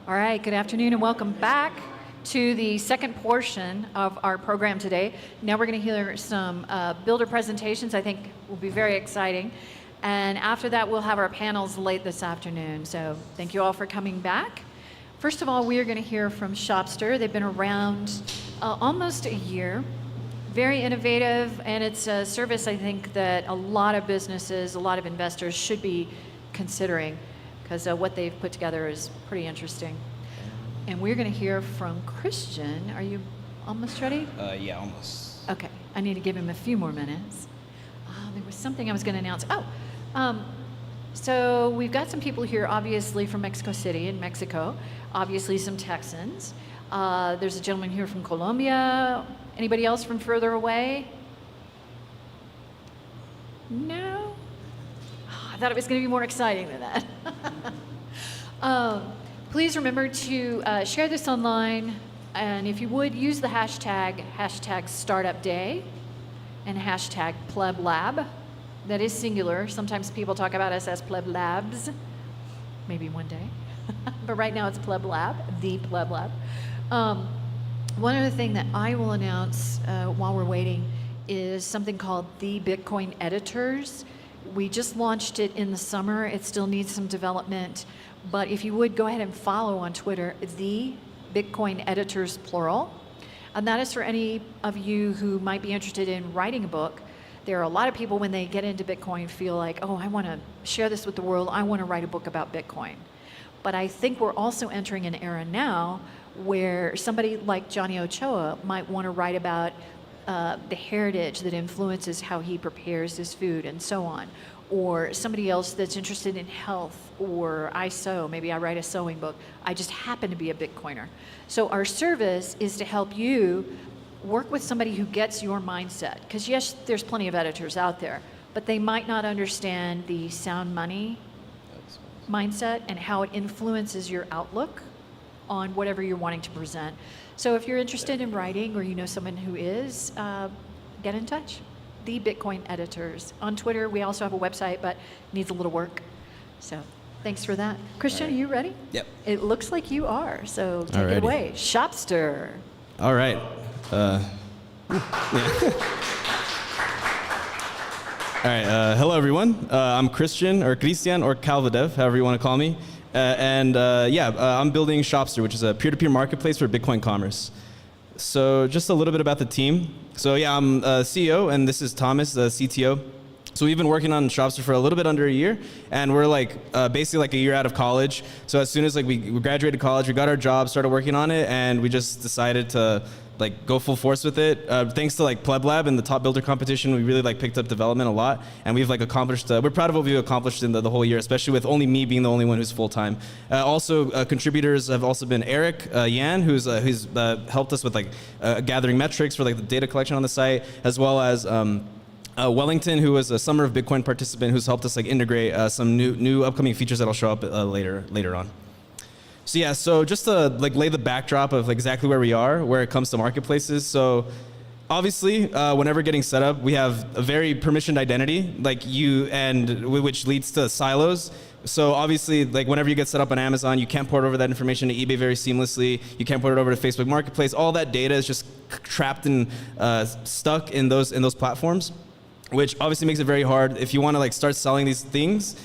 All right, good afternoon and welcome back to the second portion of our program today. Now we're going to hear some builder presentations. I think will be very exciting. And after that, we'll have our panels late this afternoon. So thank you all for coming back. First of all, we are going to hear from Shopster. They've been around almost a year. Very innovative, and it's a service I think that a lot of businesses, a lot of investors should be considering, because what they've put together is pretty interesting. And we're going to hear from Christian. Are you almost ready? Yeah, almost. Okay, I need to give him a few more minutes. There was something I was going to announce. So we've got some people here, obviously from Mexico City in Mexico, obviously some Texans. There's a gentleman here from Colombia. Anybody else from further away? No? I thought it was going to be more exciting than that. Please remember to share this online, and if you would, use the hashtag #StartupDay and hashtag PlebLab. That is singular. Sometimes people talk about us as PlebLabs, maybe one day. But right now it's PlebLab, the PlebLab. One other thing that I will announce while we're waiting is something called the Bitcoin Editors. We just launched it in the summer. It still needs some development. But if you would, go ahead and follow on Twitter, the Bitcoin Editors, plural. And that is for any of you who might be interested in writing a book. There are a lot of people, when they get into Bitcoin, feel like, oh, I want to share this with the world. I want to write a book about Bitcoin. But I think we're also entering an era now where somebody like Johnny Ochoa might want to write about the heritage that influences how he prepares his food and so on. Or somebody else that's interested in health, or I sew, maybe I write a sewing book. I just happen to be a Bitcoiner. So our service is to help you work with somebody who gets your mindset. Because yes, there's plenty of editors out there, but they might not understand the sound money mindset and how it influences your outlook on whatever you're wanting to present. So if you're interested in writing, or you know someone who is, get in touch. The Bitcoin Editors. On Twitter, we also have a website, but needs a little work. So thanks for that. Christian, right. Are you ready? Yep. It looks like you are, so take Alrighty. it away. Shopster. All right. Yeah. All right. Hello, everyone. I'm Christian, or Calvadev, however you want to call me. I'm building Shopster, which is a peer-to-peer marketplace for Bitcoin commerce. So just a little bit about the team. So yeah, I'm CEO, and this is Thomas, the CTO. So we've been working on Shopster for a little bit under a year, and we're basically a year out of college. So as soon as we graduated college, we got our job, started working on it, and we just decided to go full force with it. Thanks to PlebLab and the top builder competition, we really picked up development a lot, and we've accomplished. We're proud of what we've accomplished in the whole year, especially with only me being the only one who's full time. Also, contributors have also been Eric Yan, who's helped us with gathering metrics for the data collection on the site, as well as Wellington, who was a Summer of Bitcoin participant, who's helped us integrate some new upcoming features that'll show up later on. So yeah, so just to lay the backdrop of exactly where we are, where it comes to marketplaces. So obviously, whenever getting set up, we have a very permissioned identity, which leads to silos. So obviously, whenever you get set up on Amazon, you can't port over that information to eBay very seamlessly. You can't port it over to Facebook Marketplace. All that data is just trapped and stuck in those platforms, which obviously makes it very hard if you want to start selling these things,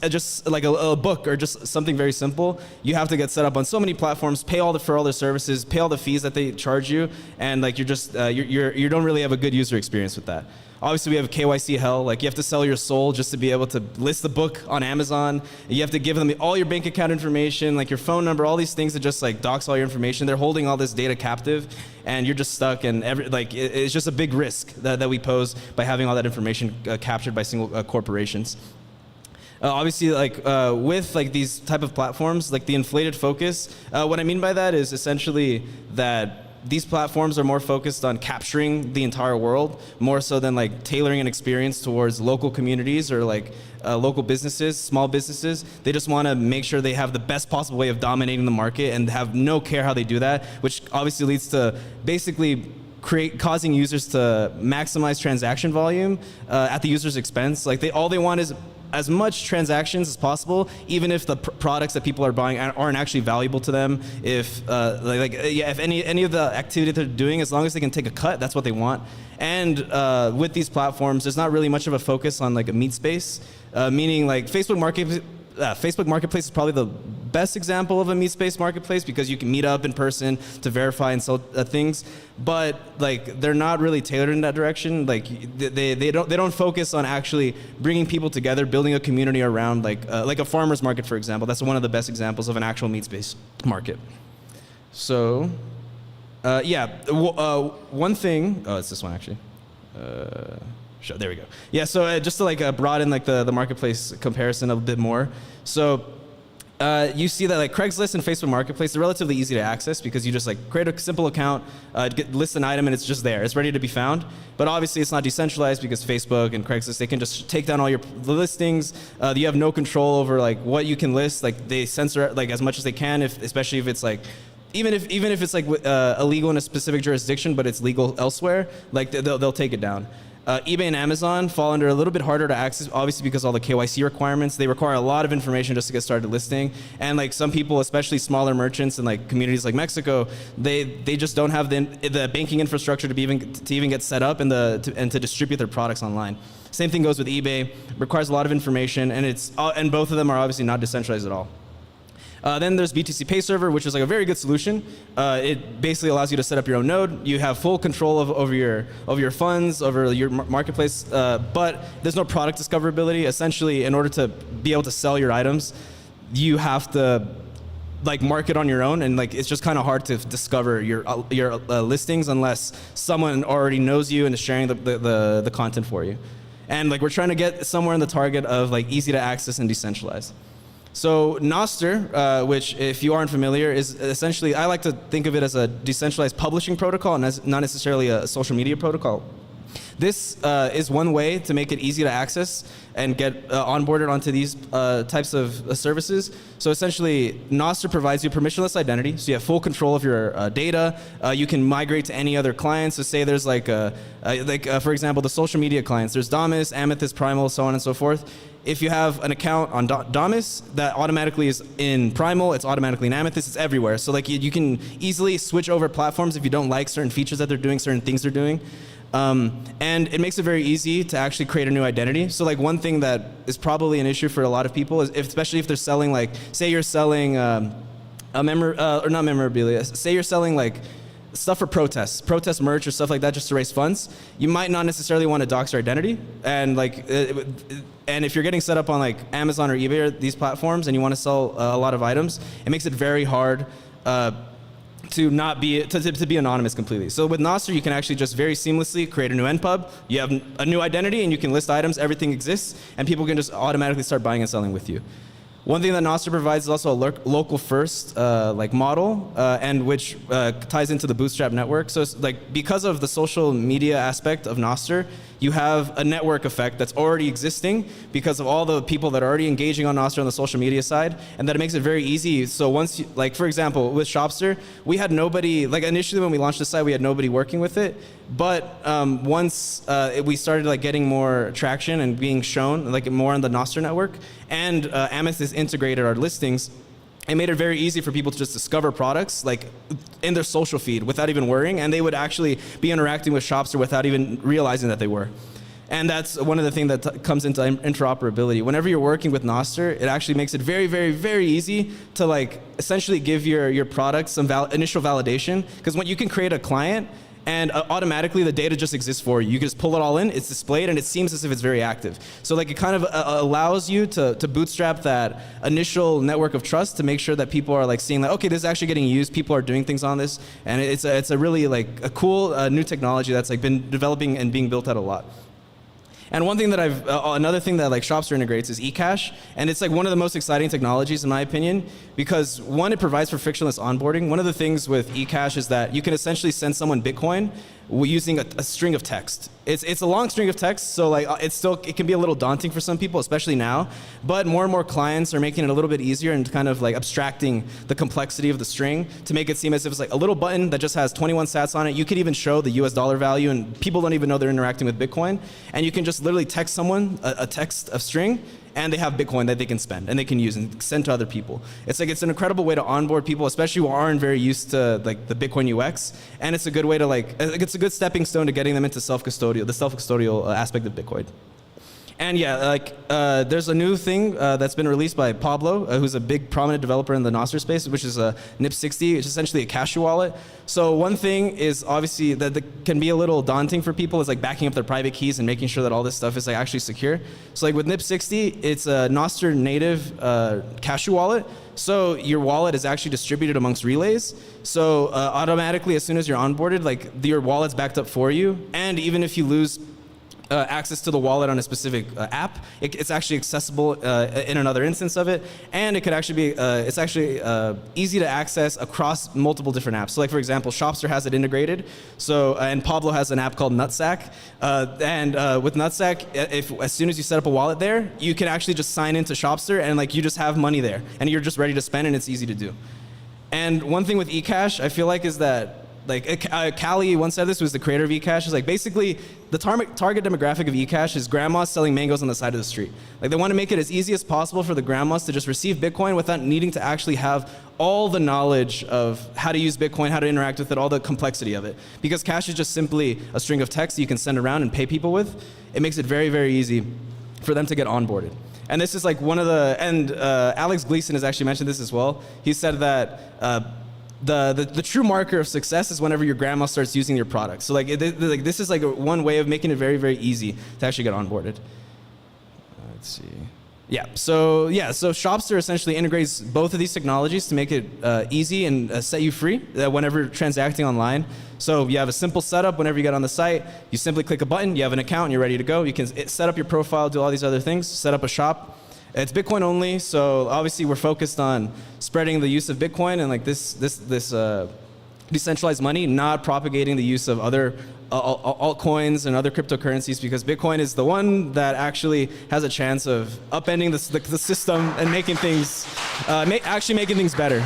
just a book or just something very simple. You have to get set up on so many platforms, pay for all their services, pay all the fees that they charge you, and you don't really have a good user experience with that. Obviously, we have KYC hell. You have to sell your soul just to be able to list the book on Amazon. You have to give them all your bank account information, your phone number, all these things that just dox all your information. They're holding all this data captive, and you're just stuck. And it's just a big risk that we pose by having all that information captured by single corporations. Obviously, with these type of platforms, the inflated focus. What I mean by that is essentially that these platforms are more focused on capturing the entire world, more so than tailoring an experience towards local communities or local businesses, small businesses. They just want to make sure they have the best possible way of dominating the market and have no care how they do that, which obviously leads to basically causing users to maximize transaction volume at the user's expense. All they want is as much transactions as possible, even if the products that people are buying aren't actually valuable to them. If if any of the activity they're doing, as long as they can take a cut, that's what they want. And with these platforms, there's not really much of a focus on like a meat space, meaning like Facebook Marketplace is probably the best example of a meat space marketplace because you can meet up in person to verify and sell things, but like they're not really tailored in that direction. Like they don't focus on actually bringing people together, building a community around like a farmer's market, for example. That's one of the best examples of an actual meat space market. So one thing. Oh, it's this one actually. There we go. Yeah, so just to like broaden like the marketplace comparison a bit more. So you see that like Craigslist and Facebook Marketplace, they're relatively easy to access because you just like create a simple account, list an item, and it's just there. It's ready to be found. But obviously it's not decentralized because Facebook and Craigslist, they can just take down all the listings. You have no control over like what you can list. Like they censor like as much as they can, especially if it's like even if it's like illegal in a specific jurisdiction, but it's legal elsewhere, like they'll take it down. eBay and Amazon fall under a little bit harder to access, obviously because all the KYC requirements. They require a lot of information just to get started listing. And like some people, especially smaller merchants in like communities like Mexico, they just don't have the banking infrastructure to even get set up and to distribute their products online. Same thing goes with eBay. Requires a lot of information, and both of them are obviously not decentralized at all. Then there's BTC Pay Server, which is like a very good solution. It basically allows you to set up your own node. You have full control over your funds, over your marketplace, but there's no product discoverability. Essentially, in order to be able to sell your items, you have to like market on your own, and like it's just kind of hard to discover your listings unless someone already knows you and is sharing the content for you. And like we're trying to get somewhere in the target of like easy to access and decentralized. So Nostr, which if you aren't familiar, is essentially, I like to think of it as a decentralized publishing protocol and as not necessarily a social media protocol. This is one way to make it easy to access and get onboarded onto these types of services. So essentially, Nostr provides you permissionless identity, so you have full control of your data. You can migrate to any other clients. So say there's like for example, the social media clients. There's Damus, Amethyst, Primal, so on and so forth. If you have an account on Damus, that automatically is in Primal, it's automatically in Amethyst, it's everywhere. So like you can easily switch over platforms if you don't like certain features that they're doing, certain things they're doing. And it makes it very easy to actually create a new identity. So like one thing that is probably an issue for a lot of people is especially if they're selling like, say you're selling or not memorabilia, say you're selling like stuff for protest merch or stuff like that just to raise funds, you might not necessarily want to dox your identity. And like, and if you're getting set up on like Amazon or eBay or these platforms and you want to sell a lot of items, it makes it very hard to be anonymous completely. So with Nostr, you can actually just very seamlessly create a new NPub. You have a new identity and you can list items, everything exists, and people can just automatically start buying and selling with you. One thing that Nostr provides is also a local first like model, and which ties into the Bootstrap network. So it's like because of the social media aspect of Nostr, you have a network effect that's already existing because of all the people that are already engaging on Nostr on the social media side, and that it makes it very easy. So once you, like for example, with Shopster, we had nobody, like initially when we launched the site, we had nobody working with it. But once we started like getting more traction and being shown like more on the Nostr network, and Amethyst integrated our listings, it made it very easy for people to just discover products like in their social feed without even worrying, and they would actually be interacting with Shopster without even realizing that they were. And that's one of the things that comes into interoperability. Whenever you're working with Nostr, it actually makes it very, very, very easy to like essentially give your product some initial validation, because when you can create a client and automatically the data just exists for you. You can just pull it all in, it's displayed, and it seems as if it's very active. So like it kind of allows you to bootstrap that initial network of trust to make sure that people are like seeing like, okay, this is actually getting used, people are doing things on this, and it's a really like a cool new technology that's like been developing and being built out a lot. And one thing that another thing that like Shopster integrates is eCash, and it's like one of the most exciting technologies in my opinion, because one, it provides for frictionless onboarding. One of the things with eCash is that you can essentially send someone Bitcoin using a string of text. It's a long string of text, so like it can be a little daunting for some people, especially now. But more and more clients are making it a little bit easier and kind of like abstracting the complexity of the string to make it seem as if it's like a little button that just has 21 sats on it. You could even show the US dollar value, and people don't even know they're interacting with Bitcoin. And you can just literally text someone a text of string, and they have Bitcoin that they can spend and they can use and send to other people. It's an incredible way to onboard people, especially who aren't very used to like the Bitcoin UX, and it's a good way to it's a good stepping stone to getting them into the self-custodial aspect of Bitcoin. And yeah, there's a new thing that's been released by Pablo, who's a big prominent developer in the Nostr space, which is a NIP60. It's essentially a Cashew wallet. So one thing is obviously that can be a little daunting for people is like backing up their private keys and making sure that all this stuff is like actually secure. So like with NIP60, it's a Nostr native Cashew wallet. So your wallet is actually distributed amongst relays. So automatically, as soon as you're onboarded, like your wallet's backed up for you. And even if you lose access to the wallet on a specific app, it's actually accessible in another instance of it, and it could actually be it's actually easy to access across multiple different apps. So like for example, Shopster has it integrated. So and Pablo has an app called Nutsack, and with Nutsack, as soon as you set up a wallet there, you can actually just sign into Shopster and like you just have money there, and you're just ready to spend, and it's easy to do. And one thing with eCash, I feel like is that like Callie once said this, who was the creator of eCash, is like basically the target demographic of eCash is grandmas selling mangoes on the side of the street. Like they want to make it as easy as possible for the grandmas to just receive Bitcoin without needing to actually have all the knowledge of how to use Bitcoin, how to interact with it, all the complexity of it. Because cash is just simply a string of text that you can send around and pay people with. It makes it very, very easy for them to get onboarded. And this is like one of the, and Alex Gleason has actually mentioned this as well. He said that the true marker of success is whenever your grandma starts using your product. So like this is like one way of making it very, very easy to actually get onboarded. Let's see. So Shopster essentially integrates both of these technologies to make it easy and set you free whenever transacting online. So you have a simple setup whenever you get on the site. You simply click a button, you have an account, and you're ready to go. You can set up your profile, do all these other things, set up a shop. It's Bitcoin only, so obviously we're focused on spreading the use of Bitcoin and like this decentralized money, not propagating the use of other altcoins and other cryptocurrencies, because Bitcoin is the one that actually has a chance of upending the system and making things, actually making things better.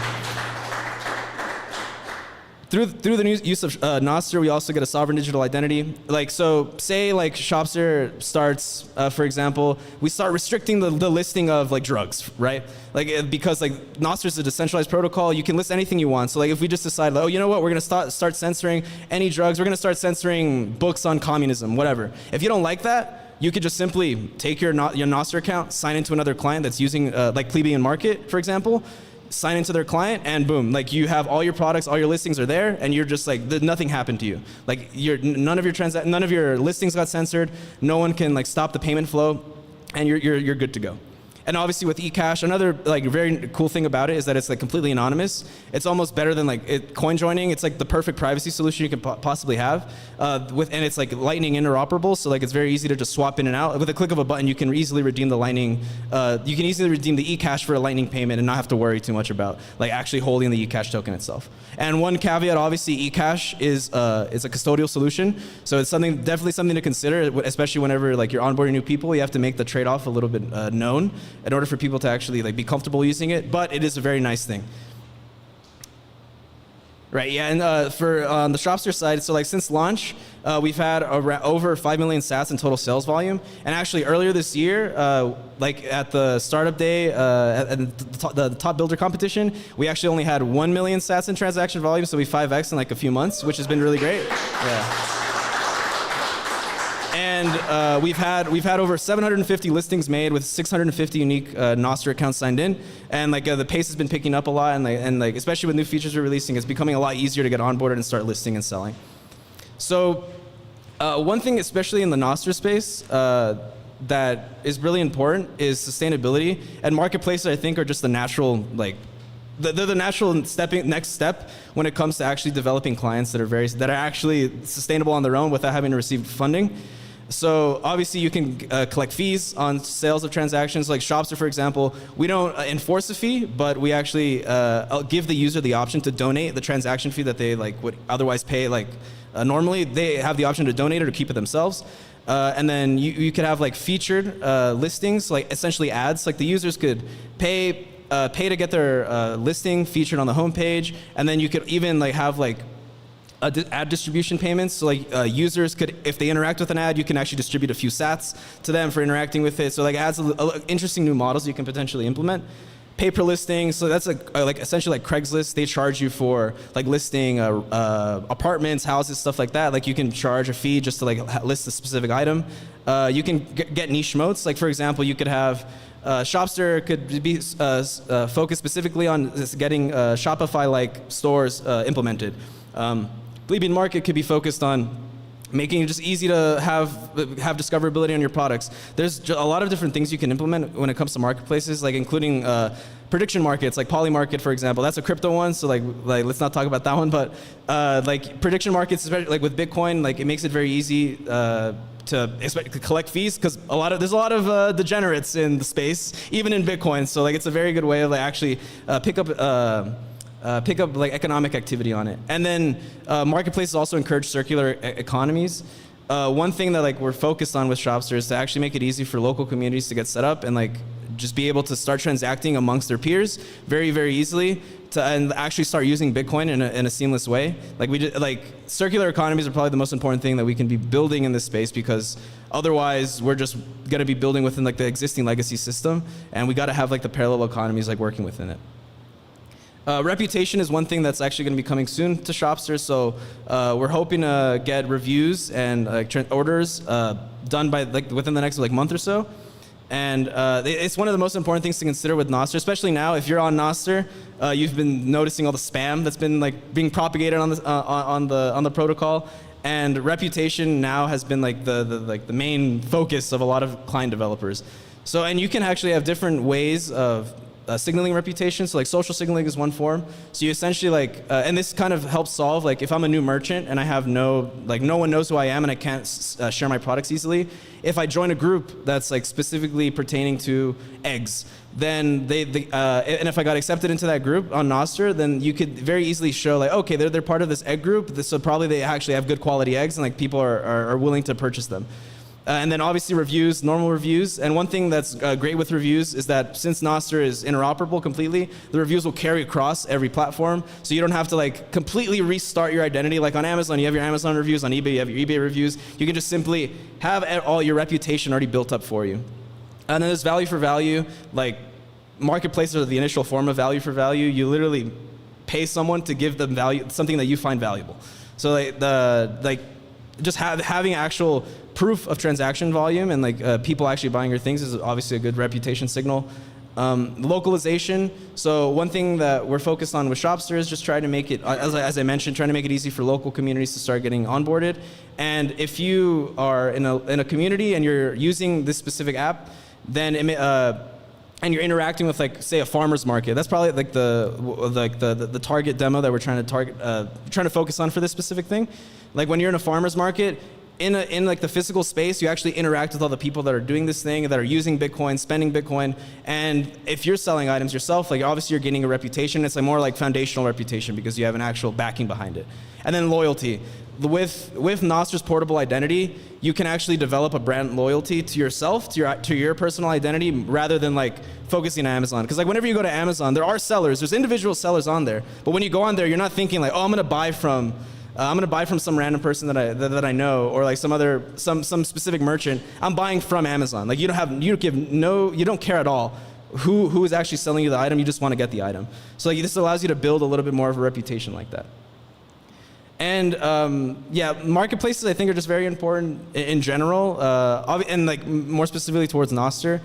Through the use of Nostr, we also get a sovereign digital identity. Like, so say like Shopster starts, for example, we start restricting the listing of like drugs, right? Like, because like Nostr is a decentralized protocol, you can list anything you want. So like if we just decide, like, oh, you know what, we're gonna start censoring any drugs, we're gonna start censoring books on communism, whatever. If you don't like that, you could just simply take your Nostr account, sign into another client that's using like Plebeian Market, for example, sign into their client, and boom, like you have all your products, all your listings are there, and you're just like nothing happened to you. Like none of your listings got censored, no one can like stop the payment flow, and you're good to go. And obviously with eCash, another like very cool thing about it is that it's like completely anonymous. It's almost better than like coin joining. It's like the perfect privacy solution you can possibly have. And it's like Lightning interoperable, so like it's very easy to just swap in and out. With a click of a button, you can easily redeem the Lightning. You can easily redeem the eCash for a Lightning payment and not have to worry too much about like actually holding the eCash token itself. And one caveat, obviously, eCash is a custodial solution, so it's definitely something to consider, especially whenever like you're onboarding new people. You have to make the trade-off a little bit known in order for people to actually like be comfortable using it, but it is a very nice thing. Right, yeah, and for on the Shopster side, so like since launch, we've had over 5 million sats in total sales volume, and actually earlier this year, like at the startup day, at the top builder competition, we actually only had 1 million sats in transaction volume, so we 5x in like a few months, which has been really great. Yeah. And we've had over 750 listings made with 650 unique Nostr accounts signed in, and like the pace has been picking up a lot, and like especially with new features we're releasing, it's becoming a lot easier to get onboarded and start listing and selling. So one thing, especially in the Nostr space, that is really important is sustainability, and marketplaces I think are just the natural they're the natural next step when it comes to actually developing clients that are actually sustainable on their own without having to receive funding. So obviously you can collect fees on sales of transactions. Like Shopster, for example, we don't enforce a fee, but we actually give the user the option to donate the transaction fee that they like would otherwise pay. Like normally, they have the option to donate it or keep it themselves. And then you could have like featured listings, like essentially ads. Like the users could pay to get their listing featured on the homepage, and then you could even like have like ad distribution payments. So like users could, if they interact with an ad, you can actually distribute a few sats to them for interacting with it. So like ads, interesting new models you can potentially implement. Pay per listing, so that's like essentially like Craigslist. They charge you for like listing apartments, houses, stuff like that. Like you can charge a fee just to like list a specific item. You can get niche modes. Like for example, you could have Shopster could be focused specifically on getting Shopify-like stores implemented. PlebLab Market could be focused on making it just easy to have discoverability on your products. There's a lot of different things you can implement when it comes to marketplaces, like including prediction markets, like Polymarket, for example. That's a crypto one, so like let's not talk about that one. But like prediction markets, especially like with Bitcoin, like it makes it very easy to collect fees, because there's a lot of degenerates in the space, even in Bitcoin. So like it's a very good way of like actually pick up like economic activity on it. And then marketplaces also encourage circular economies. One thing that like we're focused on with Shopster is to actually make it easy for local communities to get set up and like just be able to start transacting amongst their peers very, very easily and actually start using Bitcoin in a seamless way. Like circular economies are probably the most important thing that we can be building in this space, because otherwise we're just going to be building within like the existing legacy system, and we got to have like the parallel economies like working within it. Reputation is one thing that's actually going to be coming soon to Shopster, so we're hoping to get reviews and orders done by like within the next like month or so. And it's one of the most important things to consider with Nostr, especially now. If you're on Nostr, you've been noticing all the spam that's been like being propagated on the protocol. And reputation now has been like the main focus of a lot of client developers. So, and you can actually have different ways of signaling reputation. So like social signaling is one form. So you essentially like, and this kind of helps solve like if I'm a new merchant and I have no one knows who I am and I can't share my products easily. If I join a group that's like specifically pertaining to eggs, then and if I got accepted into that group on Nostr, then you could very easily show like, okay, they're part of this egg group, so probably they actually have good quality eggs and like people are willing to purchase them. And then obviously reviews, normal reviews. And one thing that's great with reviews is that since Nostr is interoperable completely, the reviews will carry across every platform. So you don't have to like completely restart your identity. Like on Amazon, you have your Amazon reviews. On eBay, you have your eBay reviews. You can just simply have all your reputation already built up for you. And then there's value for value. Like marketplaces are the initial form of value for value. You literally pay someone to give them value, something that you find valuable. So just having actual proof of transaction volume and like people actually buying your things is obviously a good reputation signal. Localization. So one thing that we're focused on with Shopster is just trying to make it, as I mentioned, trying to make it easy for local communities to start getting onboarded. And if you are in a community and you're using this specific app, then and you're interacting with like say a farmer's market, that's probably like the target demo that we're trying to focus on for this specific thing. Like when you're in a farmer's market, in like the physical space, you actually interact with all the people that are doing this thing, that are using Bitcoin, spending Bitcoin. And if you're selling items yourself, like obviously you're gaining a reputation. It's like more like foundational reputation because you have an actual backing behind it. And then loyalty. With Nostr's portable identity, you can actually develop a brand loyalty to yourself, to your personal identity, rather than like focusing on Amazon. Because like whenever you go to Amazon, there are sellers, there's individual sellers on there. But when you go on there, you're not thinking like, oh, I'm gonna buy from some random person that I know, or like some specific merchant. I'm buying from Amazon. Like you don't care at all who is actually selling you the item. You just want to get the item. So like this allows you to build a little bit more of a reputation like that. And yeah, marketplaces I think are just very important in general, and like more specifically towards Nostr,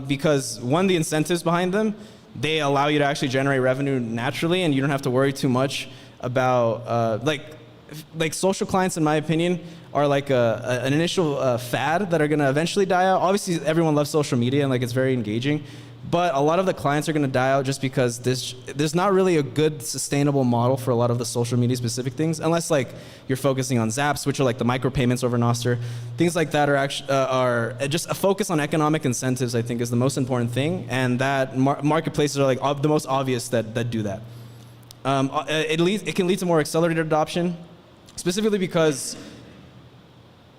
because one, the incentives behind them, they allow you to actually generate revenue naturally, and you don't have to worry too much about like social clients, in my opinion, are like an initial fad that are going to eventually die out. Obviously, everyone loves social media and like it's very engaging, but a lot of the clients are going to die out just because there's not really a good sustainable model for a lot of the social media specific things, unless like you're focusing on Zaps, which are like the micropayments over Nostr. Things like that are actually are just a focus on economic incentives. I think is the most important thing, and that marketplaces are like the most obvious that do that. It can lead to more accelerated adoption, specifically because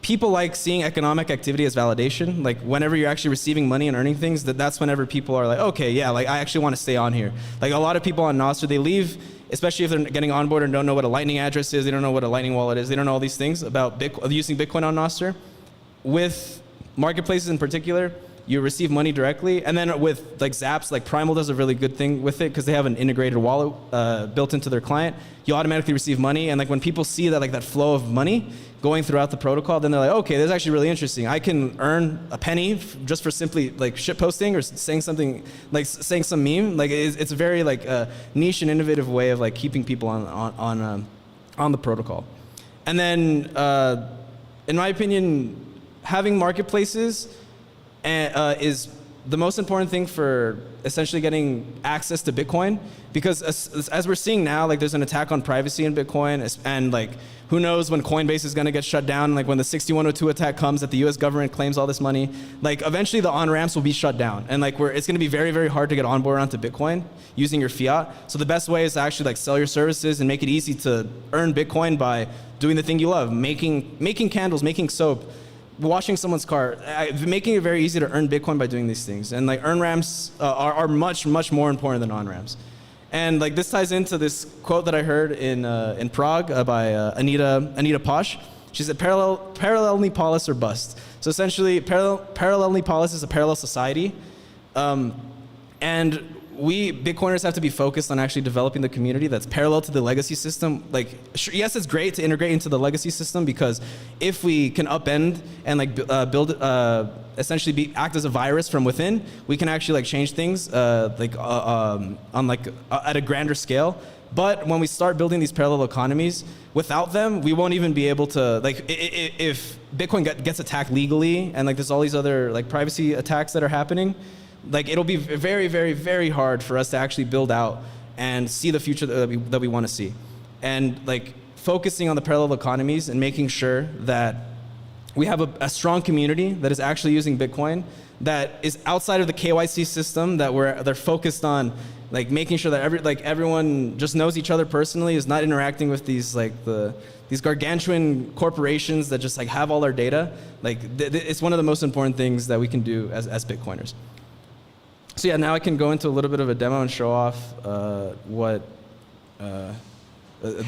people like seeing economic activity as validation. Like whenever you're actually receiving money and earning things, that's whenever people are like, okay, yeah, like I actually want to stay on here. Like a lot of people on Nostr, they leave especially if they're getting on board and don't know what a Lightning address is, they don't know what a Lightning wallet is, they don't know all these things about using Bitcoin on Nostr. With marketplaces in particular, you receive money directly, and then with like Zaps, like Primal does a really good thing with it because they have an integrated wallet built into their client. You automatically receive money, and like when people see that, like that flow of money going throughout the protocol, then they're like, okay, this is actually really interesting. I can earn a penny just for simply like shit posting or saying something, like saying some meme. Like it's a very like niche and innovative way of like keeping people on the protocol. And then, in my opinion, having marketplaces is the most important thing for essentially getting access to Bitcoin, because as we're seeing now, like there's an attack on privacy in Bitcoin, and like who knows when Coinbase is going to get shut down, like when the 6102 attack comes that the US government claims all this money, like eventually the on-ramps will be shut down, and like it's going to be very, very hard to get on board onto Bitcoin using your fiat. So the best way is to actually like sell your services and make it easy to earn Bitcoin by doing the thing you love, making candles, making soap, washing someone's car, making it very easy to earn Bitcoin by doing these things. And like earn ramps are much, much more important than on ramps. And like this ties into this quote that I heard in Prague by Anita Posch. She said, parallel Nepalis or bust. So essentially, parallel Nepalis is a parallel society. And we Bitcoiners have to be focused on actually developing the community that's parallel to the legacy system. Like, yes, it's great to integrate into the legacy system, because if we can upend and like build, essentially act as a virus from within, we can actually like change things on like at a grander scale. But when we start building these parallel economies, without them, we won't even be able to, like, if Bitcoin gets attacked legally, and like there's all these other like privacy attacks that are happening, like it'll be very, very, very hard for us to actually build out and see the future that we want to see. And like focusing on the parallel economies and making sure that we have a strong community that is actually using Bitcoin, that is outside of the KYC system, that they're focused on like making sure that everyone just knows each other personally, is not interacting with these like these gargantuan corporations that just like have all our data. Like it's one of the most important things that we can do as Bitcoiners. So yeah, now I can go into a little bit of a demo and show off the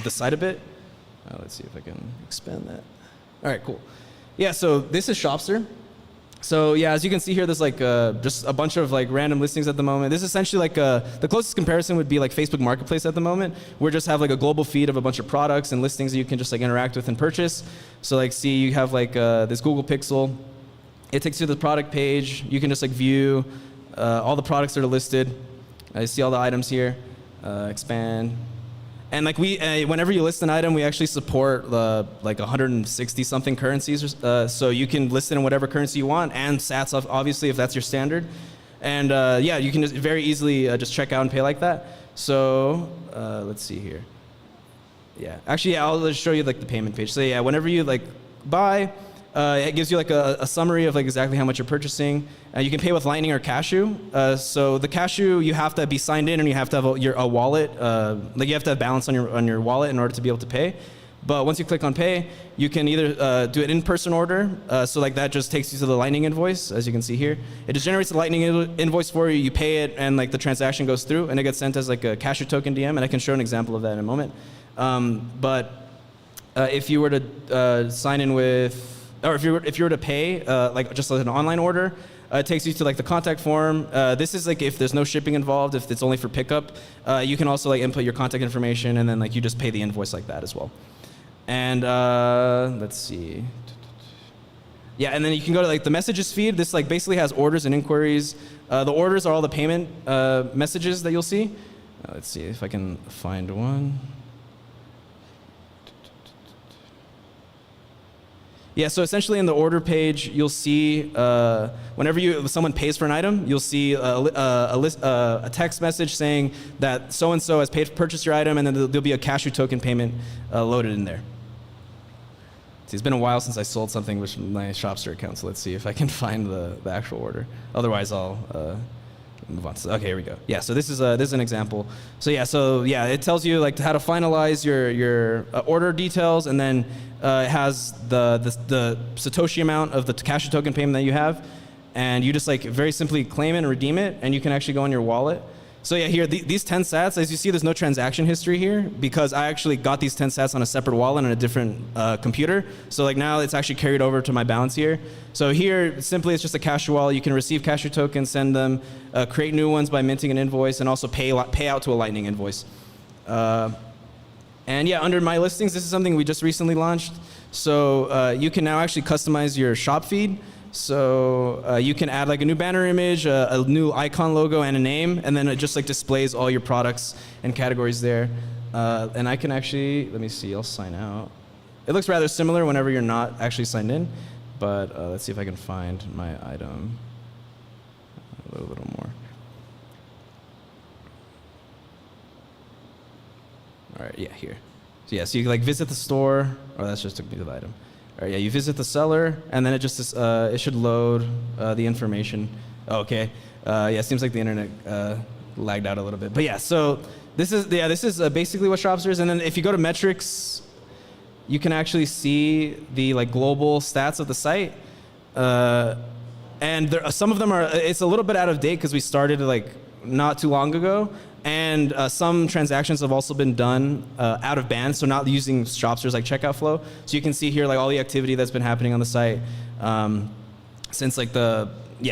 site a bit. Let's see if I can expand that. All right, cool. Yeah, so this is Shopster. So yeah, as you can see here, there's like just a bunch of like random listings at the moment. This is essentially like the closest comparison would be like Facebook Marketplace at the moment. We just have like a global feed of a bunch of products and listings that you can just like interact with and purchase. So like, see, you have like this Google Pixel. It takes you to the product page. You can just like view all the products that are listed. You see all the items here. Expand. And like whenever you list an item, we actually support like 160 something currencies. So you can list it in whatever currency you want, and sats obviously if that's your standard. And yeah, you can just very easily just check out and pay like that. So let's see here. Yeah, actually, yeah, I'll just show you like the payment page. So yeah, whenever you like buy, it gives you like a summary of like exactly how much you're purchasing. You can pay with Lightning or Cashew. So the Cashew, you have to be signed in and you have to have a wallet. Like you have to have balance on your wallet in order to be able to pay. But once you click on pay, you can either do an in-person order. So like that just takes you to the Lightning invoice, as you can see here. It just generates a Lightning invoice for you. You pay it, and like the transaction goes through, and it gets sent as like a Cashew token DM. And I can show an example of that in a moment. But if you were to sign in with, or if you were to pay like just like an online order, it takes you to like the contact form. This is like if there's no shipping involved, if it's only for pickup. You can also like input your contact information, and then like you just pay the invoice like that as well. And let's see. Yeah, and then you can go to like the messages feed. This like basically has orders and inquiries. The orders are all the payment messages that you'll see. Let's see if I can find one. Yeah, so essentially in the order page, you'll see whenever someone pays for an item, you'll see a text message saying that so-and-so has purchased your item, and then there'll be a Cashew token payment loaded in there. See, it's been a while since I sold something with my Shopster account, so let's see if I can find the actual order. Otherwise, I'll move on. Okay, here we go. Yeah, so this is an example. So yeah, it tells you like how to finalize your order details, and then it has the Satoshi amount of the Cashew token payment that you have, and you just like very simply claim it and redeem it, and you can actually go on your wallet. So yeah, here, these 10 sats, as you see, there's no transaction history here because I actually got these 10 sats on a separate wallet on a different computer. So like now it's actually carried over to my balance here. So here, simply it's just a Cashew wallet. You can receive Cashew tokens, send them, create new ones by minting an invoice, and also pay out to a Lightning invoice. And yeah, under my listings, this is something we just recently launched. So you can now actually customize your shop feed. So you can add like a new banner image, a new icon logo, and a name, and then it just like displays all your products and categories there. And I can actually, let me see, I'll sign out. It looks rather similar whenever you're not actually signed in, but let's see if I can find my item a little more. All right, yeah, here. So yeah, so you like visit the store, or that's just took me to the item. All right, yeah, you visit the seller, and then it just it should load the information. Oh, okay, yeah, it seems like the internet lagged out a little bit, but yeah. So this is basically what Shopster is, and then if you go to metrics, you can actually see the like global stats of the site, and some of them are it's a little bit out of date because we started like not too long ago. And some transactions have also been done out of band, so not using Shopster's like checkout flow. So you can see here like all the activity that's been happening on the site since like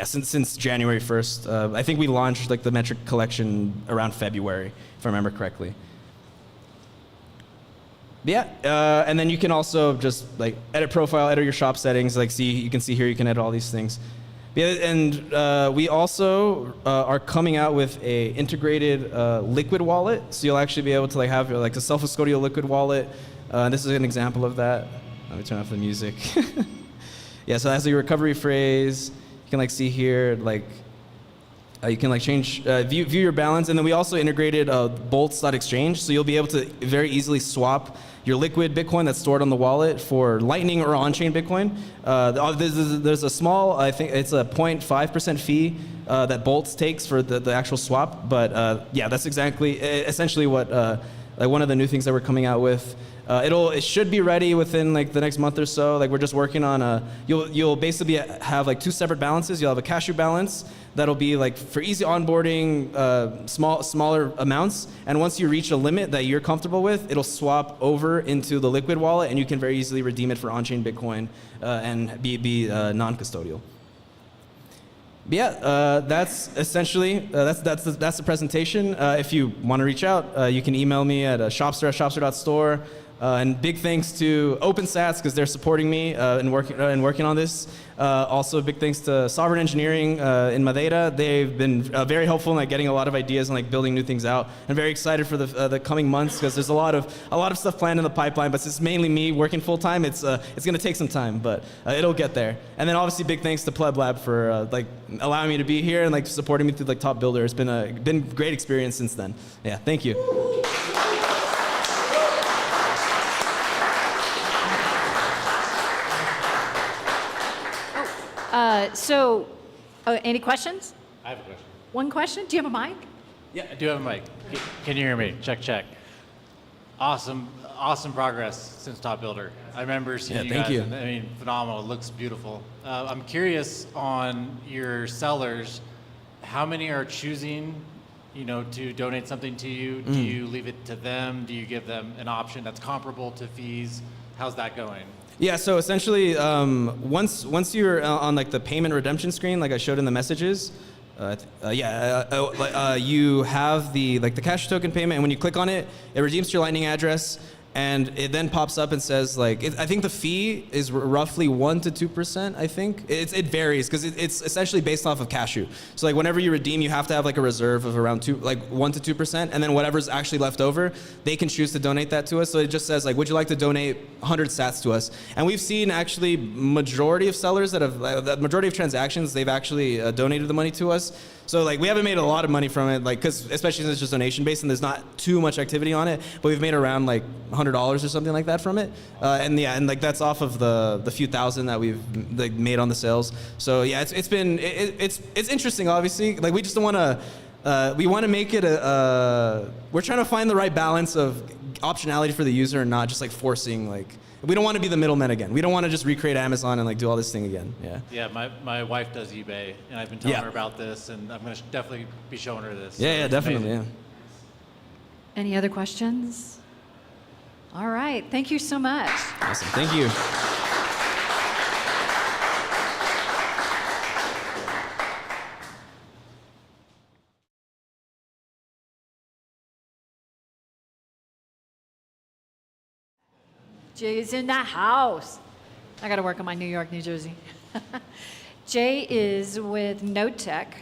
since January 1st. I think we launched like the metric collection around February, if I remember correctly. Yeah, and then you can also just like edit profile, edit your shop settings. Like you can see here you can edit all these things. Yeah, and we also are coming out with a integrated liquid wallet, so you'll actually be able to like have like a self-custodial liquid wallet. This is an example of that. Let me turn off the music. Yeah, so that's your recovery phrase. You can like see here like you can like change view your balance, and then we also integrated bolts.exchange, so you'll be able to very easily swap your liquid Bitcoin that's stored on the wallet for Lightning or on-chain Bitcoin. There's a small, I think it's a 0.5% fee that Bolts takes for the actual swap, but yeah, that's essentially what like one of the new things that we're coming out with. It should be ready within like the next month or so. Like we're just working on you'll basically have like two separate balances. You'll have a Cashew balance that'll be like for easy onboarding, smaller amounts. And once you reach a limit that you're comfortable with, it'll swap over into the Liquid wallet, and you can very easily redeem it for on-chain Bitcoin and be non-custodial. But yeah, that's essentially that's the presentation. If you want to reach out, you can email me at shopster@shopster.store. And big thanks to OpenSats because they're supporting me in working on this. Also, big thanks to Sovereign Engineering in Madeira. They've been very helpful in like getting a lot of ideas and like building new things out. I'm very excited for the coming months because there's a lot of stuff planned in the pipeline. But since it's mainly me working full time, it's going to take some time, but it'll get there. And then obviously big thanks to PlebLab for like allowing me to be here and like supporting me through like Top Builder. It's been a great experience since then. Yeah, thank you. Any questions? I have a question. One question? Do you have a mic? Yeah, I do have a mic. Can you hear me? Check, check. Awesome progress since Top Builder. I remember seeing you guys. Thank you. And, I mean, phenomenal. It looks beautiful. I'm curious on your sellers. How many are choosing, to donate something to you? Do you leave it to them? Do you give them an option that's comparable to fees? How's that going? Yeah, so essentially, once you're on like the payment redemption screen, like I showed in the messages, you have the Cash token payment, and when you click on it, it redeems to your Lightning address, and it then pops up and says like, I think the fee is roughly 1 to 2%. I think it varies because it's essentially based off of Cashew. So like whenever you redeem, you have to have like a reserve of around 1 to 2%, and then whatever's actually left over, they can choose to donate that to us. So it just says like, would you like to donate 100 sats to us? And we've seen actually majority of sellers the majority of transactions, they've actually donated the money to us. So like we haven't made a lot of money from it, like because especially since it's just donation based and there's not too much activity on it, but we've made around like $100 or something like that from it, and like that's off of the few thousand that we've like made on the sales. So yeah, it's interesting. Obviously, like we just don't want to. We want to make it we're trying to find the right balance of optionality for the user and not just like forcing like, we don't want to be the middleman again. We don't want to just recreate Amazon and like do all this thing again. Yeah. Yeah, my wife does eBay, and I've been telling her about this, and I'm going to definitely be showing her this. Yeah, So yeah, it's definitely, amazing. yeah. Any other questions? All right, thank you so much. Awesome, thank you. Jay is in the house. I got to work on my New York, New Jersey. Jay is with Node Tech,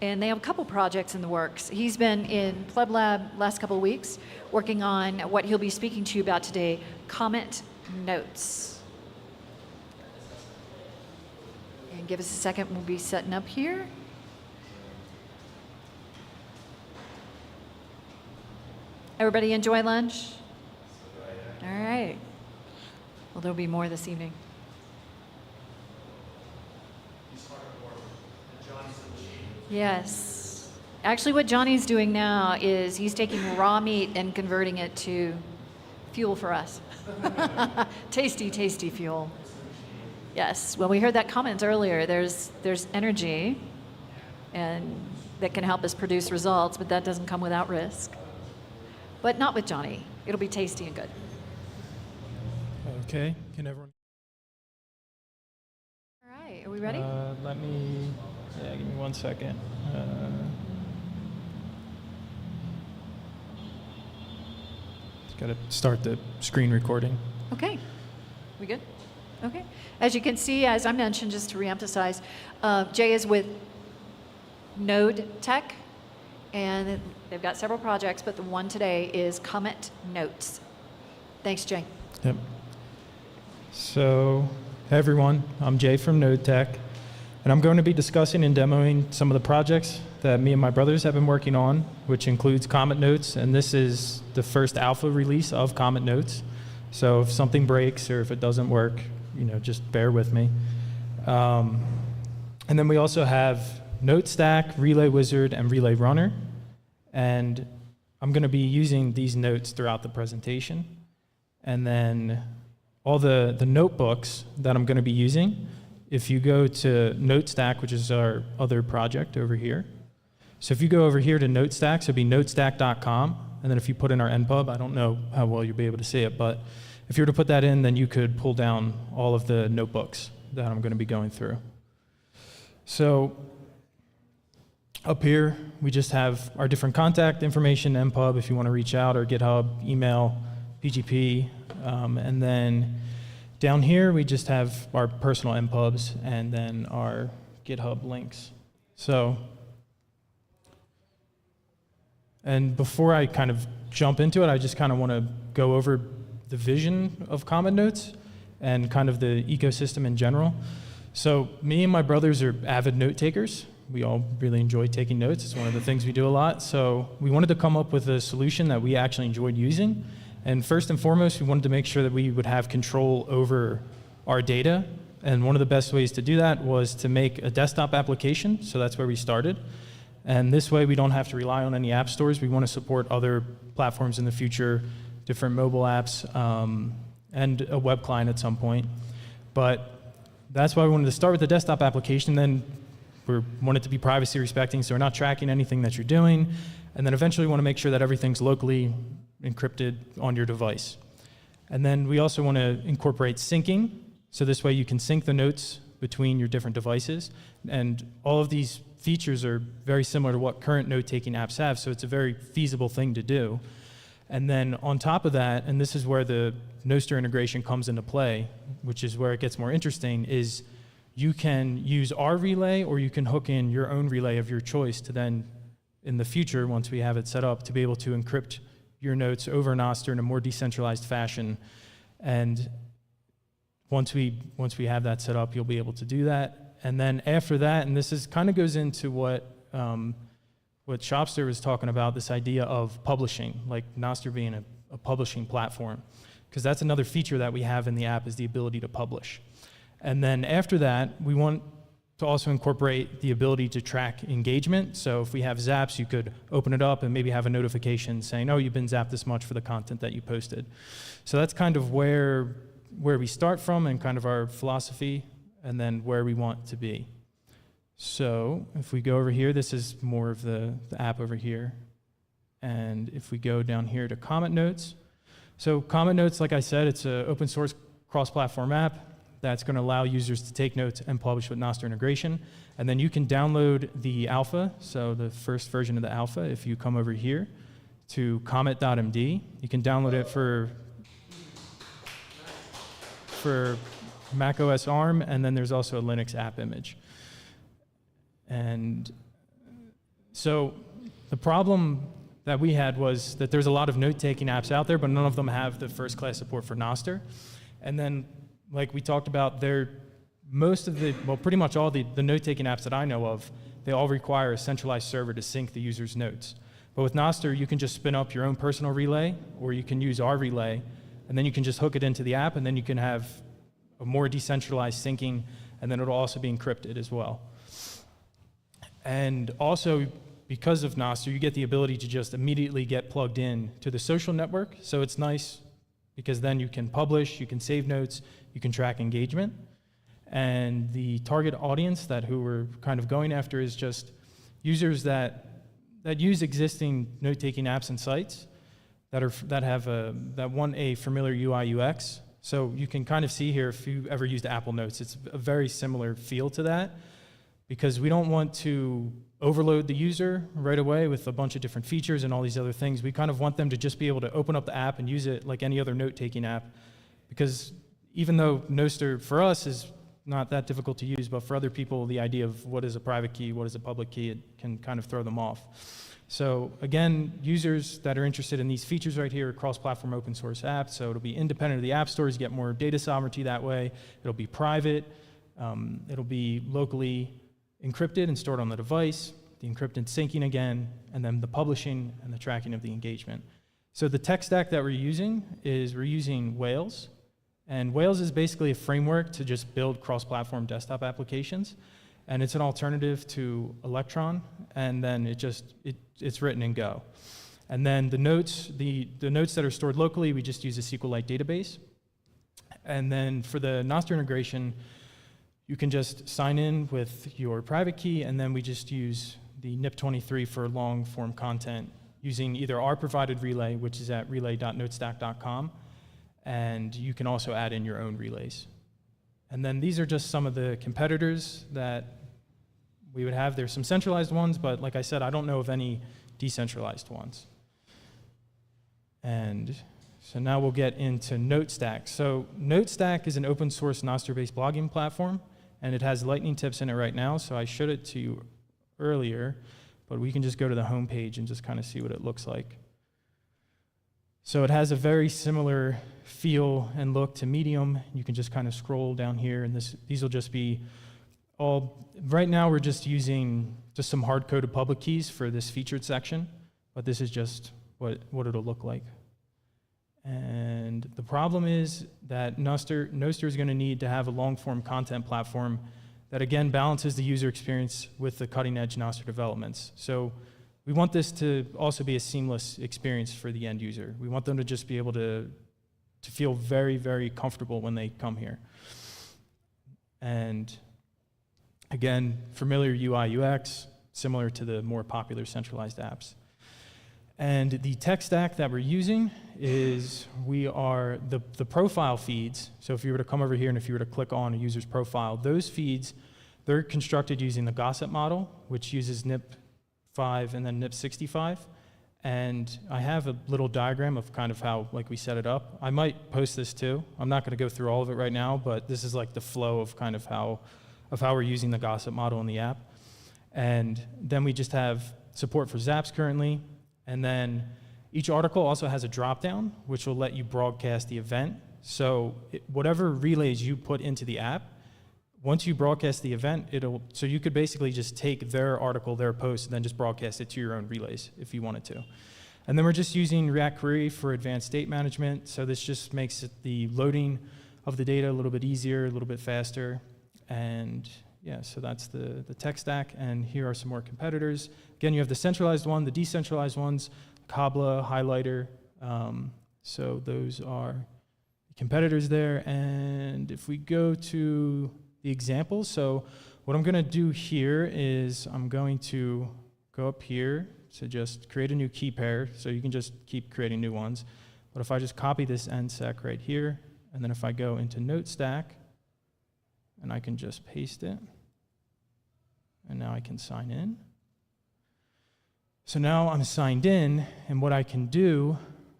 and they have a couple projects in the works. He's been in PlebLab last couple of weeks, working on what he'll be speaking to you about today, comment notes. And give us a second, we'll be setting up here. Everybody enjoy lunch? All right. Well, there'll be more this evening. Yes. Actually, what Johnny's doing now is he's taking raw meat and converting it to fuel for us. Tasty, tasty fuel. Yes. Well, we heard that comment earlier. There's energy, and that can help us produce results, but that doesn't come without risk. But not with Johnny. It'll be tasty and good. Okay, can everyone? All right, are we ready? Let me, give me 1 second. Just gotta start the screen recording. Okay. We good? Okay. As you can see, as I mentioned, just to reemphasize, Jay is with Node Tech, and they've got several projects, but the one today is Comment Notes. Thanks, Jay. Yep. So, hey everyone, I'm Jay from Node Tech, and I'm going to be discussing and demoing some of the projects that me and my brothers have been working on, which includes Comment Notes, and this is the first alpha release of Comment Notes. So if something breaks or if it doesn't work, just bear with me. And then we also have Note Stack, Relay Wizard, and Relay Runner, and I'm going to be using these notes throughout the presentation. And then all the notebooks that I'm going to be using, if you go to NoteStack, which is our other project over here. So if you go over here to NoteStack, so it'd be notestack.com, and then if you put in our NPub, I don't know how well you'll be able to see it, but if you were to put that in, then you could pull down all of the notebooks that I'm going to be going through. So up here, we just have our different contact information, NPub, if you want to reach out, or GitHub, email, PGP, and then down here, we just have our personal NPubs and then our GitHub links. So, and before I kind of jump into it, I just kind of want to go over the vision of Comment Notes and kind of the ecosystem in general. So me and my brothers are avid note takers. We all really enjoy taking notes. It's one of the things we do a lot. So we wanted to come up with a solution that we actually enjoyed using. And first and foremost, we wanted to make sure that we would have control over our data. And one of the best ways to do that was to make a desktop application. So that's where we started. And this way, we don't have to rely on any app stores. We want to support other platforms in the future, different mobile apps, and a web client at some point. But that's why we wanted to start with the desktop application. Then we want it to be privacy respecting, so we're not tracking anything that you're doing. And then eventually we want to make sure that everything's locally encrypted on your device. And then we also want to incorporate syncing, so this way you can sync the notes between your different devices. And all of these features are very similar to what current note-taking apps have, so it's a very feasible thing to do. And then on top of that, and this is where the Nostr integration comes into play, which is where it gets more interesting, is you can use our relay or you can hook in your own relay of your choice to then, in the future, once we have it set up, to be able to encrypt your notes over Nostr in a more decentralized fashion. And once we have that set up, you'll be able to do that. And then after that, and this is kind of goes into what Shopster was talking about, this idea of publishing, like Nostr being a publishing platform, because that's another feature that we have in the app, is the ability to publish. And then after that, we want to also incorporate the ability to track engagement. So if we have zaps, you could open it up and maybe have a notification saying, oh, you've been zapped this much for the content that you posted. So that's kind of where we start from and kind of our philosophy, and then where we want to be. So if we go over here, this is more of the app over here. And if we go down here to comment notes. So comment notes, like I said, it's an open source cross-platform app that's going to allow users to take notes and publish with Nostr integration. And then you can download the alpha, so the first version of the alpha, if you come over here to comment.md. You can download it for Mac OS ARM, and then there's also a Linux app image. And so the problem that we had was that there's a lot of note-taking apps out there, but none of them have the first-class support for Nostr. And then, like we talked about, pretty much all the note-taking apps that I know of, they all require a centralized server to sync the user's notes. But with Nostr, you can just spin up your own personal relay, or you can use our relay, and then you can just hook it into the app, and then you can have a more decentralized syncing, and then it'll also be encrypted as well. And also, because of Nostr, you get the ability to just immediately get plugged in to the social network. So it's nice because then you can publish, you can save notes, you can track engagement. And the target audience who we're kind of going after is just users that use existing note-taking apps and sites that want a familiar UI UX. So you can kind of see here, if you ever used Apple Notes, it's a very similar feel to that, because we don't want to overload the user right away with a bunch of different features and all these other things. We kind of want them to just be able to open up the app and use it like any other note-taking app, because even though Nostr for us is not that difficult to use, but for other people, the idea of what is a private key, what is a public key, it can kind of throw them off. So again, users that are interested in these features right here are cross-platform open source apps, so it'll be independent of the app stores, you get more data sovereignty that way. It'll be private, it'll be locally encrypted and stored on the device, the encrypted syncing again, and then the publishing and the tracking of the engagement. So the tech stack that we're using Wales, and Wales is basically a framework to just build cross-platform desktop applications, and it's an alternative to Electron, and then it's written in Go. And then the notes that are stored locally, we just use a SQLite database. And then for the Nostr integration, you can just sign in with your private key, and then we just use the NIP23 for long-form content using either our provided relay, which is at relay.notestack.com, and you can also add in your own relays. And then these are just some of the competitors that we would have. There's some centralized ones, but like I said, I don't know of any decentralized ones. And so now we'll get into NoteStack. So NoteStack is an open source Nostr-based blogging platform, and it has lightning tips in it right now, so I showed it to you earlier, but we can just go to the home page and just kind of see what it looks like. So it has a very similar feel and look to Medium. You can just kind of scroll down here, and these will just be all, right now we're just using just some hard-coded public keys for this featured section, but this is just what it'll look like. And the problem is that Nostr is going to need to have a long-form content platform that, again, balances the user experience with the cutting-edge Nostr developments. So we want this to also be a seamless experience for the end user. We want them to just be able to feel very, very comfortable when they come here. And again, familiar UI UX, similar to the more popular centralized apps. And the tech stack that we're using is the profile feeds. So if you were to come over here and if you were to click on a user's profile, those feeds, they're constructed using the Gossip model, which uses NIP5 and then NIP65. And I have a little diagram of kind of how we set it up. I might post this too. I'm not going to go through all of it right now, but this is like the flow of kind of how we're using the Gossip model in the app. And then we just have support for Zaps currently. And then each article also has a drop-down, which will let you broadcast the event. So whatever relays you put into the app, once you broadcast the event, so you could basically just take their article, their post, and then just broadcast it to your own relays if you wanted to. And then we're just using React Query for advanced state management. So this just makes the loading of the data a little bit easier, a little bit faster. And Yeah, so that's the tech stack, and here are some more competitors. Again, you have the centralized one, the decentralized ones, Kabla, Highlighter. So those are the competitors there. And if we go to the examples, so what I'm going to do here is I'm going to go up here to just create a new key pair. So you can just keep creating new ones. But if I just copy this NSEC right here, and then if I go into Note Stack, and I can just paste it, and now I can sign in. So now I'm signed in, and what I can do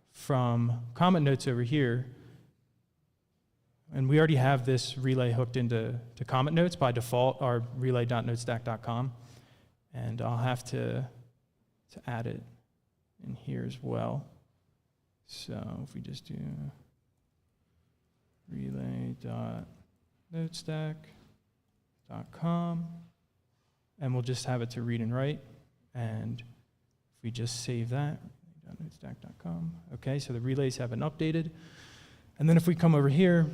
from comment notes over here, and we already have this relay hooked into comment notes by default, our relay.notestack.com, and I'll have to add it in here as well. So if we just do relay.notestack.com, and we'll just have it to read and write, and if we just save that, notestack.com. Okay, so the relays have been updated. And then if we come over here,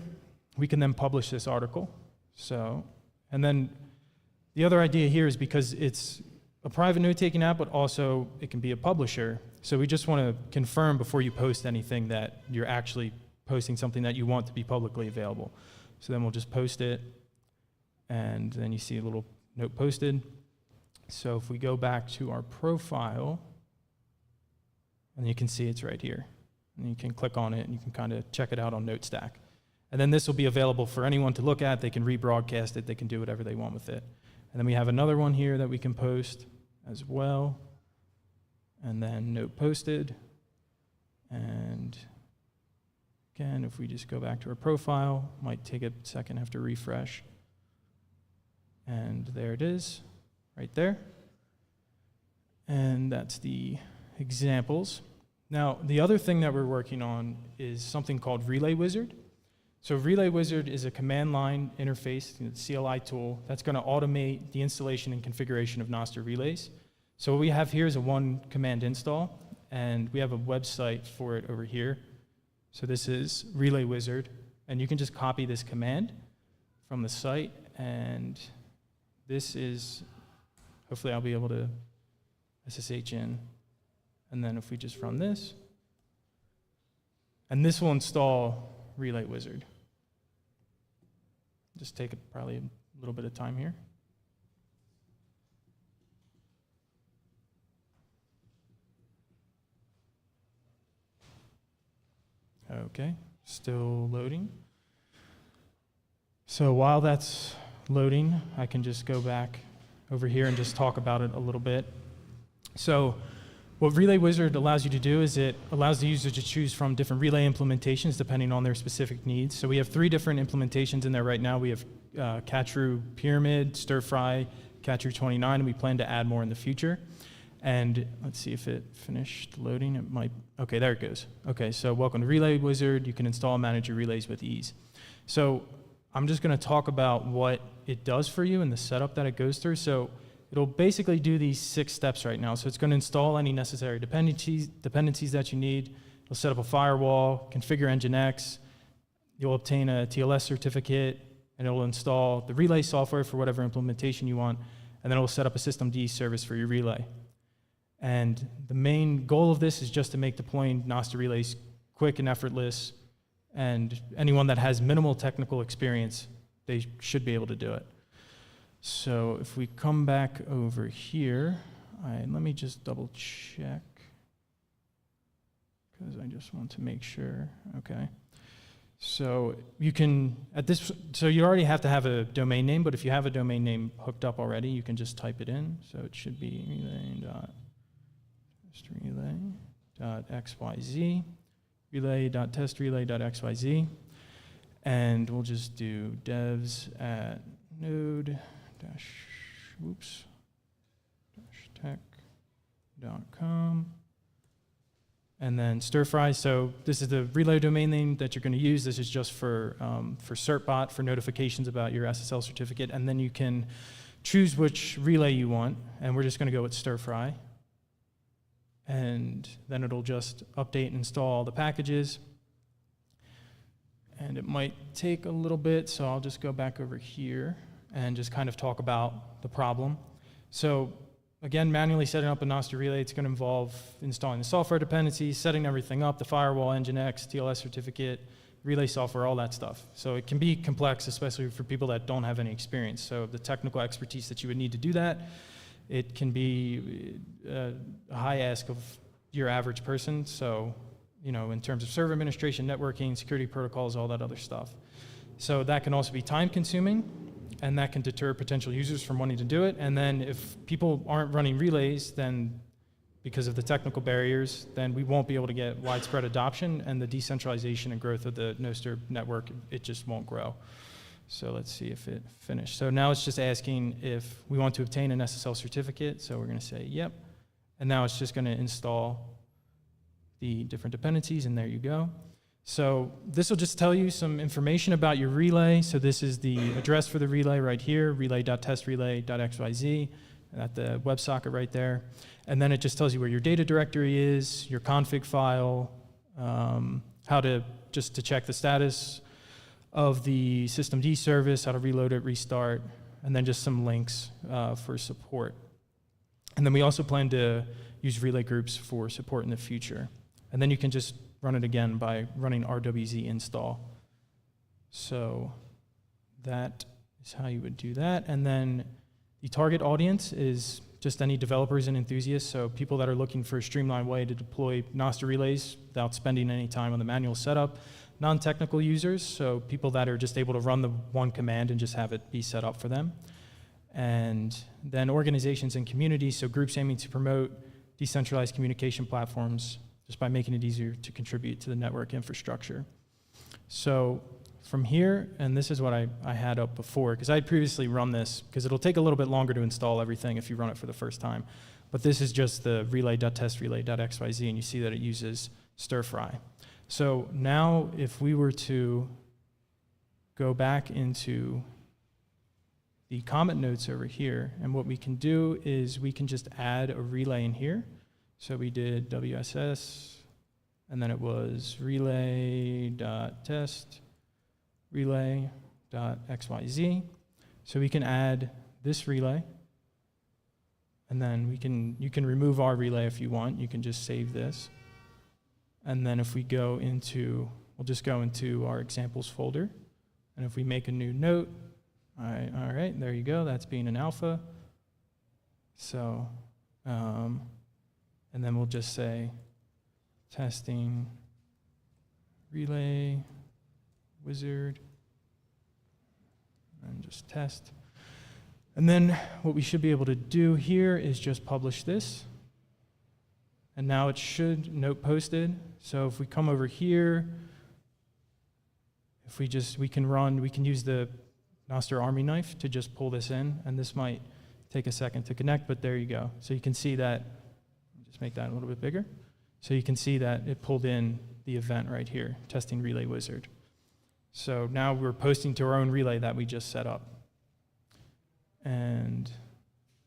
we can then publish this article. So, and then the other idea here is because it's a private note-taking app, but also it can be a publisher. So we just want to confirm before you post anything that you're actually posting something that you want to be publicly available. So then we'll just post it, and then you see a little note posted. So if we go back to our profile, and you can see it's right here. And you can click on it, and you can kind of check it out on NoteStack. And then this will be available for anyone to look at. They can rebroadcast it. They can do whatever they want with it. And then we have another one here that we can post as well. And then note posted. And again, if we just go back to our profile, might take a second, have to refresh. And there it is, right there. And that's the examples. Now, the other thing that we're working on is something called Relay Wizard. So Relay Wizard is a command line interface, CLI tool, that's going to automate the installation and configuration of Nostr relays. So what we have here is a one command install, and we have a website for it over here. So this is Relay Wizard, and you can just copy this command from the site, and this is, hopefully I'll be able to SSH in. And then if we just run this, and this will install Relay Wizard. Just take probably a little bit of time here. Okay, still loading. So while that's loading, I can just go back over here and just talk about it a little bit. So what Relay Wizard allows you to do is it allows the user to choose from different relay implementations depending on their specific needs. So we have 3 different implementations in there right now. We have Catru Pyramid, Stir Fry, Catru 29, and we plan to add more in the future. And let's see if it finished loading. It might. Okay, there it goes. Okay, so welcome to Relay Wizard. You can install and manage your relays with ease. So I'm just going to talk about what it does for you and the setup that it goes through. So it'll basically do these 6 steps right now. So it's going to install any necessary dependencies that you need. It'll set up a firewall, configure Nginx. You'll obtain a TLS certificate, and it'll install the relay software for whatever implementation you want, and then it'll set up a systemd service for your relay. And the main goal of this is just to make deploying Nostr relays quick and effortless, and anyone that has minimal technical experience, they should be able to do it. So if we come back over here, let me just double check, because I just want to make sure. Okay. So you can, so you already have to have a domain name, but if you have a domain name hooked up already, you can just type it in. So it should be relay.testrelay.xyz, relay.testrelay.xyz, and we'll just do devs at node-tech.com, and then stir fry. So this is the relay domain name that you're going to use. This is just for certbot, for notifications about your SSL certificate, and then you can choose which relay you want, and we're just going to go with stir fry, and then it'll just update and install all the packages. And it might take a little bit, so I'll just go back over here. and just kind of talk about the problem. So again, manually setting up a Nostr relay, it's going to involve installing the software dependencies, setting everything up, the firewall, Nginx, TLS certificate, relay software, all that stuff. So it can be complex, especially for people that don't have any experience. So the technical expertise that you would need to do that, it can be a high ask of your average person. So, you know, in terms of server administration, networking, security protocols, all that other stuff. So that can also be time consuming, and that can deter potential users from wanting to do it. And then if people aren't running relays, then because of the technical barriers, then we won't be able to get widespread adoption, and the decentralization and growth of the Nostr network, it just won't grow. So let's see if it finished. So now it's just asking if we want to obtain an SSL certificate. So we're going to say yep. And now it's just going to install the different dependencies, and there you go. So this will just tell you some information about your relay. So this is the address for the relay right here, relay.testrelay.xyz, at the WebSocket right there. And then it just tells you where your data directory is, your config file, how to check the status of the systemd service, how to reload it, restart, and then just some links for support. And then we also plan to use relay groups for support in the future. And then you can just run it again by running rwz install. So that is how you would do that. And then the target audience is just any developers and enthusiasts, so people that are looking for a streamlined way to deploy Nostr relays without spending any time on the manual setup. Non-technical users, so people that are just able to run the one command and just have it be set up for them. And then organizations and communities, so groups aiming to promote decentralized communication platforms just by making it easier to contribute to the network infrastructure. So from here, and this is what I had up before, because I had previously run this, because it'll take a little bit longer to install everything if you run it for the first time. But this is just the relay.testrelay.xyz, and you see that it uses stir-fry. So now if we were to go back into the comment notes over here, and what we can do is we can just add a relay in here. So we did WSS, and then it was relay.test, relay.xyz. So we can add this relay, and then you can remove our relay if you want. You can just save this. And then if we go into, we'll just go into our examples folder. And if we make a new note, all right, there you go. That's being an alpha. So, and then we'll just say testing relay wizard and just test. And then what we should be able to do here is just publish this. And now it should note posted. So if we come over here, if we can use the Nostr Army knife to just pull this in, and this might take a second to connect, but there you go. So you can see that, just make that a little bit bigger. So you can see that it pulled in the event right here, testing relay wizard. So now we're posting to our own relay that we just set up. And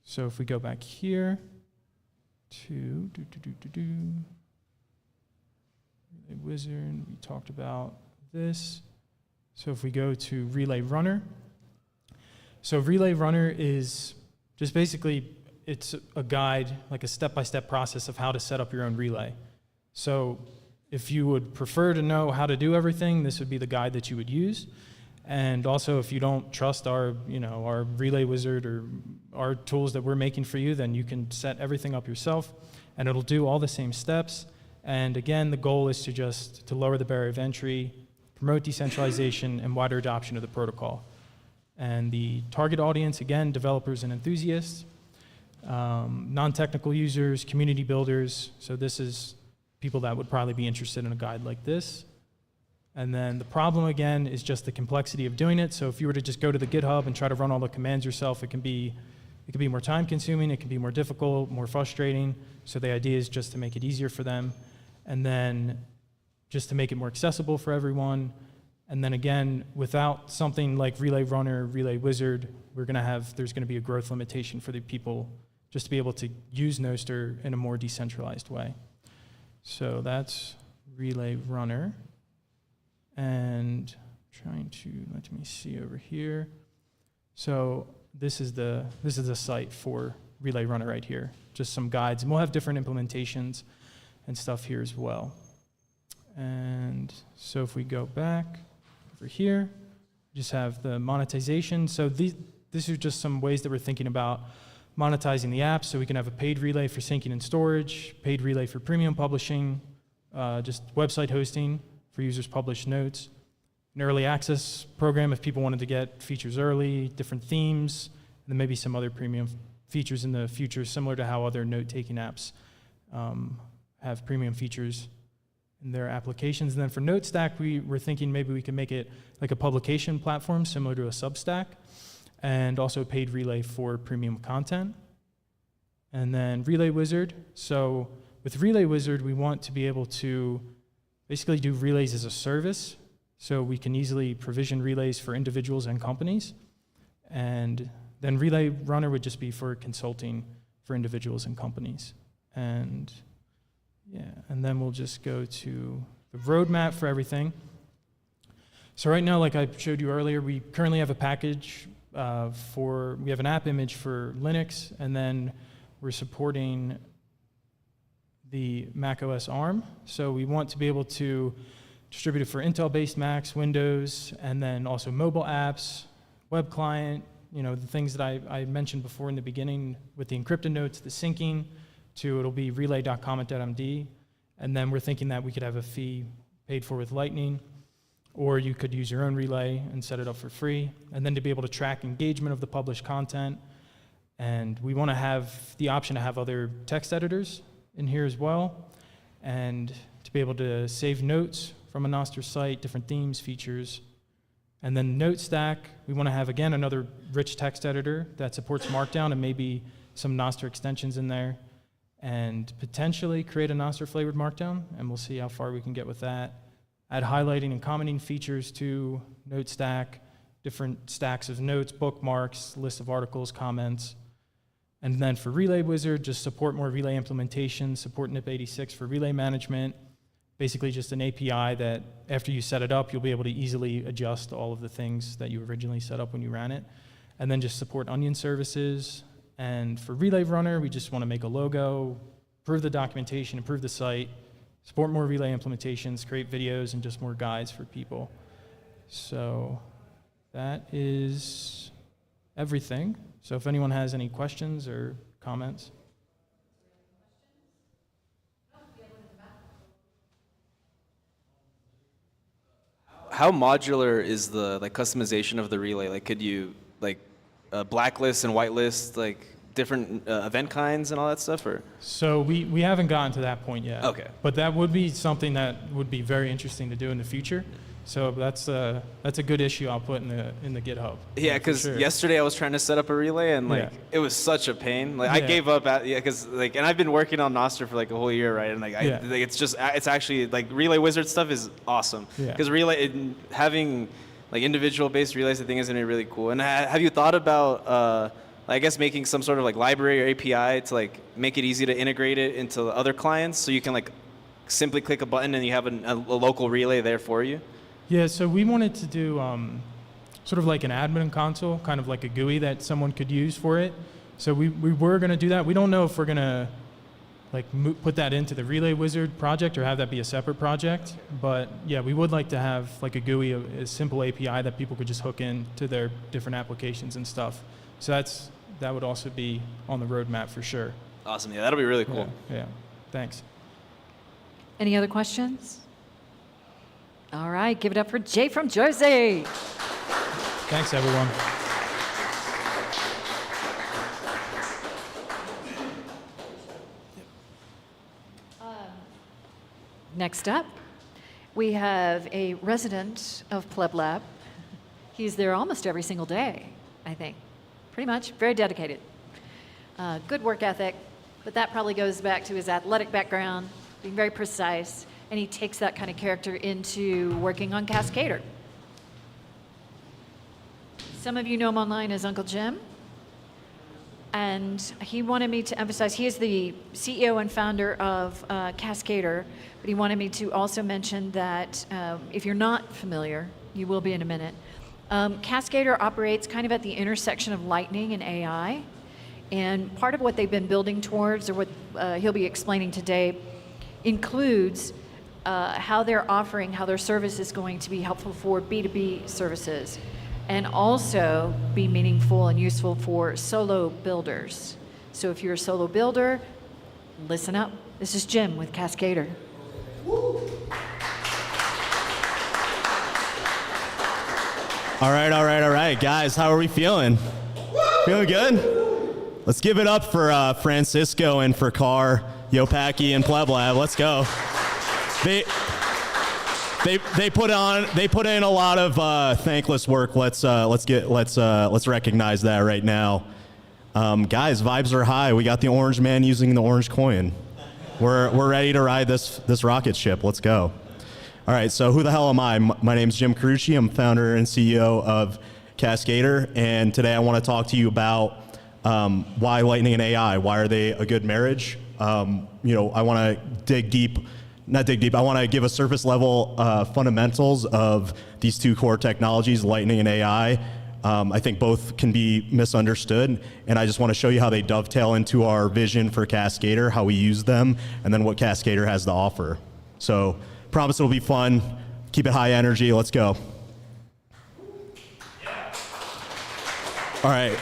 so if we go back here to relay wizard, we talked about this. So if we go to relay runner, so relay runner is just basically, it's a guide, like a step-by-step process of how to set up your own relay. So if you would prefer to know how to do everything, this would be the guide that you would use. And also, if you don't trust our relay wizard or our tools that we're making for you, then you can set everything up yourself, and it'll do all the same steps. And again, the goal is to lower the barrier of entry, promote decentralization, and wider adoption of the protocol. And the target audience, again, developers and enthusiasts, non-technical users, community builders. So this is people that would probably be interested in a guide like this. And then the problem, again, is just the complexity of doing it. So if you were to just go to the GitHub and try to run all the commands yourself, it can be more time-consuming, it can be more difficult, more frustrating. So the idea is just to make it easier for them, and then just to make it more accessible for everyone. And then again, without something like Relay Runner, Relay Wizard, there's going to be a growth limitation for the people just to be able to use Nostr in a more decentralized way. So that's Relay Runner. And let me see over here. So this is the site for Relay Runner right here. Just some guides, and we'll have different implementations and stuff here as well. And so if we go back over here, just have the monetization. So these are just some ways that we're thinking about monetizing the app. So we can have a paid relay for syncing and storage, paid relay for premium publishing, just website hosting for users publish notes, an early access program if people wanted to get features early, different themes, and then maybe some other premium features in the future, similar to how other note-taking apps have premium features in their applications. And then for NoteStack, we were thinking maybe we could make it like a publication platform similar to a Substack, and also a paid relay for premium content. And then Relay Wizard. So with Relay Wizard, we want to be able to basically do relays as a service. So we can easily provision relays for individuals and companies. And then Relay Runner would just be for consulting for individuals and companies. And yeah, and then we'll just go to the roadmap for everything. So right now, like I showed you earlier, we currently have a package we have an app image for Linux, and then we're supporting the macOS ARM. So we want to be able to distribute it for Intel-based Macs, Windows, and then also mobile apps, web client, the things that I mentioned before in the beginning with the encrypted notes, the syncing to it'll be relay.comment.md. And then we're thinking that we could have a fee paid for with Lightning, or you could use your own relay and set it up for free. And then to be able to track engagement of the published content. And we want to have the option to have other text editors in here as well, and to be able to save notes from a Nostr site, different themes, features. And then NoteStack, we want to have, again, another rich text editor that supports Markdown and maybe some Nostr extensions in there, and potentially create a Nostr-flavored Markdown, and we'll see how far we can get with that. Add highlighting and commenting features to NoteStack, different stacks of notes, bookmarks, list of articles, comments. And then for Relay Wizard, just support more relay implementations, support NIP86 for relay management, basically just an API that after you set it up, you'll be able to easily adjust all of the things that you originally set up when you ran it. And then just support Onion services. And for Relay Runner, we just want to make a logo, improve the documentation, improve the site, support more relay implementations, create videos, and just more guides for people. So that is everything. So if anyone has any questions or comments. How modular is the customization of the relay? Could you blacklist and whitelist different event kinds and all that stuff, or? So we haven't gotten to that point yet. Okay. But that would be something that would be very interesting to do in the future. So that's a good issue I'll put in the GitHub. Yeah, because yesterday I was trying to set up a relay and it was such a pain. I gave up because and I've been working on Nostr for a whole year, right? And it's actually Relay Wizard stuff is awesome because having individual based relays I think is gonna be really cool. And have you thought about I guess making some sort of library or API to make it easy to integrate it into other clients, so you can simply click a button and you have a local relay there for you? Yeah, so we wanted to do sort of an admin console, kind of like a GUI that someone could use for it. So we were going to do that. We don't know if we're going to put that into the Relay Wizard project or have that be a separate project. But yeah, we would like to have a GUI, a simple API that people could just hook into their different applications and stuff. So that would also be on the roadmap for sure. Awesome. Yeah, that'll be really cool. Yeah. Thanks. Any other questions? All right, give it up for Jay from Jersey. Thanks, everyone. Next up, we have a resident of PlebLab. He's there almost every single day, I think. Pretty much, very dedicated. Good work ethic, but that probably goes back to his athletic background, being very precise, and he takes that kind of character into working on Cascader. Some of you know him online as Uncle Jim, and he wanted me to emphasize, he is the CEO and founder of Cascader, but he wanted me to also mention that if you're not familiar, you will be in a minute, Cascader operates kind of at the intersection of lightning and AI. And part of what they've been building towards, or what he'll be explaining today, includes how they're offering, how their service is going to be helpful for B2B services, and also be meaningful and useful for solo builders. So if you're a solo builder, listen up. This is Jim with Cascader. All right, guys, how are we feeling? Feeling good? Let's give it up for Francisco and for Carr, Yopaki, and PlebLab. Let's go. They put in a lot of thankless work. Let's recognize that right now. Guys, vibes are high. We got the orange man using the orange coin. We're ready to ride this rocket ship. Let's go. All right, so who the hell am I? My name's Jim Carucci. I'm founder and CEO of Cascader, and today I want to talk to you about why Lightning and AI. Why are they a good marriage? I want to I want to give a surface level fundamentals of these two core technologies, Lightning and AI. I think both can be misunderstood, and I just want to show you how they dovetail into our vision for Cascader, how we use them, and then what Cascader has to offer. So, promise it'll be fun. Keep it high energy. Let's go. All right.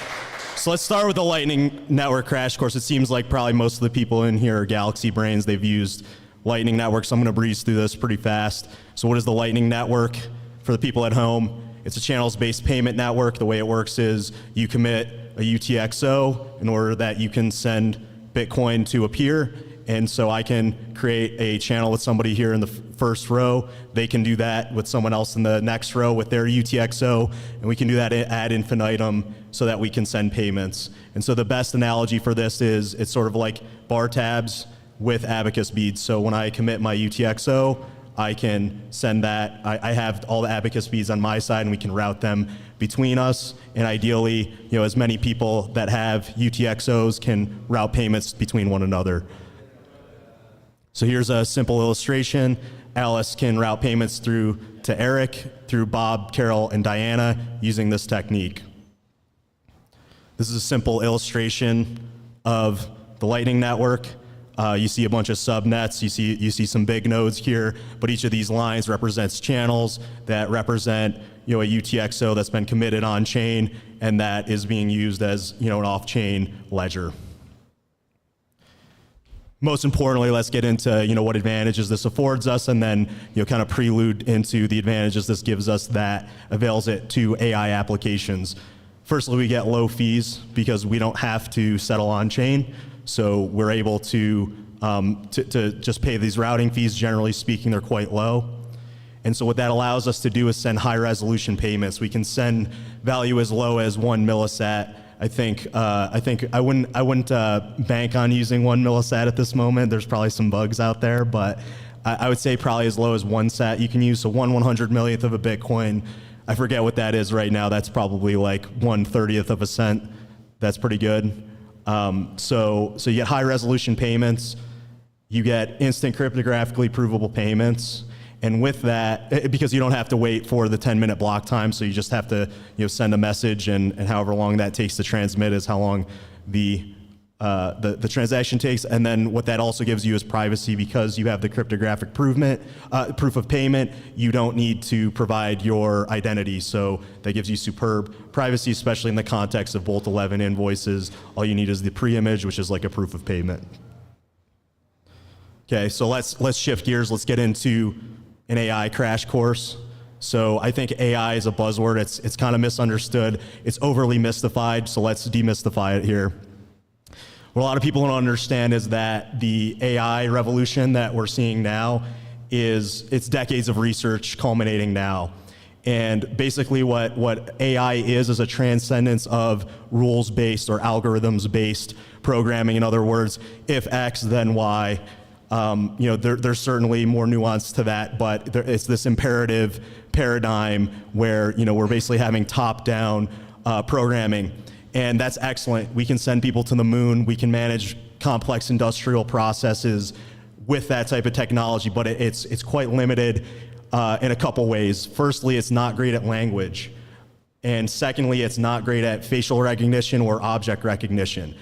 So let's start with the Lightning Network crash course. It seems like probably most of the people in here are Galaxy brains. They've used Lightning Network, so I'm going to breeze through this pretty fast. So what is the Lightning Network? For the people at home, it's a channels-based payment network. The way it works is you commit a UTXO in order that you can send Bitcoin to a peer. And so I can create a channel with somebody here in the first row. They can do that with someone else in the next row with their UTXO. And we can do that ad infinitum so that we can send payments. And so the best analogy for this is it's sort of like bar tabs with abacus beads. So when I commit my UTXO, I can send that. I have all the abacus beads on my side, and we can route them between us. And ideally, as many people that have UTXOs can route payments between one another. So here's a simple illustration. Alice can route payments through to Eric, through Bob, Carol, and Diana using this technique. This is a simple illustration of the Lightning Network. You see a bunch of subnets, you see some big nodes here, but each of these lines represents channels that represent a UTXO that's been committed on chain and that is being used as an off-chain ledger. Most importantly, let's get into what advantages this affords us, and then kind of prelude into the advantages this gives us that avails it to AI applications. Firstly, we get low fees because we don't have to settle on chain. So we're able to just pay these routing fees. Generally speaking, they're quite low. And so what that allows us to do is send high resolution payments. We can send value as low as 1 millisat. I think I wouldn't bank on using 1 millisat at this moment. There's probably some bugs out there, but I would say probably as low as 1 sat you can use. So 1/100 millionth of a Bitcoin. I forget what that is right now. That's probably like 1/30th of a cent. That's pretty good. So you get high resolution payments, you get instant cryptographically provable payments, and with that, because you don't have to wait for the 10-minute block time, so you just have to send a message, and however long that takes to transmit is how long the transaction takes. And then what that also gives you is privacy, because you have the cryptographic proof of payment. You don't need to provide your identity, so that gives you superb privacy, especially in the context of Bolt 11 invoices. All you need is the pre-image, which is like a proof of payment. Okay, so let's shift gears. Let's get into an AI crash course. So I think AI is a buzzword. It's kind of misunderstood. It's overly mystified, so let's demystify it here. What a lot of people don't understand is that the AI revolution that we're seeing now it's decades of research culminating now. And basically what AI is a transcendence of rules-based or algorithms-based programming. In other words, if X, then Y. There's certainly more nuance to that, but it's this imperative paradigm where we're basically having top-down programming. And that's excellent. We can send people to the moon. We can manage complex industrial processes with that type of technology, but it's quite limited in a couple ways. Firstly, it's not great at language. And secondly, it's not great at facial recognition or object recognition.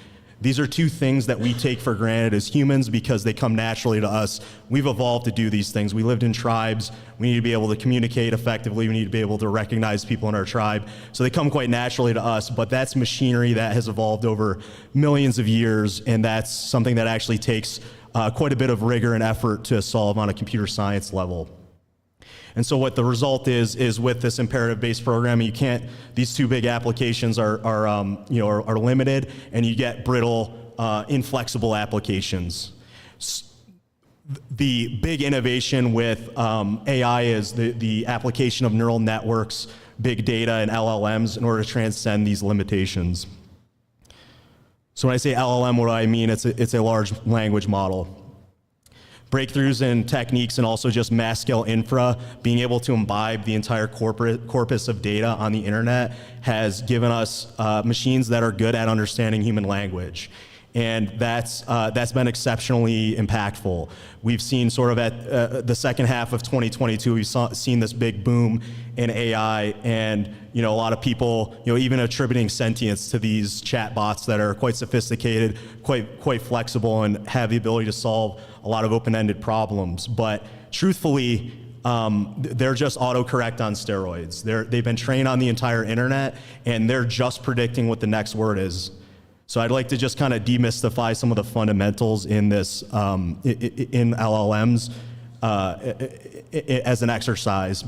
These are two things that we take for granted as humans because they come naturally to us. We've evolved to do these things. We lived in tribes. We need to be able to communicate effectively. We need to be able to recognize people in our tribe. So they come quite naturally to us, but that's machinery that has evolved over millions of years, and that's something that actually takes quite a bit of rigor and effort to solve on a computer science level. And so what the result is with this imperative-based programming, you can't, these two big applications are limited, and you get brittle, inflexible applications. The big innovation with AI is the application of neural networks, big data, and LLMs in order to transcend these limitations. So when I say LLM, what do I mean? It's a large language model. Breakthroughs in techniques and also just mass scale infra, being able to imbibe the entire corpus of data on the internet has given us machines that are good at understanding human language. And that's been exceptionally impactful. We've seen sort of at the second half of 2022, we've seen this big boom in AI, and a lot of people, even attributing sentience to these chat bots that are quite sophisticated, quite flexible, and have the ability to solve a lot of open-ended problems. But truthfully, they're just autocorrect on steroids. They've been trained on the entire internet, and they're just predicting what the next word is. So I'd like to just kind of demystify some of the fundamentals in this, in LLMs as an exercise.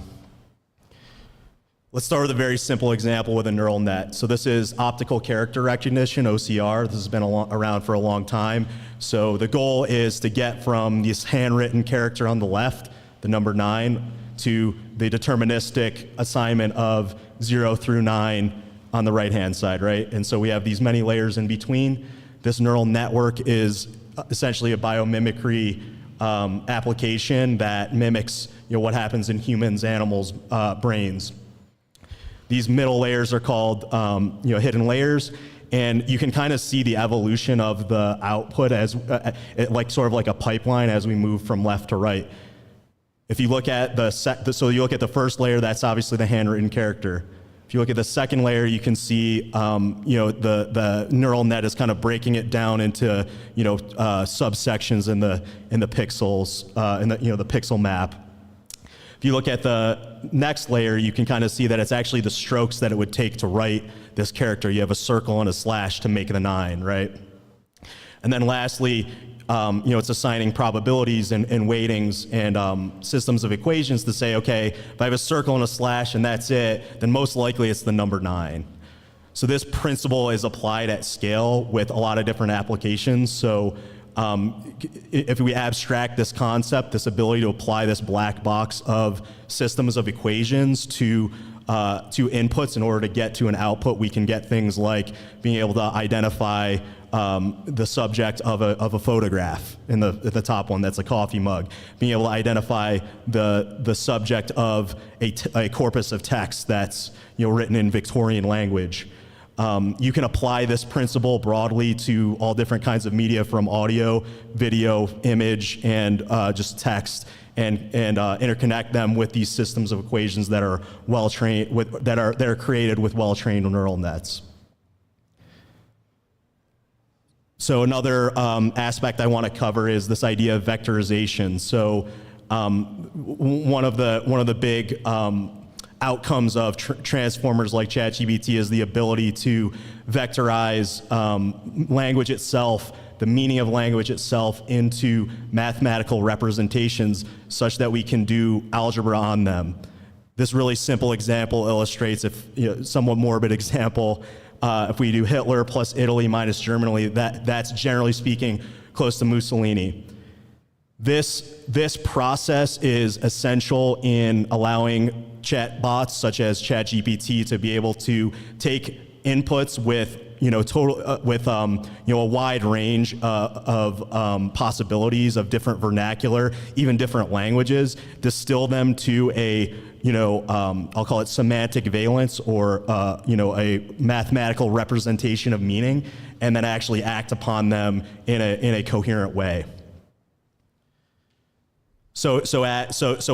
Let's start with a very simple example with a neural net. So this is optical character recognition, OCR. This has been around for a long time. So the goal is to get from this handwritten character on the left, the number 9, to the deterministic assignment of 0 through 9 on the right-hand side, right? And so we have these many layers in between. This neural network is essentially a biomimicry application that mimics what happens in humans, animals, brains. These middle layers are called hidden layers, and you can kind of see the evolution of the output as sort of like a pipeline as we move from left to right. If you look at so you look at the first layer, that's obviously the handwritten character. If you look at the second layer, you can see the neural net is kind of breaking it down into subsections in the pixels in the pixel map. If you look at the next layer, you can kind of see that it's actually the strokes that it would take to write this character. You have a circle and a slash to make the 9, right? And then lastly, it's assigning probabilities and weightings and systems of equations to say, okay, if I have a circle and a slash and that's it, then most likely it's the number 9. So this principle is applied at scale with a lot of different applications. So if we abstract this concept, this ability to apply this black box of systems of equations to inputs in order to get to an output, we can get things like being able to identify the subject of a photograph in the top one, that's a coffee mug. Being able to identify the subject of a corpus of text that's written in Victorian language. You can apply this principle broadly to all different kinds of media, from audio, video, image, and just text, and interconnect them with these systems of equations that are well trained that are created with well-trained neural nets. So another aspect I want to cover is this idea of vectorization. So one of the big outcomes of transformers like ChatGPT is the ability to vectorize language itself, the meaning of language itself, into mathematical representations such that we can do algebra on them. This really simple example illustrates, somewhat morbid example, if we do Hitler plus Italy minus Germany, that's generally speaking close to Mussolini. This process is essential in allowing chatbots such as ChatGPT to be able to take inputs with a wide range of possibilities of different vernacular, even different languages, distill them to a I'll call it semantic valence, or a mathematical representation of meaning, and then actually act upon them in a coherent way. So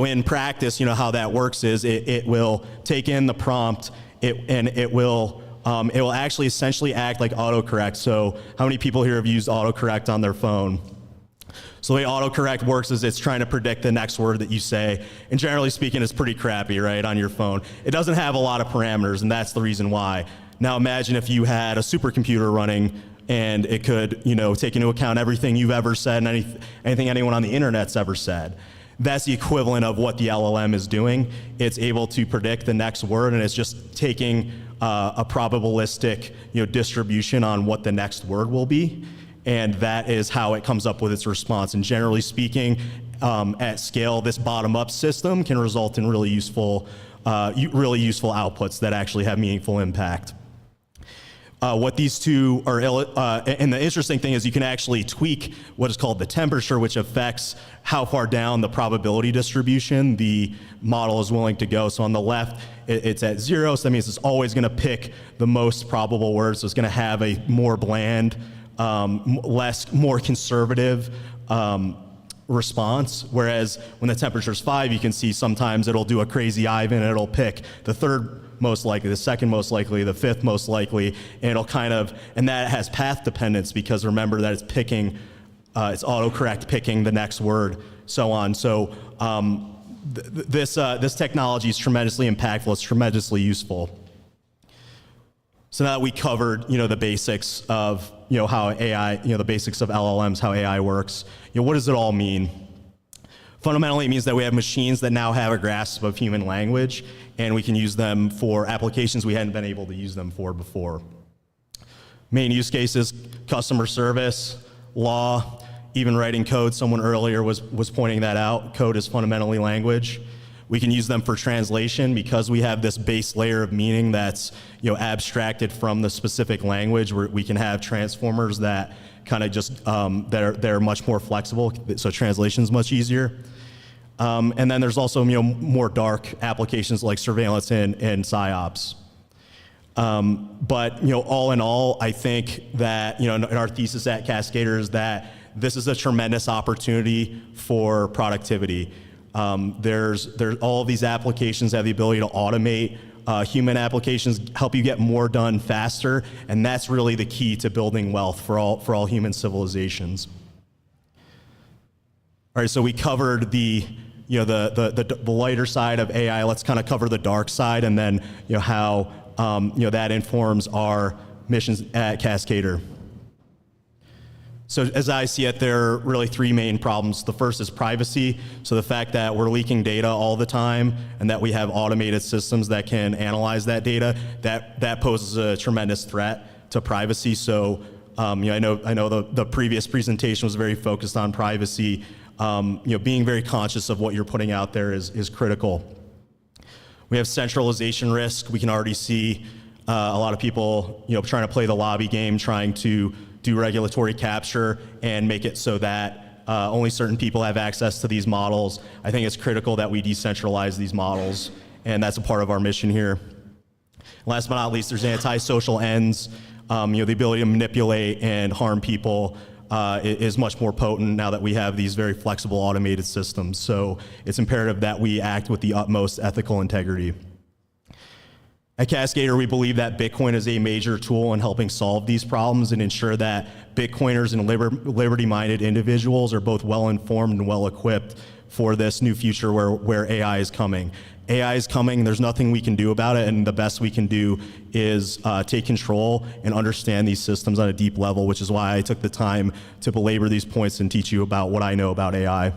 in practice, how that works is it will take in the prompt, it will actually essentially act like autocorrect. So how many people here have used autocorrect on their phone? So the way autocorrect works is it's trying to predict the next word that you say, and generally speaking, it's pretty crappy, right, on your phone. It doesn't have a lot of parameters, and that's the reason why. Now imagine if you had a supercomputer running, and it could, take into account everything you've ever said and anything anyone on the internet's ever said. That's the equivalent of what the LLM is doing. It's able to predict the next word, and it's just taking a probabilistic, distribution on what the next word will be. And that is how it comes up with its response. And generally speaking, at scale, this bottom-up system can result in really useful outputs that actually have meaningful impact. What these two are, and the interesting thing is you can actually tweak what is called the temperature, which affects how far down the probability distribution the model is willing to go. So on the left, it's at 0, so that means it's always going to pick the most probable words. So it's going to have a more bland, more conservative response, whereas when the temperature is 5, you can see sometimes it'll do a crazy Ivan, and it'll pick the third most likely, the second most likely, the fifth most likely, and it'll and that has path dependence, because remember that it's picking, it's autocorrect picking the next word, so on. So this technology is tremendously impactful, it's tremendously useful. So now that we covered, the basics of, how AI, the basics of LLMs, how AI works, what does it all mean? Fundamentally, it means that we have machines that now have a grasp of human language, and we can use them for applications we hadn't been able to use them for before. Main use cases: customer service, law, even writing code. Someone earlier was pointing that out. Code is fundamentally language. We can use them for translation because we have this base layer of meaning that's abstracted from the specific language, where we can have transformers that kind of just they're much more flexible, so translation is much easier. And then there's also more dark applications like surveillance and psyops. But all in all, I think that in our thesis at Cascader is that this is a tremendous opportunity for productivity. There's all of these applications have the ability to automate. Human applications help you get more done faster, and that's really the key to building wealth for all human civilizations. All right, so we covered the lighter side of AI. Let's kind of cover the dark side, and then how that informs our missions at Cascader. So as I see it, there are really 3 main problems. The first is privacy. So the fact that we're leaking data all the time, and that we have automated systems that can analyze that data, that poses a tremendous threat to privacy. So I know the previous presentation was very focused on privacy. Being very conscious of what you're putting out there is critical. We have centralization risk. We can already see a lot of people trying to play the lobby game, trying to do regulatory capture and make it so that only certain people have access to these models. I think it's critical that we decentralize these models, and that's a part of our mission here. Last but not least, there's anti-social ends. The ability to manipulate and harm people is much more potent now that we have these very flexible automated systems. So it's imperative that we act with the utmost ethical integrity. At Cascader, we believe that Bitcoin is a major tool in helping solve these problems and ensure that Bitcoiners and liberty-minded individuals are both well-informed and well-equipped for this new future where AI is coming. AI is coming, there's nothing we can do about it, and the best we can do is take control and understand these systems on a deep level, which is why I took the time to belabor these points and teach you about what I know about AI.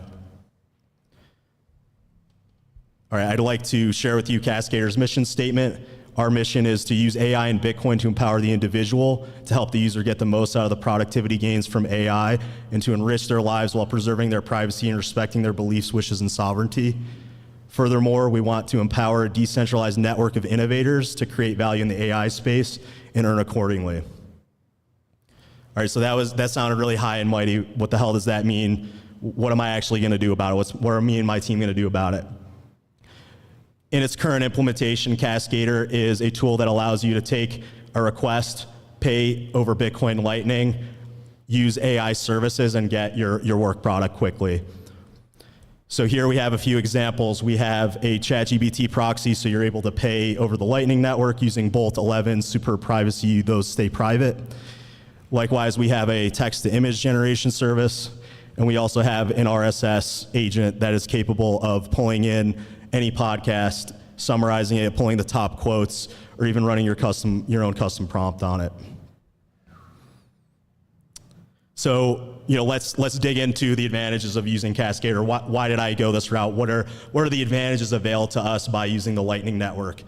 All right, I'd like to share with you Cascader's mission statement. Our mission is to use AI and Bitcoin to empower the individual, to help the user get the most out of the productivity gains from AI, and to enrich their lives while preserving their privacy and respecting their beliefs, wishes, and sovereignty. Furthermore, we want to empower a decentralized network of innovators to create value in the AI space and earn accordingly. All right, so that sounded really high and mighty. What the hell does that mean? What am I actually going to do about it? What are me and my team going to do about it? In its current implementation, Cascader is a tool that allows you to take a request, pay over Bitcoin Lightning, use AI services, and get your work product quickly. So here we have a few examples. We have a ChatGPT proxy, so you're able to pay over the Lightning Network using Bolt 11, super privacy, those stay private. Likewise, we have a text-to-image generation service, and we also have an RSS agent that is capable of pulling in any podcast, summarizing it, pulling the top quotes, or even running your own custom prompt on it. So, let's dig into the advantages of using Cascade. Why did I go this route? What are the advantages available to us by using the Lightning Network?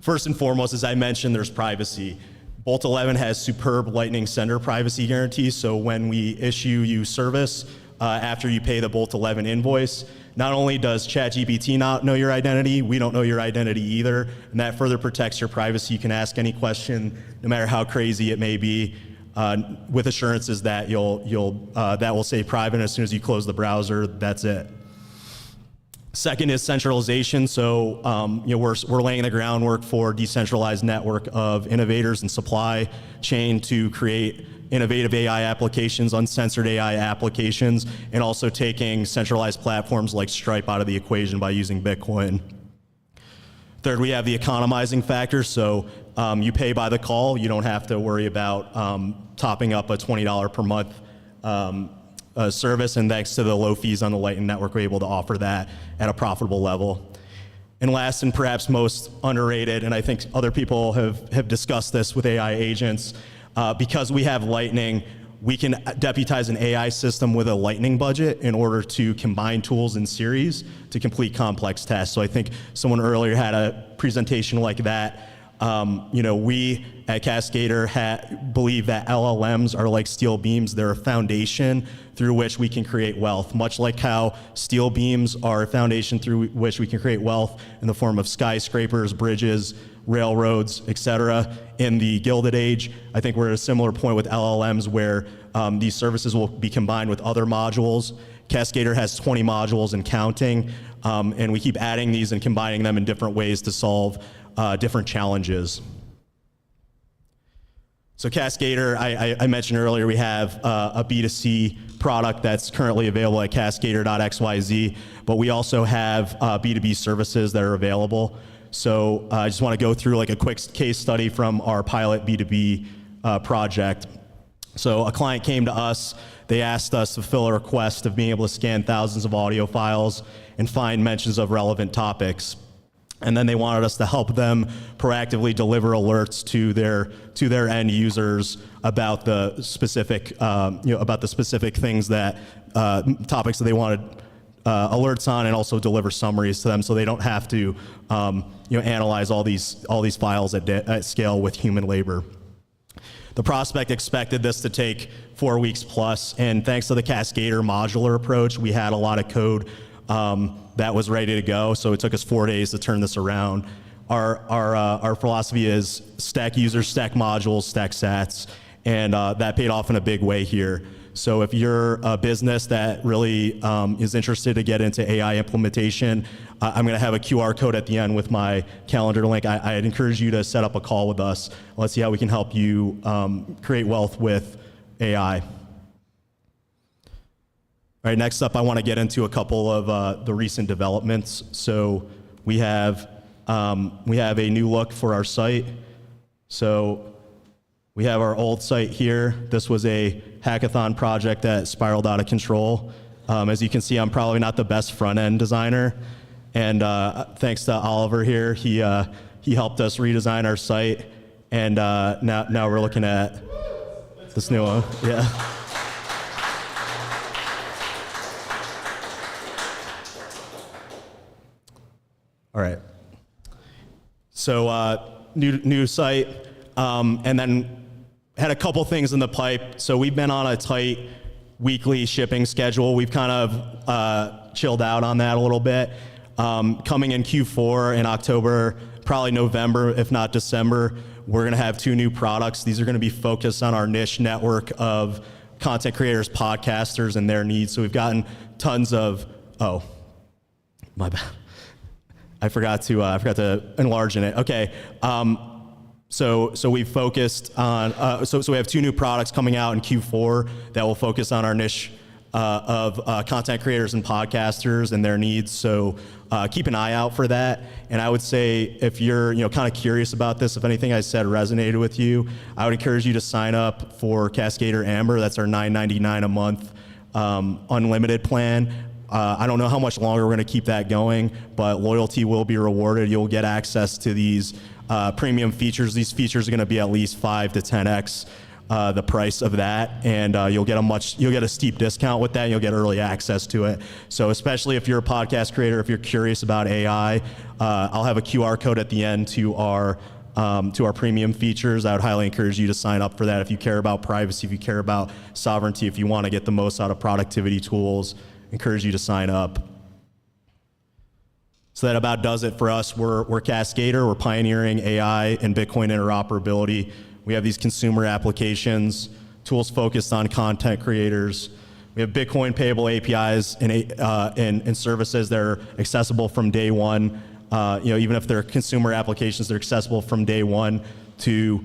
First and foremost, as I mentioned, there's privacy. Bolt 11 has superb Lightning sender privacy guarantees, so when we issue you service after you pay the Bolt 11 invoice, not only does ChatGPT not know your identity, we don't know your identity either, and that further protects your privacy. You can ask any question, no matter how crazy it may be, with assurances that that will stay private. As soon as you close the browser, that's it. Second is centralization. So we're laying the groundwork for decentralized network of innovators and supply chain to create innovative AI applications, uncensored AI applications, and also taking centralized platforms like Stripe out of the equation by using Bitcoin. Third, we have the economizing factor. So you pay by the call. You don't have to worry about topping up a $20 per month service, and thanks to the low fees on the Lightning Network, we're able to offer that at a profitable level. And last, and perhaps most underrated, and I think other people have discussed this with AI agents, because we have Lightning, we can deputize an AI system with a Lightning budget in order to combine tools in series to complete complex tasks. So I think someone earlier had a presentation like that. We at Cascader believe that LLMs are like steel beams. They're a foundation through which we can create wealth, much like how steel beams are a foundation through which we can create wealth in the form of skyscrapers, bridges, railroads, et cetera. In the Gilded Age, I think we're at a similar point with LLMs where these services will be combined with other modules. Cascader has 20 modules and counting, and we keep adding these and combining them in different ways to solve different challenges. So Cascader, I mentioned earlier, we have a B2C product that's currently available at cascader.xyz, but we also have B2B services that are available. So I just want to go through like a quick case study from our pilot B2B project. So a client came to us, they asked us to fill a request of being able to scan thousands of audio files and find mentions of relevant topics. And then they wanted us to help them proactively deliver alerts to their end users about the specific things that topics that they wanted alerts on, and also deliver summaries to them, so they don't have to analyze all these files at scale with human labor. The prospect expected this to take 4 weeks plus, and thanks to the Cascader modular approach, we had a lot of code that was ready to go, so it took us 4 days to turn this around. Our philosophy is stack users, stack modules, stack sats, and that paid off in a big way here. So if you're a business that really is interested to get into AI implementation, I'm going to have a QR code at the end with my calendar link. I'd encourage you to set up a call with us. Let's see how we can help you create wealth with AI. All right, next up, I want to get into a couple of the recent developments. So we have a new look for our site. So we have our old site here. This was a hackathon project that spiraled out of control. As you can see, I'm probably not the best front-end designer. And thanks to Oliver here, he helped us redesign our site. And now we're looking at this new one. Yeah. All right. So new site, and then had a couple things in the pipe. So we've been on a tight weekly shipping schedule. We've kind of chilled out on that a little bit. Coming in Q4 in October, probably November, if not December, we're going to have 2 new products. These are going to be focused on our niche network of content creators, podcasters, and their needs. So we've gotten tons of, oh, my bad. I forgot to enlarge in it. Okay. So we've focused on, so we have 2 new products coming out in Q4 that will focus on our niche of content creators and podcasters and their needs. So keep an eye out for that. And I would say if you're kind of curious about this, if anything I said resonated with you, I would encourage you to sign up for Cascader Amber. That's our $9.99 a month unlimited plan. I don't know how much longer we're going to keep that going, but loyalty will be rewarded. You'll get access to these premium features. These features are going to be at least 5 to 10x the price of that, and you'll get a steep discount with that. You'll get early access to it. So especially if you're a podcast creator, if you're curious about AI, I'll have a QR code at the end to our premium features. I would highly encourage you to sign up for that if you care about privacy, if you care about sovereignty, if you want to get the most out of productivity tools. Encourage you to sign up. So that about does it for us. We're Cascader. We're pioneering AI and Bitcoin interoperability. We have these consumer applications, tools focused on content creators. We have Bitcoin payable APIs and services that are accessible from day one. Even if they're consumer applications, they're accessible from day one to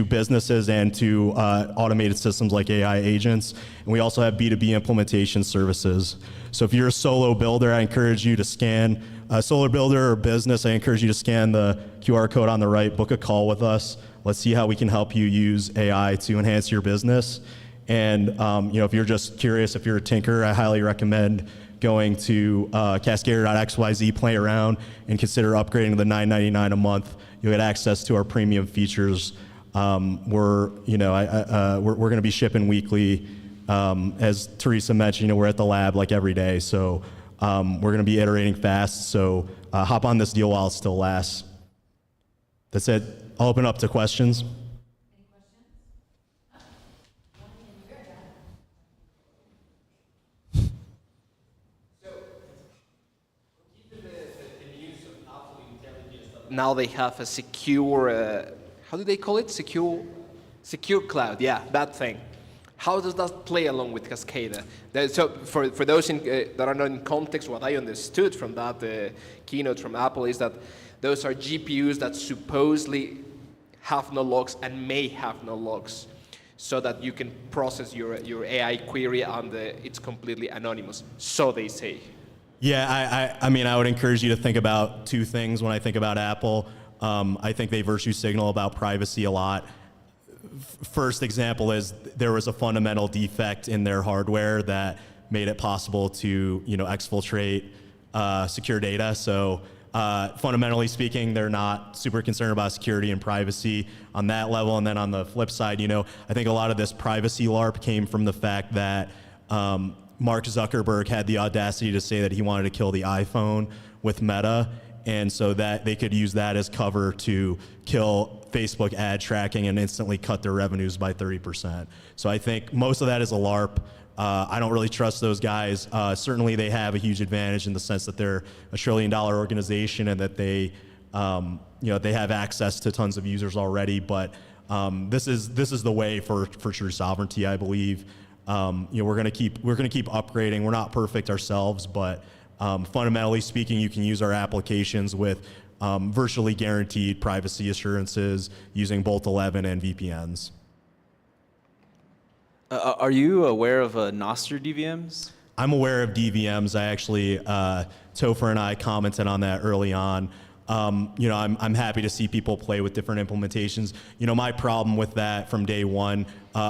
businesses and to automated systems like AI agents. And we also have B2B implementation services. So if you're a solo builder, I encourage you to scan a solo builder or business. I encourage you to scan the QR code on the right, book a call with us. Let's see how we can help you use AI to enhance your business. And if you're just curious, if you're a tinker, I highly recommend going to cascader.xyz, play around, and consider upgrading to the $9.99 a month. You'll get access to our premium features. We're going to be shipping weekly. As Teresa mentioned, we're at the lab like every day, so we're going to be iterating fast. So hop on this deal while it still lasts. That's it. I'll open up to questions. Now they have a secure, how do they call it? Secure cloud, yeah, that thing. How does that play along with Cascada? So for those that are not in context, what I understood from that keynote from Apple is that those are GPUs that supposedly have no logs and may have no logs, so that you can process your AI query and it's completely anonymous, so they say. Yeah, I mean, I would encourage you to think about two things when I think about Apple. I think they virtue signal about privacy a lot. First example is there was a fundamental defect in their hardware that made it possible to exfiltrate secure data. So fundamentally speaking, they're not super concerned about security and privacy on that level. And then on the flip side, I think a lot of this privacy LARP came from the fact that Mark Zuckerberg had the audacity to say that he wanted to kill the iPhone with Meta, and so that they could use that as cover to kill Facebook ad tracking and instantly cut their revenues by 30%. So I think most of that is a LARP. I don't really trust those guys. Certainly they have a huge advantage in the sense that they're a $1 trillion organization and that they have access to tons of users already. But this is the way for true sovereignty, I believe. We're going to keep upgrading. We're not perfect ourselves, but fundamentally speaking, you can use our applications with virtually guaranteed privacy assurances using Bolt 11 and VPNs. Are you aware of Nostr DVMs? I'm aware of DVMs. I actually, Topher and I commented on that early on. I'm happy to see people play with different implementations. My problem with that from day one,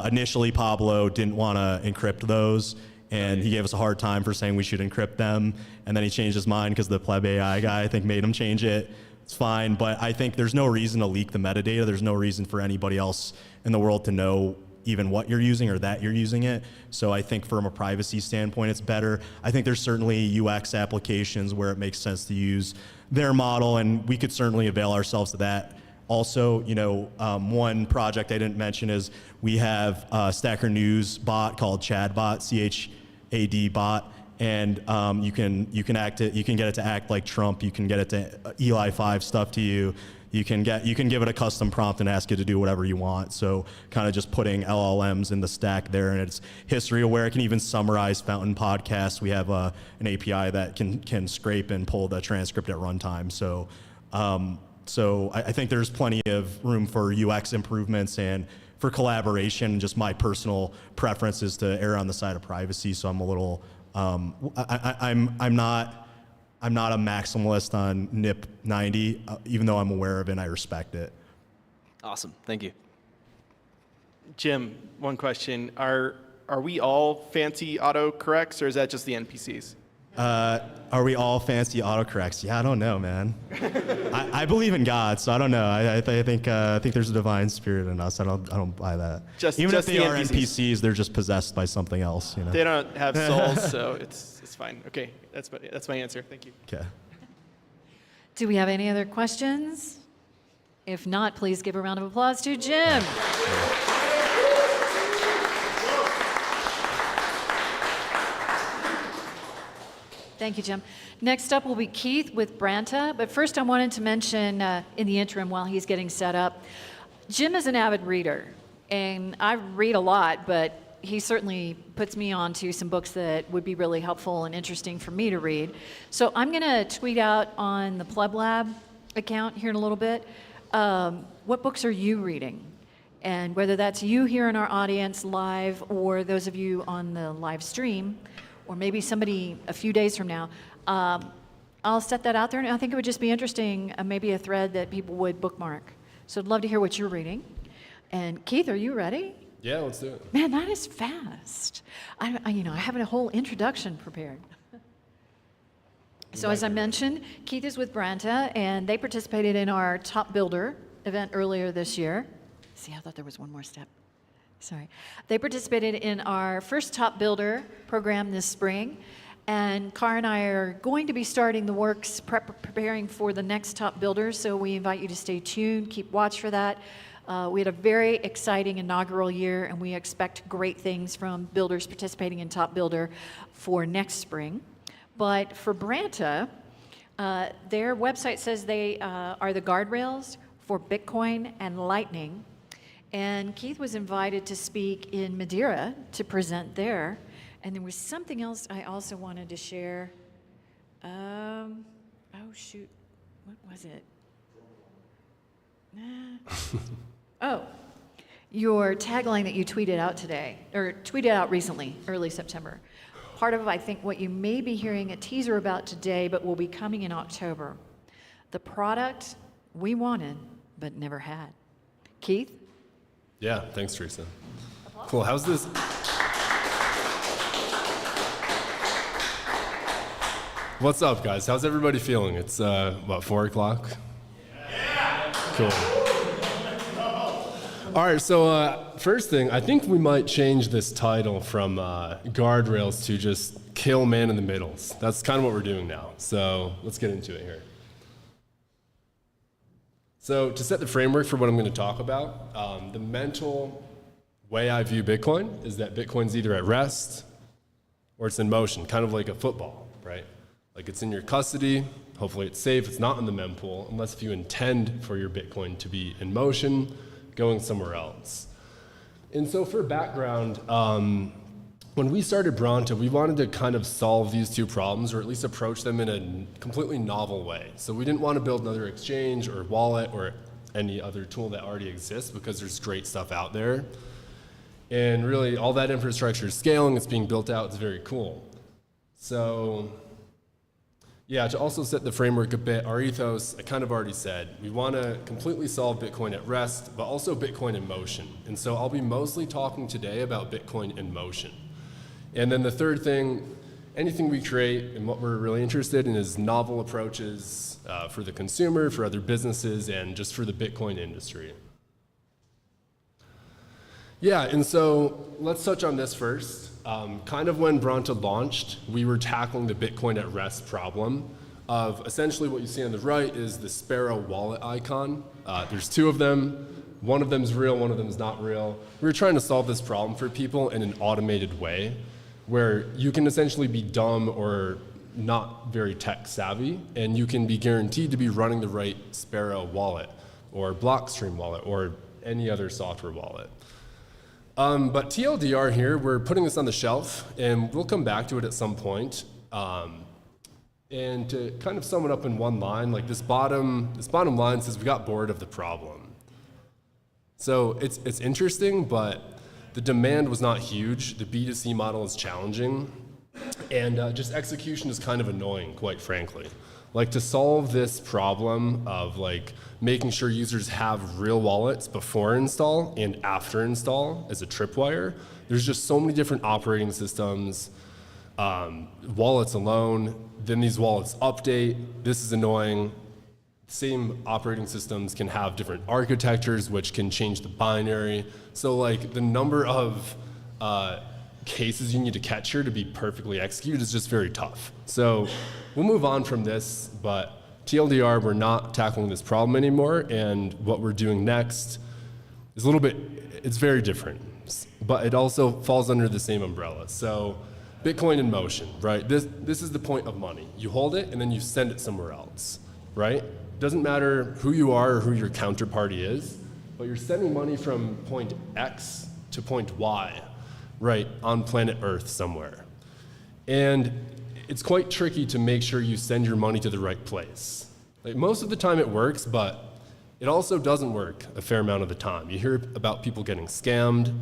initially Pablo didn't want to encrypt those, and he gave us a hard time for saying we should encrypt them, and then he changed his mind because the Pleb AI guy, I think, made him change it. It's fine, but I think there's no reason to leak the metadata. There's no reason for anybody else in the world to know even what you're using or that you're using it. So I think from a privacy standpoint, it's better. I think there's certainly UX applications where it makes sense to use their model, and we could certainly avail ourselves of that. Also, one project I didn't mention is we have a Stacker News bot called ChadBot, CHAD bot, and you can get it to act like Trump. You can get it to Eli 5 stuff to you. You can give it a custom prompt and ask it to do whatever you want. So kind of just putting LLMs in the stack there, and it's history aware. It can even summarize Fountain podcasts. We have an API that can scrape and pull the transcript at runtime. So I think there's plenty of room for UX improvements and for collaboration. Just my personal preference is to err on the side of privacy, so I'm a little, I'm not a maximalist on NIP 90, even though I'm aware of it and I respect it. Awesome. Thank you. Jim, one question. Are we all fancy autocorrects, or is that just the NPCs? Are we all fancy autocorrects? Yeah, I don't know, man. I believe in God, so I don't know. I think there's a divine spirit in us. I don't buy that. Even if they are NPCs, they're just possessed by something else. You know? They don't have souls, so it's fine. Okay, that's my answer. Thank you. Okay. Do we have any other questions? If not, please give a round of applause to Jim. Thank you, Jim. Next up will be Keith with Branta. But first, I wanted to mention in the interim while he's getting set up, Jim is an avid reader. And I read a lot, but he certainly puts me on to some books that would be really helpful and interesting for me to read. So I'm going to tweet out on the PlebLab account here in a little bit. What books are you reading? And whether that's you here in our audience live or those of you on the live stream, or maybe somebody a few days from now, I'll set that out there, and I think it would just be interesting, maybe a thread that people would bookmark. So I'd love to hear what you're reading. And Keith, are you ready? Yeah, let's do it. Man, that is fast. I have a whole introduction prepared. So as I mentioned, Keith is with Branta, and they participated in our Top Builder event earlier this year. See, I thought there was one more step. Sorry. They participated in our first Top Builder program this spring, and Car and I are going to be starting the works preparing for the next Top Builder, so we invite you to stay tuned, keep watch for that. We had a very exciting inaugural year, and we expect great things from builders participating in Top Builder for next spring. But for Branta, their website says they are the guardrails for Bitcoin and Lightning. And Keith was invited to speak in Madeira to present there. And there was something else I also wanted to share. Oh, shoot. What was it? Oh, your tagline that you tweeted out today, or tweeted out recently, early September. Part of, I think, what you may be hearing a teaser about today, but will be coming in October. The product we wanted, but never had. Keith? Yeah, thanks, Teresa. Cool. How's this? What's up, guys? How's everybody feeling? It's 4 o'clock? Yeah. Cool. All right. So first thing, I think we might change this title from guardrails to just kill man in the middles. That's kind of what we're doing now. So let's get into it here. So to set the framework for what I'm going to talk about, the mental way I view Bitcoin is that Bitcoin's either at rest or it's in motion, kind of like a football, right? Like it's in your custody, hopefully it's safe, it's not in the mempool, unless if you intend for your Bitcoin to be in motion, going somewhere else. And so for background, when we started Branta, we wanted to kind of solve these two problems, or at least approach them in a completely novel way. So we didn't want to build another exchange or wallet or any other tool that already exists, because there's great stuff out there. And really, all that infrastructure is scaling, it's being built out, it's very cool. So yeah, to also set the framework a bit, our ethos, I kind of already said, we want to completely solve Bitcoin at rest, but also Bitcoin in motion. And so I'll be mostly talking today about Bitcoin in motion. And then the third thing, anything we create and what we're really interested in is novel approaches for the consumer, for other businesses, and just for the Bitcoin industry. Yeah, and so let's touch on this first. Kind of when Branta launched, we were tackling the Bitcoin at rest problem of essentially what you see on the right is the Sparrow wallet icon. There's two of them. One of them's real, one of them's not real. We were trying to solve this problem for people in an automated way, where you can essentially be dumb or not very tech savvy, and you can be guaranteed to be running the right Sparrow wallet or Blockstream wallet or any other software wallet. But TLDR here, we're putting this on the shelf, and we'll come back to it at some point. And to kind of sum it up in one line, like this bottom line says we got bored of the problem. So it's interesting, but the demand was not huge. The B2C model is challenging, and just execution is kind of annoying, quite frankly. Like, to solve this problem of like making sure users have real wallets before install and after install as a tripwire, there's just so many different operating systems, wallets alone, then these wallets update. This is annoying. Same operating systems can have different architectures, which can change the binary. So like the number of cases you need to catch here to be perfectly executed is just very tough. So we'll move on from this, but TLDR, we're not tackling this problem anymore, and what we're doing next is a little bit, it's very different, but it also falls under the same umbrella. So Bitcoin in motion, right? This is the point of money. You hold it and then you send it somewhere else, right? Doesn't matter who you are or who your counterparty is, but you're sending money from point X to point Y, right, on planet Earth somewhere. And it's quite tricky to make sure you send your money to the right place. Like, most of the time it works, but it also doesn't work a fair amount of the time. You hear about people getting scammed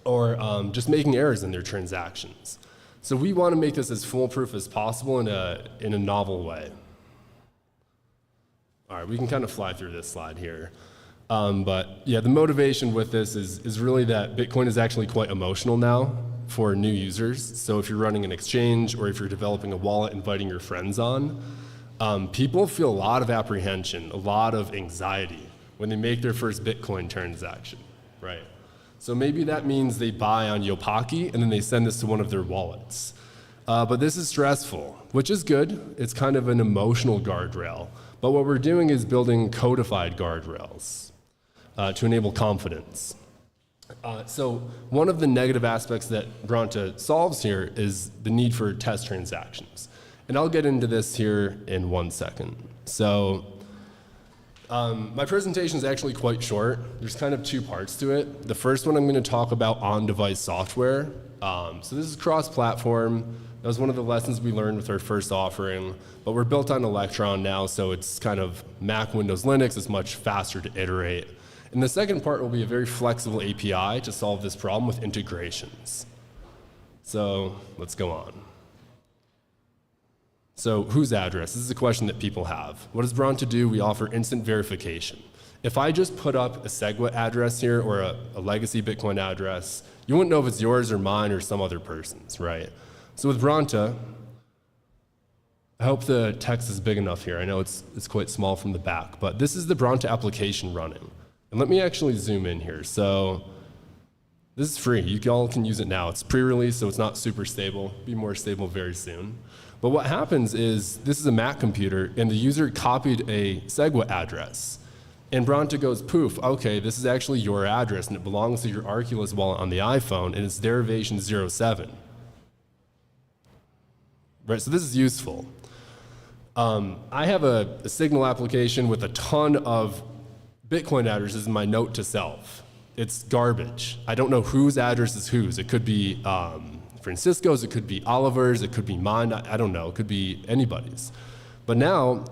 or just making errors in their transactions. So we want to make this as foolproof as possible in a novel way. All right, we can kind of fly through this slide here. But yeah, the motivation with this is really that Bitcoin is actually quite emotional now for new users. So if you're running an exchange or if you're developing a wallet, inviting your friends on, people feel a lot of apprehension, a lot of anxiety when they make their first Bitcoin transaction, right? So maybe that means they buy on Yopaki and then they send this to one of their wallets. But this is stressful, which is good. It's kind of an emotional guardrail. But what we're doing is building codified guardrails to enable confidence. So one of the negative aspects that Bronta solves here is the need for test transactions. And I'll get into this here in 1 second. So my presentation is actually quite short. There's kind of 2 parts to it. The first one, I'm going to talk about on-device software. So this is cross-platform. That was one of the lessons we learned with our first offering, but we're built on Electron now, so it's kind of Mac, Windows, Linux. It's much faster to iterate. And the second part will be a very flexible API to solve this problem with integrations. So let's go on. So whose address? This is a question that people have. What does Bronta do? We offer instant verification. If I just put up a SegWit address here or a legacy Bitcoin address, you wouldn't know if it's yours or mine or some other person's, right? So with Bronta, I hope the text is big enough here. I know it's quite small from the back, but this is the Bronta application running. And let me actually zoom in here. So this is free. You all can use it now. It's pre-release, so it's not super stable. It'll be more stable very soon. But what happens is this is a Mac computer, and the user copied a SegWit address. And Bronta goes, poof, okay, this is actually your address, and it belongs to your Arculus wallet on the iPhone, and it's derivation 07. Right, so this is useful. I have a Signal application with a ton of Bitcoin addresses in my note to self. It's garbage. I don't know whose address is whose. It could be Francisco's, it could be Oliver's, it could be mine, I don't know, it could be anybody's. But now,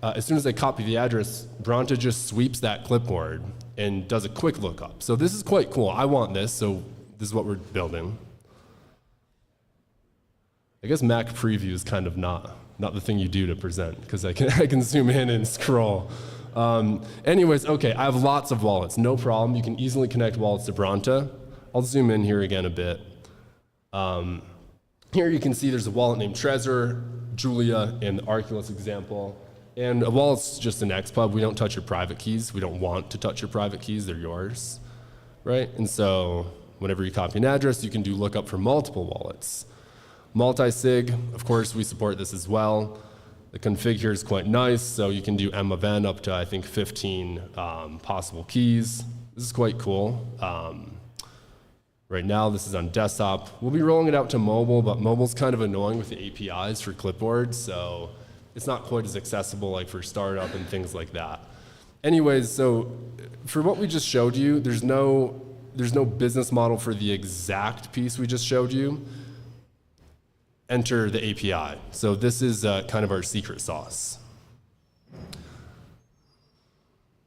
as soon as I copy the address, Bronta just sweeps that clipboard and does a quick lookup. So this is quite cool. I want this, so this is what we're building. I guess Mac preview is kind of not the thing you do to present, because I can zoom in and scroll. Anyways, okay, I have lots of wallets, no problem. You can easily connect wallets to Bronta. I'll zoom in here again a bit. Here you can see there's a wallet named Trezor, Julia, and the Arculus example. And a wallet's just an XPub. We don't touch your private keys. We don't want to touch your private keys. They're yours, right? And so whenever you copy an address, you can do lookup for multiple wallets. Multi-sig, of course, we support this as well. The config here is quite nice, so you can do M of N up to, I think, 15 possible keys. This is quite cool. Right now, this is on desktop. We'll be rolling it out to mobile, but mobile's kind of annoying with the APIs for clipboards, so it's not quite as accessible like for startup and things like that. Anyways, so for what we just showed you, there's no business model for the exact piece we just showed you. Enter the API. So this is kind of our secret sauce.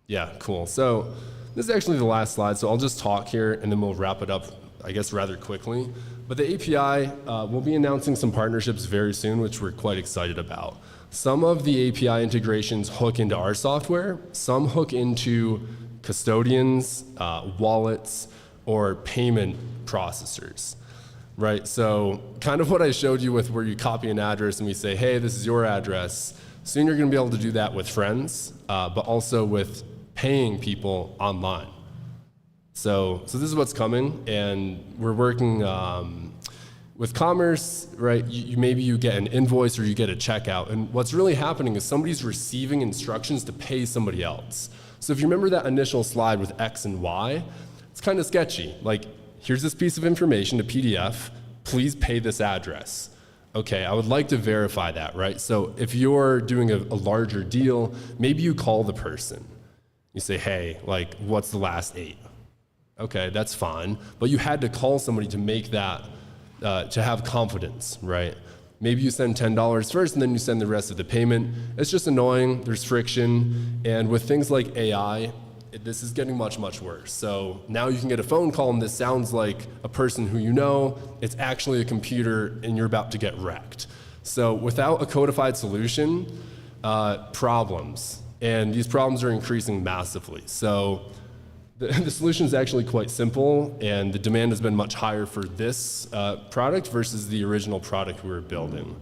Yeah, cool. So This is actually the last slide, so I'll just talk here and then we'll wrap it up, I guess, rather quickly. But the API, we'll be announcing some partnerships very soon, which we're quite excited about. Some of the API integrations hook into our software, some hook into custodians, wallets, or payment processors, right? So kind of what I showed you with where you copy an address and we say, hey, this is your address. Soon you're gonna be able to do that with friends, but also with paying people online. So this is what's coming, and we're working with commerce, right? Maybe you get an invoice or you get a checkout, and what's really happening is somebody's receiving instructions to pay somebody else. So if you remember that initial slide with X and Y, it's kind of sketchy. Like, here's this piece of information, a PDF, please pay this address. Okay, I would like to verify that, right? So if you're doing a larger deal, maybe you call the person. You say, hey, like, what's the last 8? Okay, that's fine, but you had to call somebody to make that, to have confidence, right? Maybe you send $10 first and then you send the rest of the payment. It's just annoying, there's friction, and with things like AI, this is getting much, much worse. So now you can get a phone call and this sounds like a person who you know, it's actually a computer and you're about to get wrecked. So without a codified solution, problems, and these problems are increasing massively. So the solution is actually quite simple, and the demand has been much higher for this product versus the original product we were building.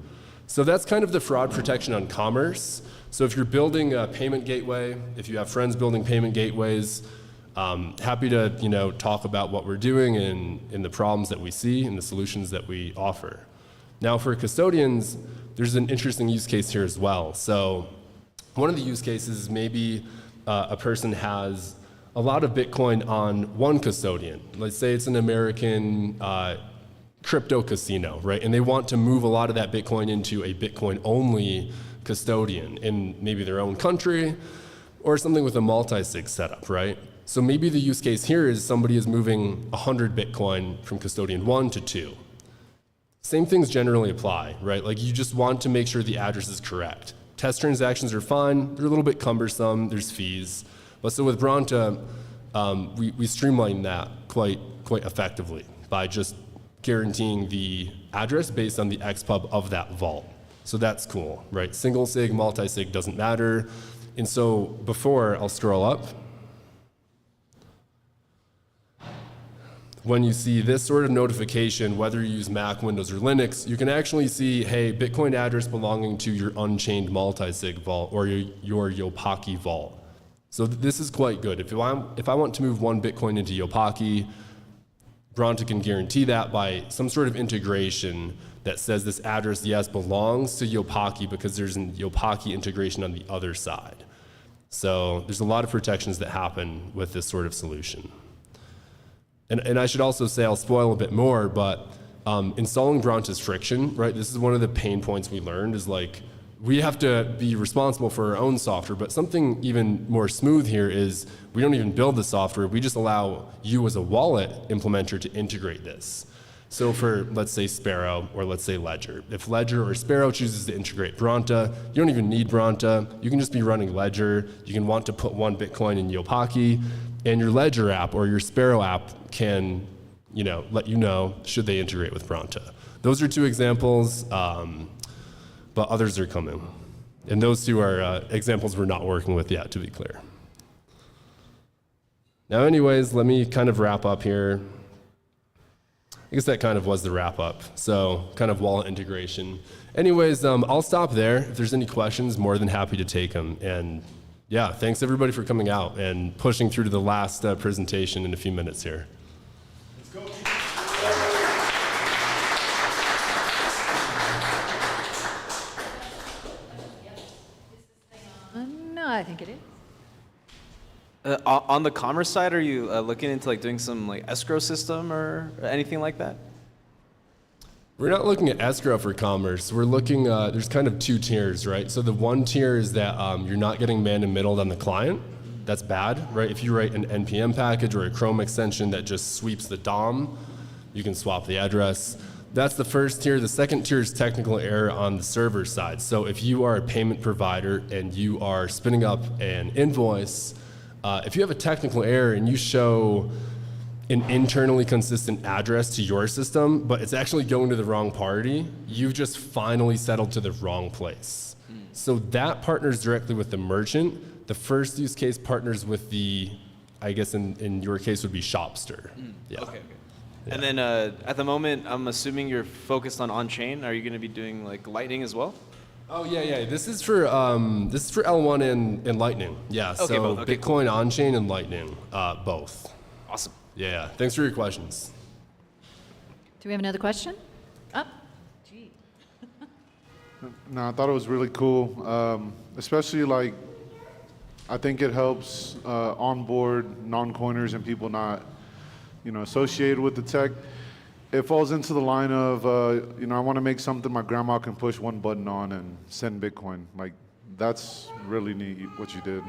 So that's kind of the fraud protection on commerce. So if you're building a payment gateway, if you have friends building payment gateways, happy to talk about what we're doing and the problems that we see and the solutions that we offer. Now for custodians, there's an interesting use case here as well. So one of the use cases is maybe a person has a lot of Bitcoin on one custodian. Let's say it's an American crypto casino, right? And they want to move a lot of that Bitcoin into a Bitcoin-only custodian in maybe their own country or something with a multi-sig setup, right? So maybe the use case here is somebody is moving 100 Bitcoin from custodian 1 to 2. Same things generally apply, right? Like you just want to make sure the address is correct. Test transactions are fine. They're a little bit cumbersome. There's fees. But so with Bronta, we streamline that quite effectively by just guaranteeing the address based on the XPub of that vault. So that's cool, right? Single sig, multi-sig doesn't matter. And so before, I'll scroll up. When you see this sort of notification, whether you use Mac, Windows, or Linux, you can actually see, hey, Bitcoin address belonging to your unchained multi-sig vault or your Yopaki vault. So this is quite good. If I want to move one Bitcoin into Yopaki, Bronta can guarantee that by some sort of integration that says this address, yes, belongs to Yopaki because there's an Yopaki integration on the other side. So there's a lot of protections that happen with this sort of solution. And I should also say, I'll spoil a bit more, but installing Bronta's friction, right? This is one of the pain points we learned is like, we have to be responsible for our own software, but something even more smooth here is we don't even build the software, we just allow you as a wallet implementer to integrate this. So for, let's say, Sparrow or let's say Ledger. If Ledger or Sparrow chooses to integrate Bronta, you don't even need Bronta, you can just be running Ledger, you can want to put one Bitcoin in Yopaki, and your Ledger app or your Sparrow app can let you know should they integrate with Bronta. Those are 2 examples. But others are coming. And those 2 are examples we're not working with yet, to be clear. Now anyways, let me kind of wrap up here. I guess that kind of was the wrap up. So kind of wallet integration. Anyways, I'll stop there. If there's any questions, more than happy to take them. And yeah, thanks everybody for coming out and pushing through to the last presentation in a few minutes here. Let's go. No, I think it is. On the commerce side, are you looking into like doing some like escrow system or anything like that? We're not looking at escrow for commerce. We're looking, there's kind of 2 tiers, right? So the one tier is that you're not getting man and middled on the client. That's bad, right? If you write an NPM package or a Chrome extension that just sweeps the DOM, you can swap the address. That's the first tier. The second tier is technical error on the server side. So if you are a payment provider and you are spinning up an invoice If you have a technical error and you show an internally consistent address to your system, but it's actually going to the wrong party, you've just finally settled to the wrong place. So that partners directly with the merchant. The first use case partners with the, I guess in your case would be Shopster. Yeah. Okay. Yeah. And then at the moment, I'm assuming you're focused on on-chain. Are you going to be doing like Lightning as well? Oh yeah. This is for L1 and Lightning. Yeah. Okay, So okay, Bitcoin on-chain and Lightning, both. Awesome. Yeah. Thanks for your questions. Do we have another question? Oh, gee. No, I thought it was really cool, especially like, I think it helps onboard non-coiners and people not, associated with the tech. It falls into the line of, I want to make something my grandma can push one button on and send Bitcoin. Like, that's really neat what you did.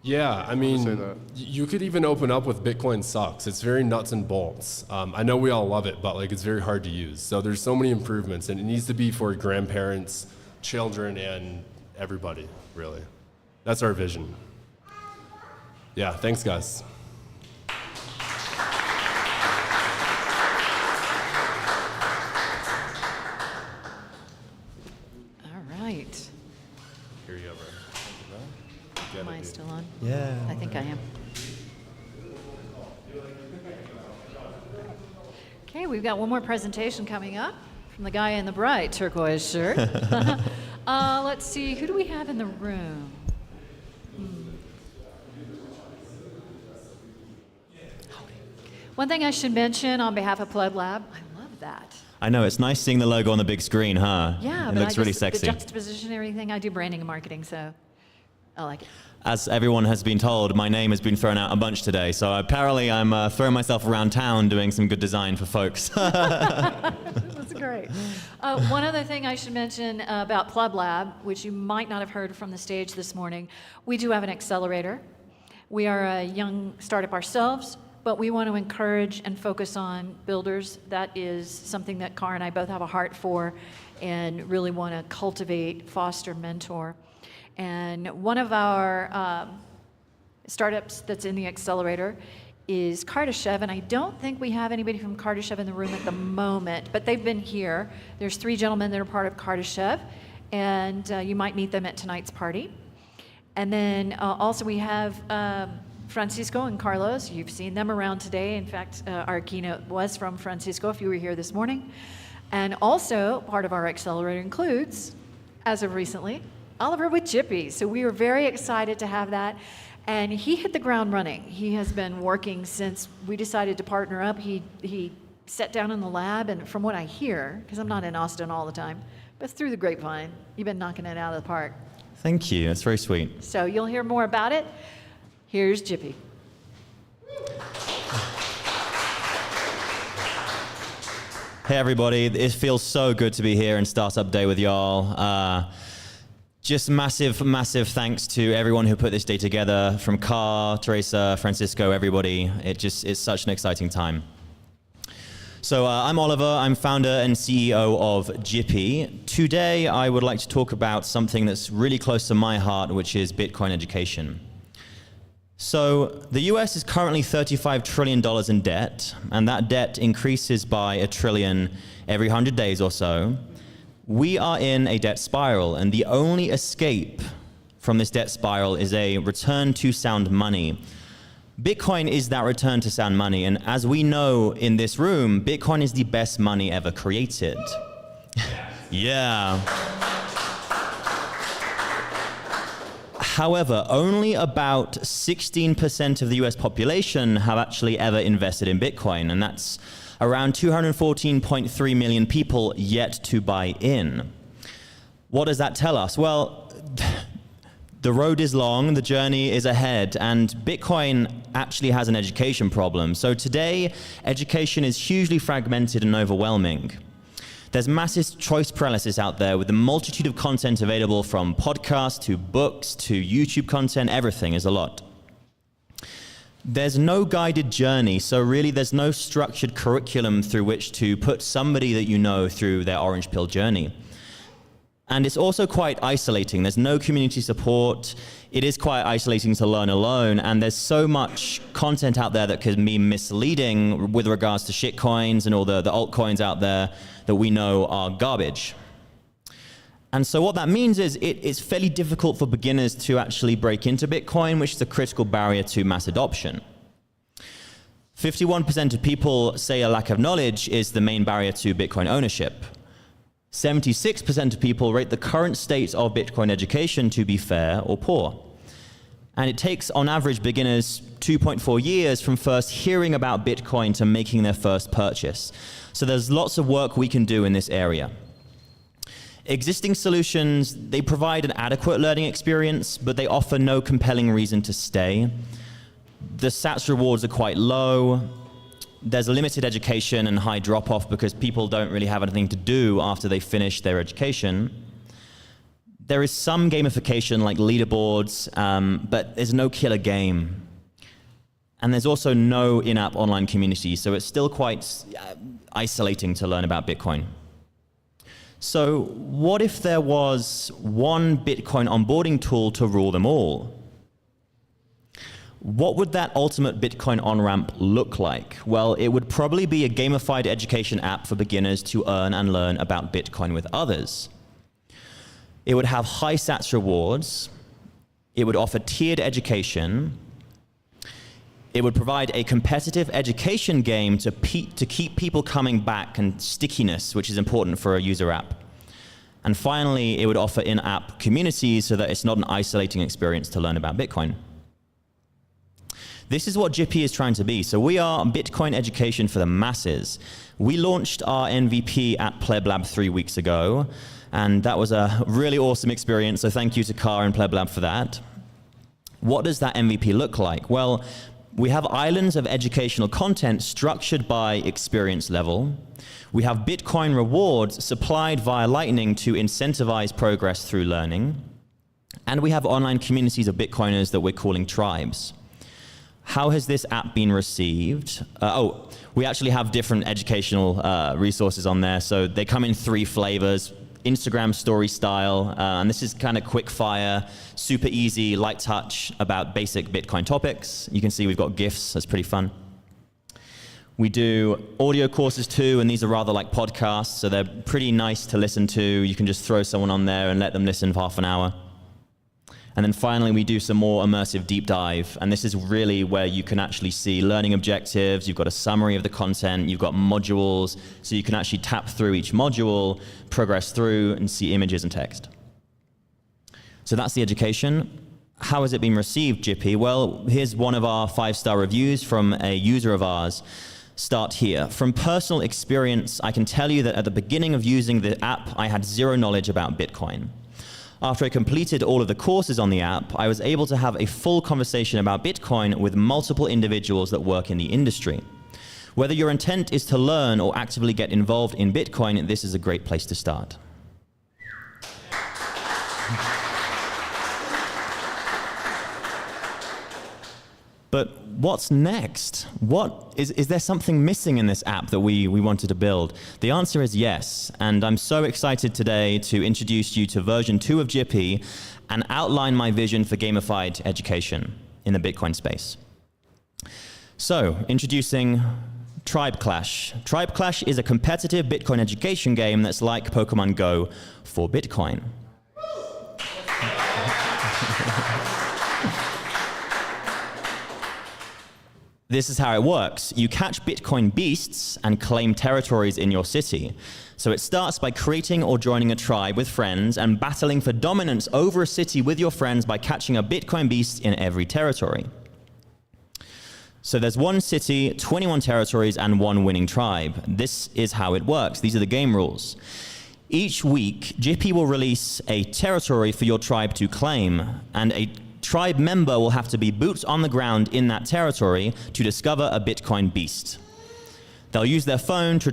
Yeah, I say mean, that. you could even open up with Bitcoin sucks. It's very nuts and bolts. I know we all love it, but like it's very hard to use. So there's so many improvements, and it needs to be for grandparents, children, and everybody, really. That's our vision. Yeah, thanks, guys. All right. Here you go, bro. Am I still on? Yeah. I think I am. Okay, we've got one more presentation coming up from the guy in the bright turquoise shirt. Let's see, who do we have in the room? One thing I should mention on behalf of PlebLab, I love that. I know, it's nice seeing the logo on the big screen, huh? Yeah, it but looks really sexy. The juxtaposition and everything, I do branding and marketing, so I like it. As everyone has been told, my name has been thrown out a bunch today, so apparently I'm throwing myself around town doing some good design for folks. That's great. One other thing I should mention about PlebLab, which you might not have heard from the stage this morning, we do have an accelerator. We are a young startup ourselves, but we want to encourage and focus on builders. That is something that Car and I both have a heart for and really want to cultivate, foster, mentor. And one of our startups that's in the accelerator is Kardashev, and I don't think we have anybody from Kardashev in the room at the moment, but they've been here. There's 3 gentlemen that are part of Kardashev, and you might meet them at tonight's party. And then also we have Francisco and Carlos. You've seen them around today. In fact, our keynote was from Francisco if you were here this morning. And also part of our accelerator includes, as of recently, Oliver with Jippy. So we were very excited to have that. And he hit the ground running. He has been working since we decided to partner up. He sat down in the lab, and from what I hear, because I'm not in Austin all the time, but through the grapevine, you've been knocking it out of the park. Thank you, that's very sweet. So you'll hear more about it. Here's Jippy. Hey everybody, it feels so good to be here in Startup Day with y'all. Just massive, massive thanks to everyone who put this day together, from Car, Teresa, Francisco, everybody. It's such an exciting time. So I'm Oliver, I'm founder and CEO of Jippy. Today I would like to talk about something that's really close to my heart, which is Bitcoin education. So the US is currently $35 trillion in debt, and that debt increases by $1 trillion every 100 days or so. We are in a debt spiral, and the only escape from this debt spiral is a return to sound money. Bitcoin is that return to sound money, and as we know in this room, Bitcoin is the best money ever created. Yeah. However, only about 16% of the US population have actually ever invested in Bitcoin, and that's around 214.3 million people yet to buy in. What does that tell us? Well, the road is long, the journey is ahead, and Bitcoin actually has an education problem. So today, education is hugely fragmented and overwhelming. There's massive choice paralysis out there with the multitude of content available, from podcasts to books to YouTube content. Everything is a lot. There's no guided journey, so really there's no structured curriculum through which to put somebody that you know through their orange pill journey. And it's also quite isolating. There's no community support. It is quite isolating to learn alone, and there's so much content out there that can be misleading with regards to shitcoins and all the altcoins out there that we know are garbage. And so what that means is it's fairly difficult for beginners to actually break into Bitcoin, which is a critical barrier to mass adoption. 51% of people say a lack of knowledge is the main barrier to Bitcoin ownership. 76% of people rate the current state of Bitcoin education to be fair or poor. And it takes, on average, beginners 2.4 years from first hearing about Bitcoin to making their first purchase. So there's lots of work we can do in this area. Existing solutions, they provide an adequate learning experience, but they offer no compelling reason to stay. The SATS rewards are quite low. There's a limited education and high drop-off because people don't really have anything to do after they finish their education. There is some gamification like leaderboards, but there's no killer game. And there's also no in-app online community, so it's still quite isolating to learn about Bitcoin. So what if there was one Bitcoin onboarding tool to rule them all? What would that ultimate Bitcoin on-ramp look like? Well, it would probably be a gamified education app for beginners to earn and learn about Bitcoin with others. It would have high SATS rewards. It would offer tiered education. It would provide a competitive education game to keep people coming back and stickiness, which is important for a user app. And finally, it would offer in-app communities so that it's not an isolating experience to learn about Bitcoin. This is what Jippy is trying to be. So we are Bitcoin education for the masses. We launched our MVP at PlebLab 3 weeks ago, and that was a really awesome experience, so thank you to Car and PlebLab for that. What does that MVP look like? Well, we have islands of educational content structured by experience level. We have Bitcoin rewards supplied via Lightning to incentivize progress through learning. And we have online communities of Bitcoiners that we're calling tribes. How has this app been received? We actually have different educational resources on there. So they come in 3 flavors, Instagram story style, and this is kind of quick fire, super easy, light touch about basic Bitcoin topics. You can see we've got GIFs, that's pretty fun. We do audio courses too, and these are rather like podcasts, so they're pretty nice to listen to. You can just throw someone on there and let them listen for half an hour. And then finally, we do some more immersive deep dive. And this is really where you can actually see learning objectives. You've got a summary of the content. You've got modules. So you can actually tap through each module, progress through, and see images and text. So that's the education. How has it been received, Jippy? Well, here's one of our 5-star reviews from a user of ours. Start here. From personal experience, I can tell you that at the beginning of using the app, I had zero knowledge about Bitcoin. After I completed all of the courses on the app, I was able to have a full conversation about Bitcoin with multiple individuals that work in the industry. Whether your intent is to learn or actively get involved in Bitcoin, this is a great place to start. But what's next? Is there something missing in this app that we wanted to build? The answer is yes, and I'm so excited today to introduce you to version 2 of Jippy and outline my vision for gamified education in the Bitcoin space. So, introducing Tribe Clash. Tribe Clash is a competitive Bitcoin education game that's like Pokemon Go for Bitcoin. This is how it works. You catch Bitcoin beasts and claim territories in your city. So it starts by creating or joining a tribe with friends and battling for dominance over a city with your friends by catching a Bitcoin beast in every territory. So there's 1 city, 21 territories, and 1 winning tribe. This is how it works. These are the game rules. Each week, Jippy will release a territory for your tribe to claim, and a tribe member will have to be boots on the ground in that territory to discover a Bitcoin beast. They'll use their phone to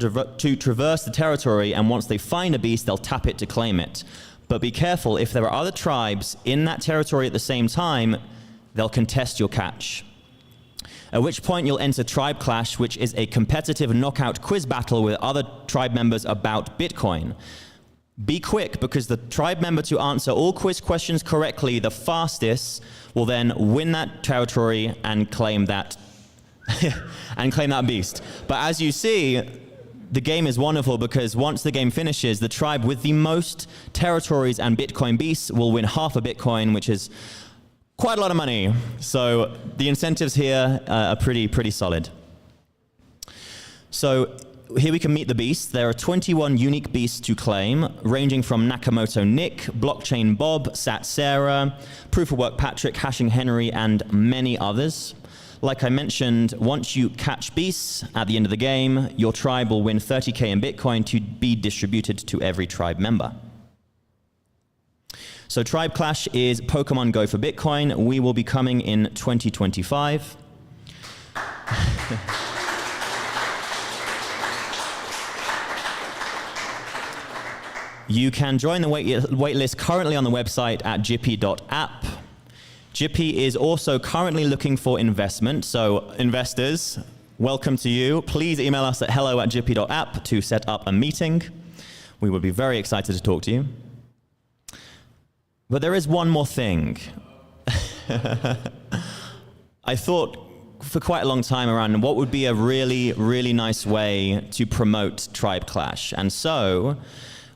traverse the territory, and once they find a beast, they'll tap it to claim it. But be careful, if there are other tribes in that territory at the same time, they'll contest your catch. At which point you'll enter Tribe Clash, which is a competitive knockout quiz battle with other tribe members about Bitcoin. Be quick, because the tribe member to answer all quiz questions correctly the fastest will then win that territory and claim that and claim that beast. But as you see, the game is wonderful, because once the game finishes, the tribe with the most territories and Bitcoin beasts will win half a Bitcoin, which is quite a lot of money. So the incentives here are pretty solid. So here we can meet the beasts. There are 21 unique beasts to claim, ranging from Nakamoto Nick, Blockchain Bob, Sat Sarah, Proof of Work Patrick, Hashing Henry, and many others. Like I mentioned, once you catch beasts at the end of the game, your tribe will win 30K in Bitcoin to be distributed to every tribe member. So Tribe Clash is Pokemon Go for Bitcoin. We will be coming in 2025. You can join the waitlist currently on the website at jippy.app. Jippy is also currently looking for investment, so investors, welcome to you. Please email us at hello@jippy.app to set up a meeting. We would be very excited to talk to you. But there is one more thing. I thought for quite a long time around what would be a really nice way to promote Tribe Clash. And so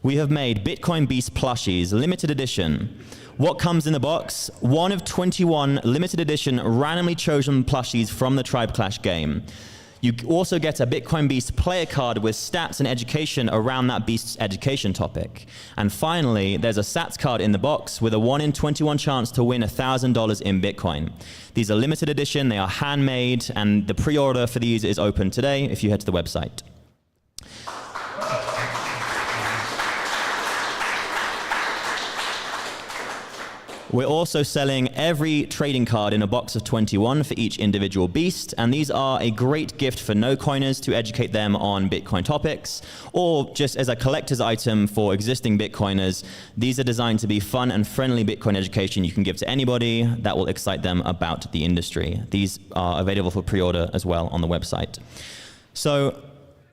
we have made Bitcoin Beast plushies, limited edition. What comes in the box? One of 21 limited edition randomly chosen plushies from the Tribe Clash game. You also get a Bitcoin Beast player card with stats and education around that beast's education topic. And finally, there's a sats card in the box with a 1 in 21 chance to win $1,000 in Bitcoin. These are limited edition, they are handmade, and the pre-order for these is open today if you head to the website. We're also selling every trading card in a box of 21 for each individual beast, and these are a great gift for no-coiners to educate them on Bitcoin topics, or just as a collector's item for existing Bitcoiners. These are designed to be fun and friendly Bitcoin education you can give to anybody that will excite them about the industry. These are available for pre-order as well on the website. So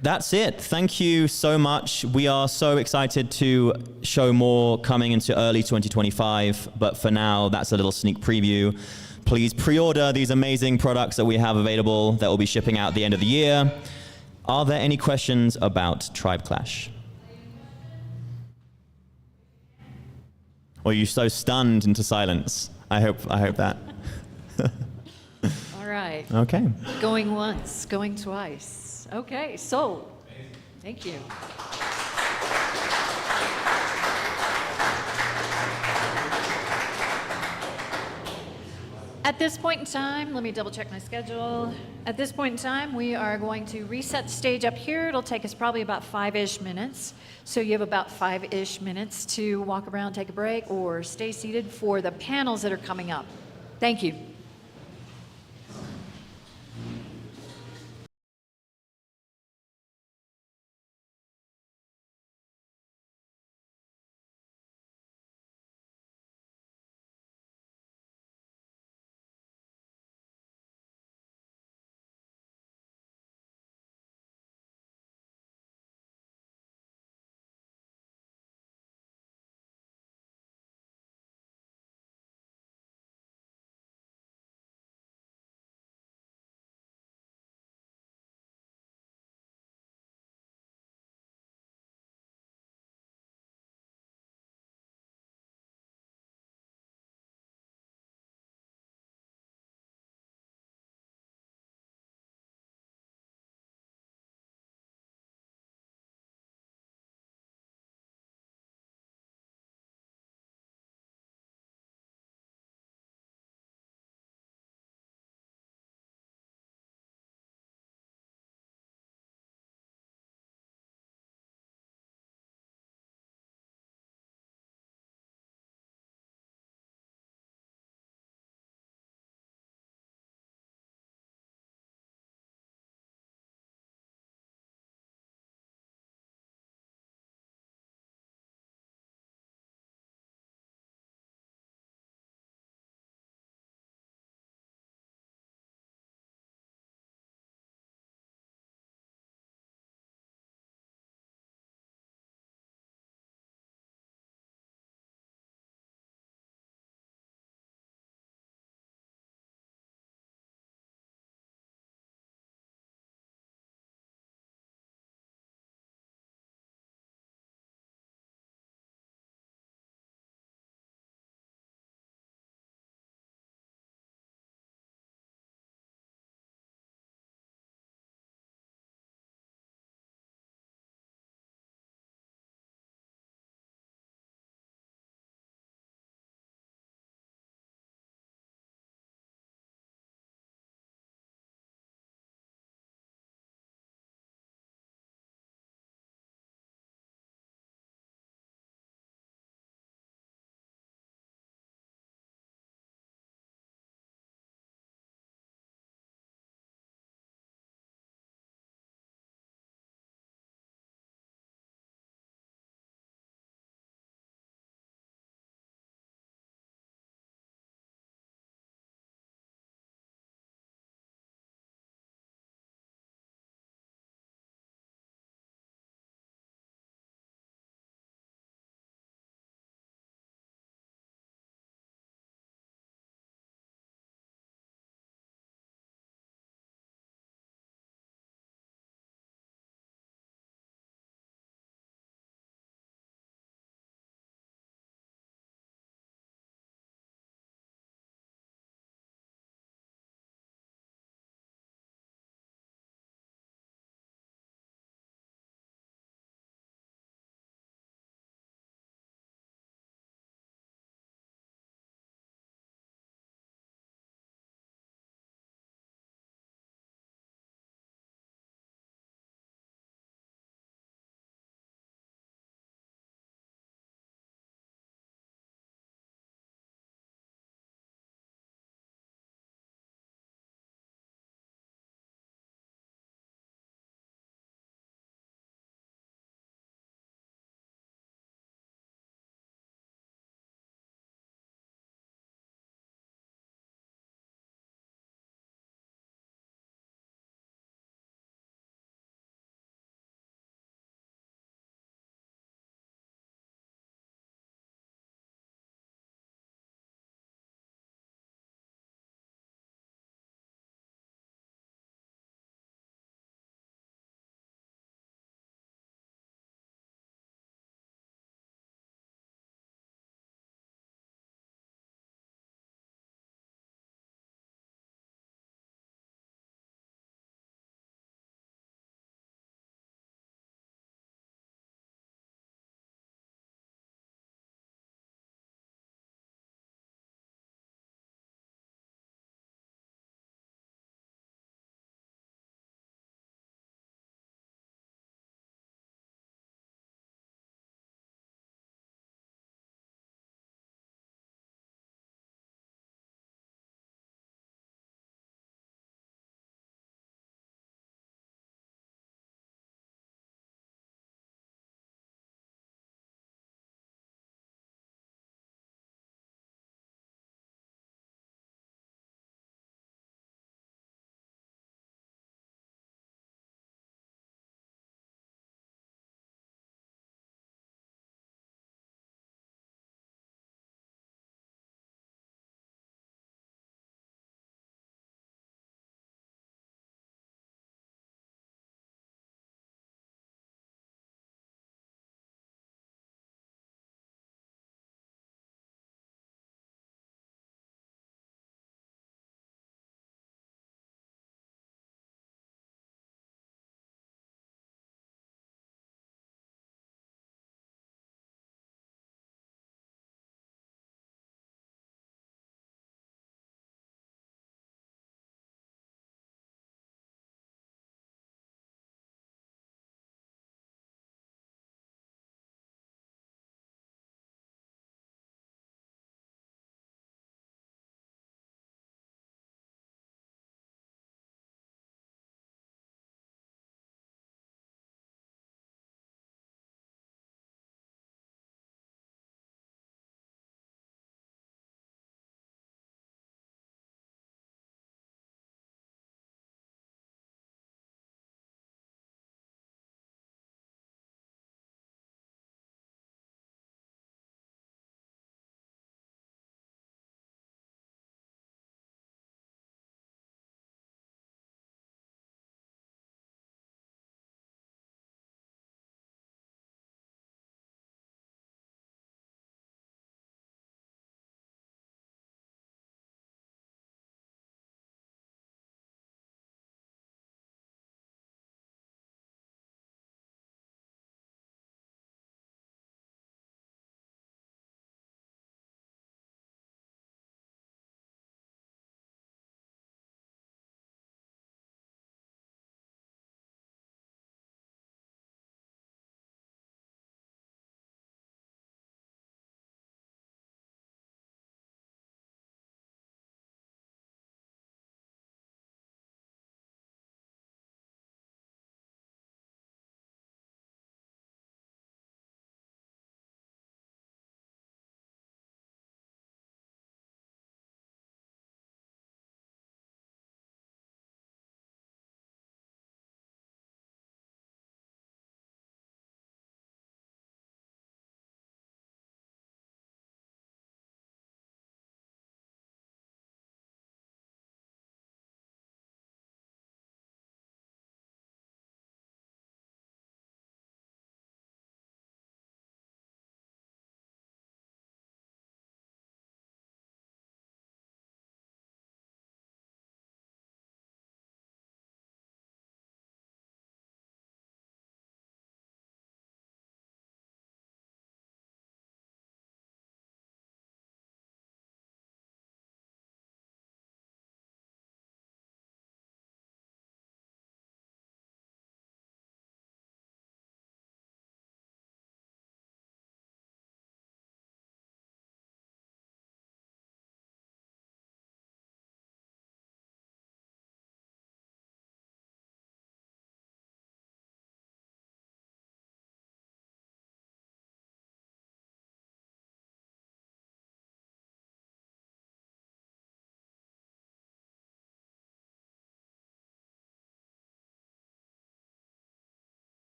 that's it. Thank you so much. We are so excited to show more coming into early 2025, but for now, that's a little sneak preview. Please pre-order these amazing products that we have available that will be shipping out at the end of the year. Are there any questions about Tribe Clash? Or are you so stunned into silence? I hope that. All right. Okay. Going once, going twice. Okay, sold. Thank you. At this point in time, let me double check my schedule. At this point in time, we are going to reset the stage up here. It'll take us probably about 5-ish minutes. So you have about 5-ish minutes to walk around, take a break, or stay seated for the panels that are coming up. Thank you.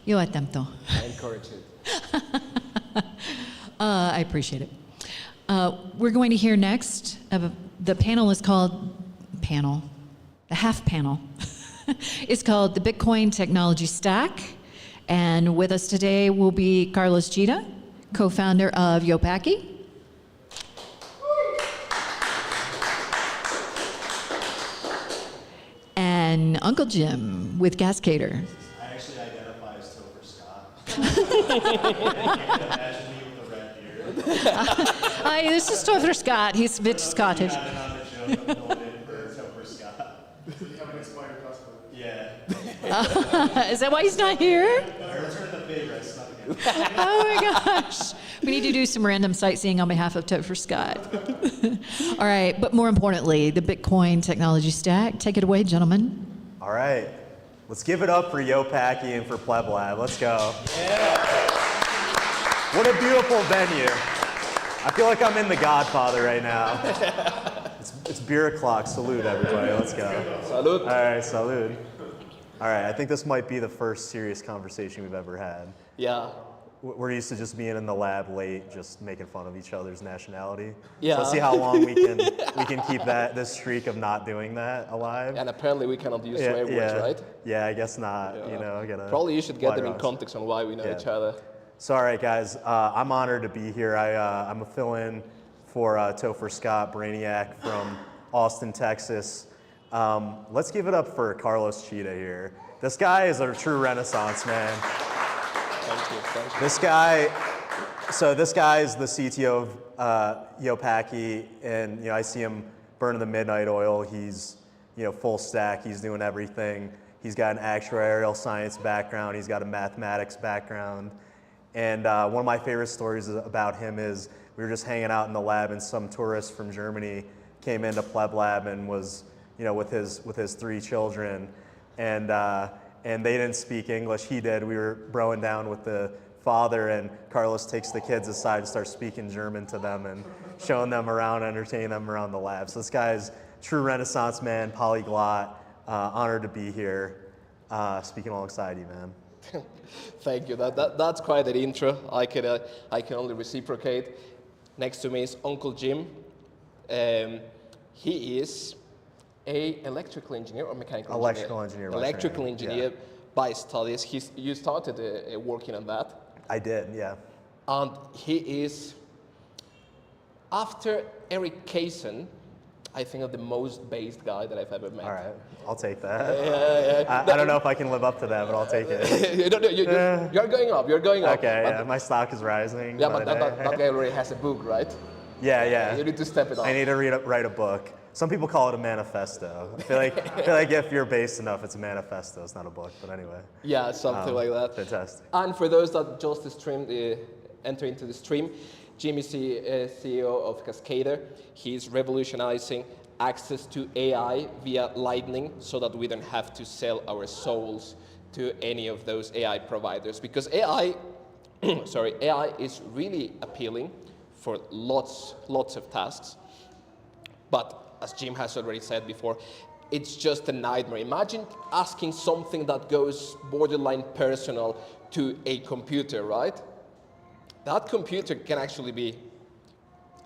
Yo attemto. I encourage it. I appreciate it. We're going to hear next. The panel is called the half panel. It's called the Bitcoin Technology Stack. And with us today will be Carlos Gita, co-founder of Yopaki. And Uncle Jim with Cascader. I actually identify as Topher Scott. Imagine me with a red beard. Hi, this is Topher Scott. He's a bit Scottish. On the joke, I'm going in for Topher Scott. So you have an expired customer. Yeah. Is that why he's not here? I returned the favor. I snuck in. Oh my gosh. We need to do some random sightseeing on behalf of Topher Scott. All right, but more importantly, the Bitcoin Technology Stack. Take it away, gentlemen. All right. Let's give it up for Yopaki and for PlebLab. Let's go. Yeah. What a beautiful venue. I feel like I'm in The Godfather right now. It's beer o'clock. Salute, everybody. Let's go. Salud. All right, salute. All right, I think this might be the first serious conversation we've ever had. Yeah. We're used to just being in the lab late, just making fun of each other's nationality. Yeah. So let's see how long we can keep this streak of not doing that alive. And apparently we cannot use swear words, right? Yeah, I guess not. Yeah. You know, Probably you should get them in rocks. context on why we know each other. So, all right, guys, I'm honored to be here. I'm a fill-in for Topher Scott, Brainiac from Austin, Texas. Let's give it up for Carlos Cheetah here. This guy is a true Renaissance man. Thank you. This guy is the CTO of Yopaki, and I see him burning the midnight oil. He's full stack. He's doing everything. He's got an actuarial science background. He's got a mathematics background. And one of my favorite stories about him is we were just hanging out in the lab, and some tourist from Germany came into PlebLab and was with his 3 children, and they didn't speak English. He did. We were broing down with the father, and Carlos takes the kids aside and starts speaking German to them and showing them around, entertaining them around the lab. So this guy's true Renaissance man, polyglot. Honored to be here, speaking alongside you, man. Thank you. That's quite an intro. I can only reciprocate. Next to me is Uncle Jim. He is a electrical engineer or mechanical Electrical engineer. Electrical engineer by studies. You started working on that. I did, yeah. And he is, after Eric Kaysen, I think of the most based guy that I've ever met. All right, I'll take that. I don't know if I can live up to that, but I'll take it. You're going up. You're going up. Okay, yeah, my stock is rising. Yeah, but that guy already has a book, right? Yeah. You need to step it up. I need to write a book. Some people call it a manifesto. I feel like if you're based enough, it's a manifesto. It's not a book, but anyway. Yeah, something like that. Fantastic. And for those that just enter into the stream, Jim is the CEO of Cascader. He's revolutionizing access to AI via Lightning so that we don't have to sell our souls to any of those AI providers. Because AI is really appealing for lots of tasks. But as Jim has already said before, it's just a nightmare. Imagine asking something that goes borderline personal to a computer, right? That computer can actually be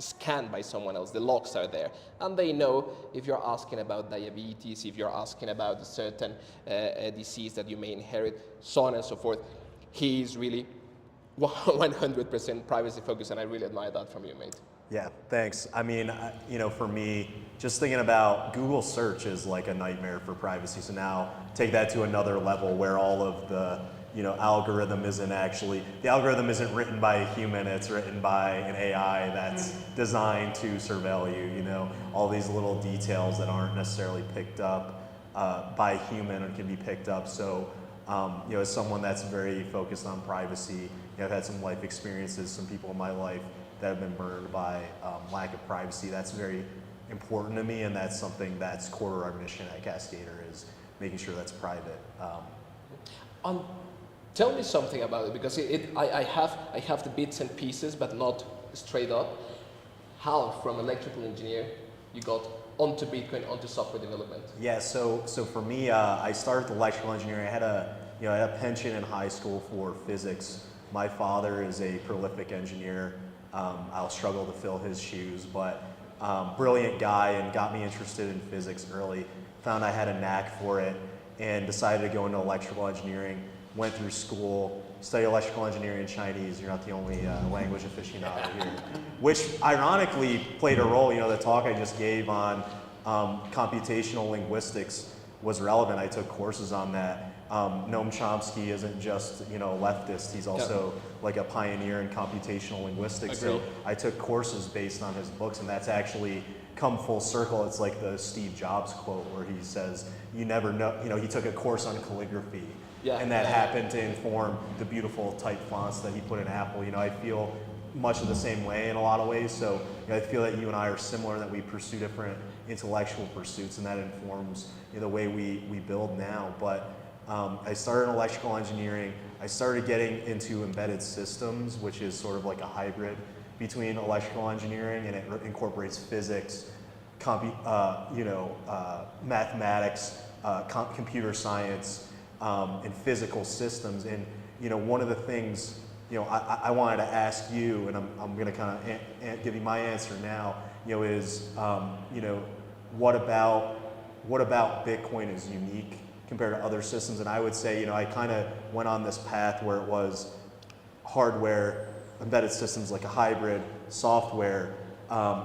scanned by someone else. The logs are there. And they know if you're asking about diabetes, if you're asking about a certain disease that you may inherit, so on and so forth. He is really 100% privacy focused, and I really admire that from you, mate. Yeah, thanks. I mean, for me, just thinking about Google search is like a nightmare for privacy. So now take that to another level where all of the, algorithm the algorithm isn't written by a human, it's written by an AI that's designed to surveil you, all these little details that aren't necessarily picked up by a human and can be picked up. So, as someone that's very focused on privacy, I've had some life experiences, some people in my life that have been burned by lack of privacy. That's very important to me, and that's something that's core to our mission at Cascader, is making sure that's private. Tell me something about it, because I have the bits and pieces, but not straight up. How, from electrical engineer, you got onto Bitcoin, onto software development? Yeah, so for me, I started with electrical engineering. I had a you know, I had a penchant in high school for physics. My father is a prolific engineer. I'll struggle to fill his shoes, but brilliant guy, and got me interested in physics early. Found I had a knack for it and decided to go into electrical engineering. Went through school, studied electrical engineering and Chinese. You're not the only language aficionado here. Which ironically played a role. You know, the talk I just gave on computational linguistics was relevant. I took courses on that. Noam Chomsky isn't just, you know, a leftist. He's also like a pioneer in computational linguistics. So I took courses based on his books, and that's actually come full circle. It's like the Steve Jobs quote where he says, "You never know." You know, he took a course on calligraphy, and that happened to inform the beautiful type fonts that he put in Apple. You know, I feel much of the same way in a lot of ways. So you know, I feel that you and I are similar, that we pursue different intellectual pursuits, and that informs, you know, the way we build now. But I started in electrical engineering. I started getting into embedded systems, which is sort of like a hybrid between electrical engineering, and it incorporates physics, mathematics, computer science, and physical systems. And you know, one of the things, you know, I wanted to ask you, and I'm going to kind of give you my answer now. You know, is you know, what about Bitcoin is unique compared to other systems? And I would say, you know, I kind of went on this path where it was hardware, embedded systems, like a hybrid, software,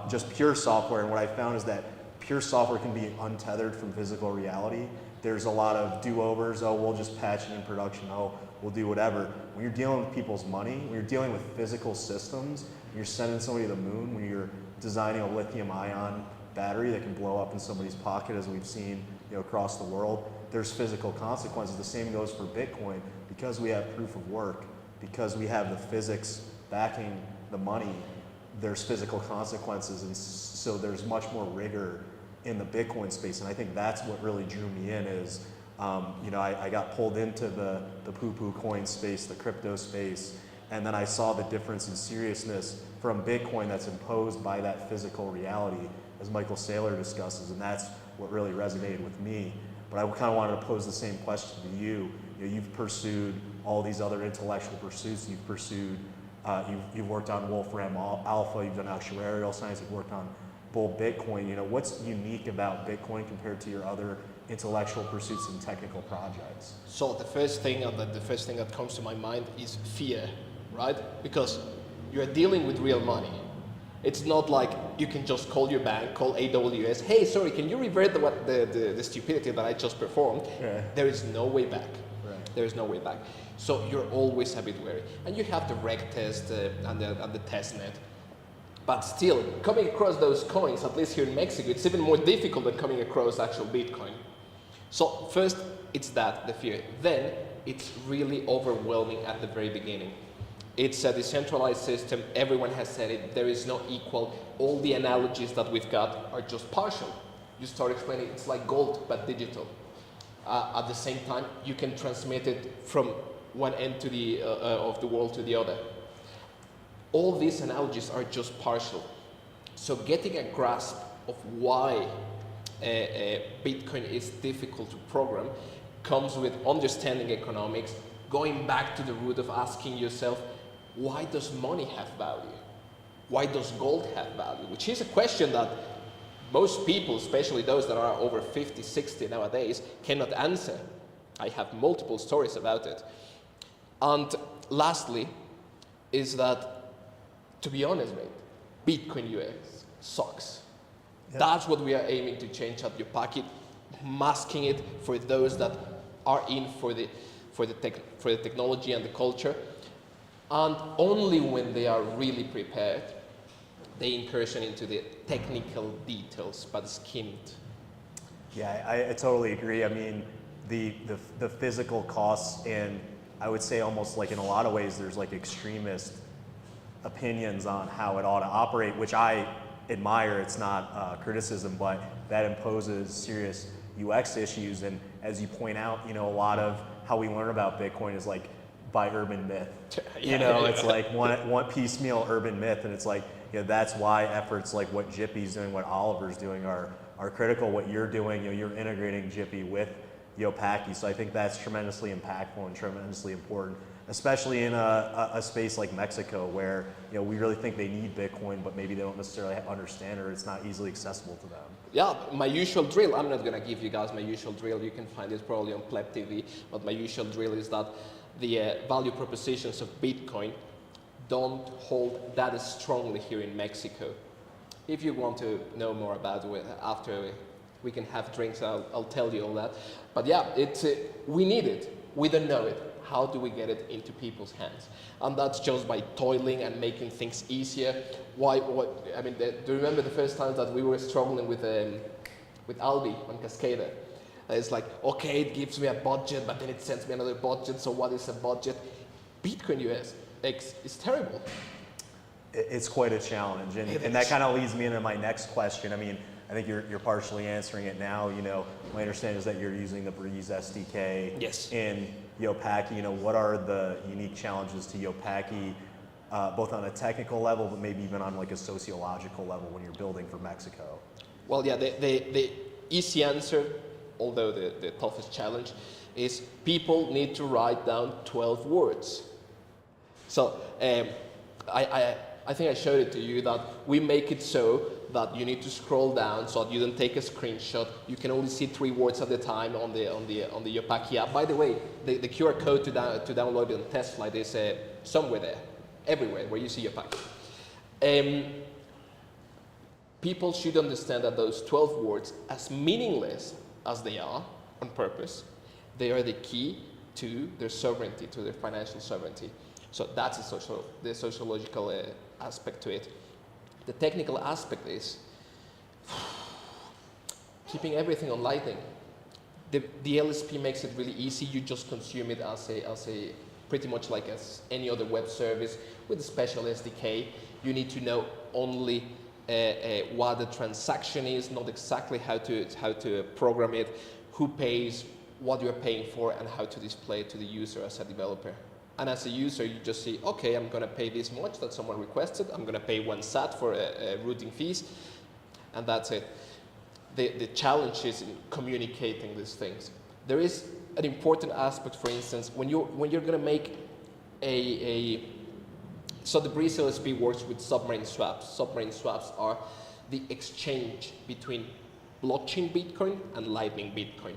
just pure software. And what I found is that pure software can be untethered from physical reality. There's a lot of do-overs. Oh, we'll just patch it in production. Oh, we'll do whatever. When you're dealing with people's money, when you're dealing with physical systems, when you're sending somebody to the moon, when you're designing a lithium-ion battery that can blow up in somebody's pocket, as we've seen, you know, across the world, there's physical consequences. The same goes for Bitcoin. Because we have proof of work, because we have the physics backing the money, there's physical consequences, and so there's much more rigor in the Bitcoin space. And I think that's what really drew me in is, you know, I got pulled into the poo-poo coin space, the crypto space, and then I saw the difference in seriousness from Bitcoin that's imposed by that physical reality, as Michael Saylor discusses, and that's what really resonated with me. But I kind of wanted to pose the same question to you. You know, you've pursued all these other intellectual pursuits. You've pursued, you've worked on Wolfram Alpha, you've done actuarial science, you've worked on bull Bitcoin. You know, what's unique about Bitcoin compared to your other intellectual pursuits and technical projects? So the first thing that comes to my mind is fear, right? Because you're dealing with real money. It's not like you can just call your bank, call AWS, hey, sorry, can you revert the stupidity that I just performed? Yeah. There is no way back. Right. There is no way back. So you're always a bit wary. And you have the reg test and the test net. But still, coming across those coins, at least here in Mexico, it's even more difficult than coming across actual Bitcoin. So first, it's that, the fear. Then, it's really overwhelming at the very beginning. It's a decentralized system. Everyone has said it. There is no equal. All the analogies that we've got are just partial. You start explaining it's like gold, but digital. At the same time, you can transmit it from one end to the of the world to the other. All these analogies are just partial. So getting a grasp of why Bitcoin is difficult to program comes with understanding economics, going back to the root of asking yourself, why does money have value? Why does gold have value? Which is a question that most people, especially those that are over 50, 60 nowadays, cannot answer. I have multiple stories about it. And lastly, is that, to be honest, mate, Bitcoin US sucks. Yep. That's what we are aiming to change at Yopaki, masking it for those that are in for the technology and the culture. And only when they are really prepared, they incursion into the technical details, but skimmed. Yeah, I totally agree. I mean, the physical costs, and I would say almost like in a lot of ways, there's like extremist opinions on how it ought to operate, which I admire. It's not criticism, but that imposes serious UX issues. And as you point out, you know, a lot of how we learn about Bitcoin is like by urban myth. It's like one piecemeal urban myth, and it's like, you know, that's why efforts like what Jippy's doing, what Oliver's doing are critical. What you're doing, you know, you're integrating Jippy with Yopaki. So I think that's tremendously impactful and tremendously important, especially in a space like Mexico, where we really think they need Bitcoin, but maybe they don't necessarily understand, or it's not easily accessible to them. Yeah, my usual drill, I'm not going to give you guys my usual drill, you can find it probably on Pleb TV, but my usual drill is that the value propositions of Bitcoin don't hold that strongly here in Mexico. If you want to know more about it after we can have drinks, I'll tell you all that. But yeah, we need it, we don't know it. How do we get it into people's hands? And that's just by toiling and making things easier. Do you remember the first time that we were struggling with Albi on Cascada? It's like, okay, it gives me a budget, but then it sends me another budget, so what is a budget? Bitcoin USX is terrible. It's quite a challenge, and that kind of leads me into my next question. I mean, I think you're partially answering it now. My understanding is that you're using the Breeze SDK in Yopaki. What are the unique challenges to Yopaki, both on a technical level, but maybe even on like a sociological level when you're building for Mexico? Well, yeah, the easy answer, although the toughest challenge, is people need to write down 12 words. So I think I showed it to you that we make it so that you need to scroll down so that you don't take a screenshot. You can only see 3 words at a time on the Yopaki app. By the way, the QR code to download it on TestFlight is somewhere there, everywhere where you see Yopaki. People should understand that those 12 words, as meaningless as they are on purpose, they are the key to their sovereignty, to their financial sovereignty. So that's the sociological aspect to it. The technical aspect is keeping everything on Lightning. The LSP makes it really easy. You just consume it as a pretty much like as any other web service with a special SDK. You need to know only what the transaction is, not exactly how to program it, who pays, what you're paying for, and how to display it to the user as a developer. And as a user, you just see, okay, I'm going to pay this much that someone requested. I'm going to pay 1 SAT for routing fees, and that's it. The challenge is in communicating these things. There is an important aspect, for instance, when you're going to make so the Breeze LSP works with submarine swaps. Submarine swaps are the exchange between blockchain Bitcoin and Lightning Bitcoin.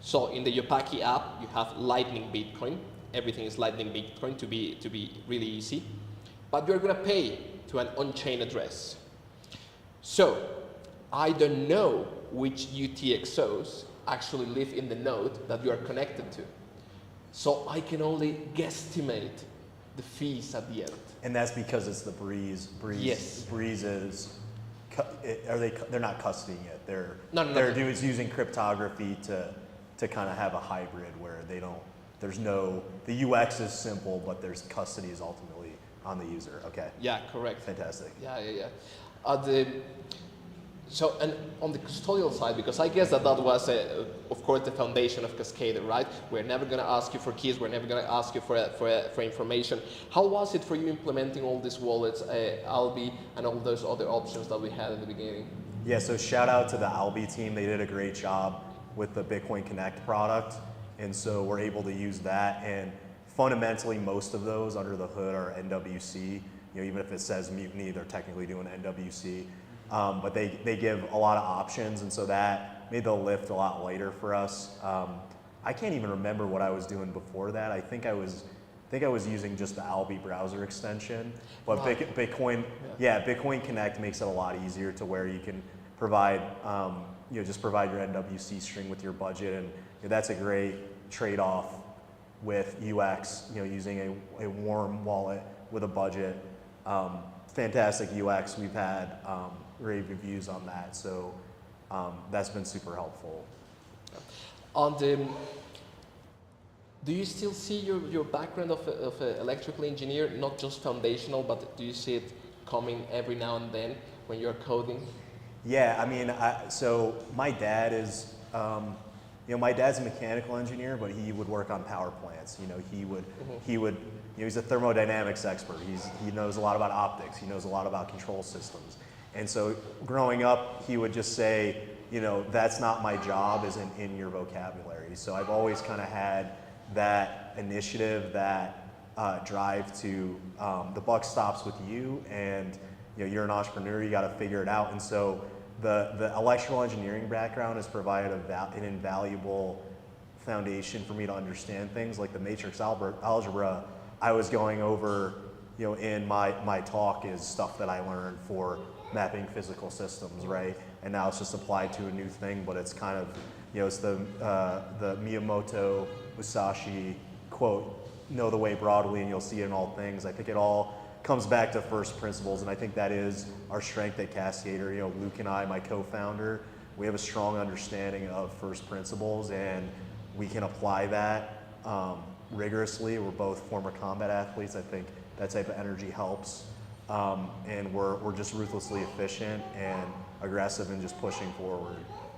So in the Yopaki app, you have Lightning Bitcoin. Everything is Lightning Bitcoin to be really easy. But you're going to pay to an on-chain address. So I don't know which UTXOs actually live in the node that you are connected to. So I can only guesstimate the fees at the end. And that's because it's the Breeze. Yes. Breeze is, they're not custodying it. They're No. using cryptography to kind of have a hybrid where the UX is simple, but there's custody is ultimately on the user. Okay. Yeah, correct. Fantastic. Yeah. So, and on the custodial side, because I guess that was, of course, the foundation of Cascada, right? We're never going to ask you for keys. We're never going to ask you for information. How was it for you implementing all these wallets, Albi, and all those other options that we had at the beginning? Yeah, so shout out to the Albi team. They did a great job with the Bitcoin Connect product. And so we're able to use that. And fundamentally, most of those under the hood are NWC. Even if it says Mutiny, they're technically doing NWC. But they give a lot of options, and so that made the lift a lot lighter for us. I can't even remember what I was doing before that. I think I was using just the Albi browser extension. But right. Bitcoin Connect makes it a lot easier to where you can provide, just provide your NWC string with your budget, and that's a great trade-off with UX. Using a warm wallet with a budget. Fantastic UX. We've had rave reviews on that, so that's been super helpful. Do you still see your background of an electrical engineer, not just foundational, but do you see it coming every now and then when you're coding? Yeah, I mean, so my dad is, my dad's a mechanical engineer, but he would work on power plants. He's a thermodynamics expert. He knows a lot about optics. He knows a lot about control systems. And so growing up, he would just say, that's not my job isn't in your vocabulary. So I've always kind of had that initiative, that drive to the buck stops with you, and you're an entrepreneur, you got to figure it out. And so the electrical engineering background has provided an invaluable foundation for me to understand things like the matrix algebra I was going over in my talk is stuff that I learned for mapping physical systems, right? And now it's just applied to a new thing, but it's kind of, it's the Miyamoto Musashi quote, know the way broadly and you'll see it in all things. I think it all comes back to first principles, and I think that is our strength at Cascader. Luke and I, my co-founder, we have a strong understanding of first principles, and we can apply that rigorously. We're both former combat athletes. I think that type of energy helps, and we're just ruthlessly efficient and aggressive and just pushing forward,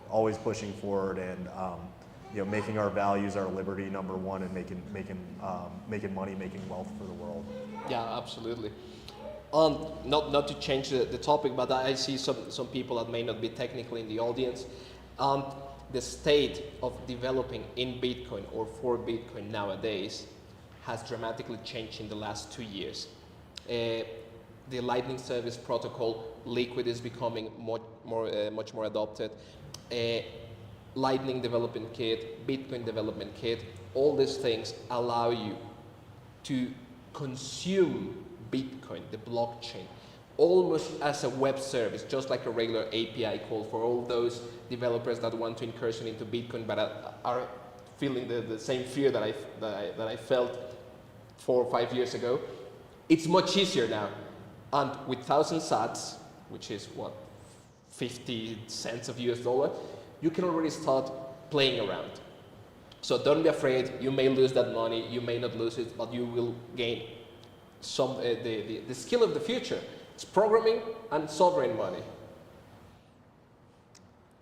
always pushing forward, and making our values, our liberty number one, and making money, making wealth for the world. Yeah, absolutely. Not to change the topic, but I see some people that may not be technically in the audience. The state of developing in Bitcoin or for Bitcoin nowadays has dramatically changed in the last 2 years. The Lightning Service Protocol, Liquid is becoming much more adopted. Lightning Development Kit, Bitcoin Development Kit, all these things allow you to consume Bitcoin, the blockchain, almost as a web service, just like a regular API call for all those developers that want to incursion into Bitcoin but are feeling the same fear that I felt 4 or 5 years ago. It's much easier now. And with 1,000 sats, which is what, 50 cents of US dollar, you can already start playing around. So don't be afraid. You may lose that money, you may not lose it, but you will gain some the skill of the future. It's programming and sovereign money.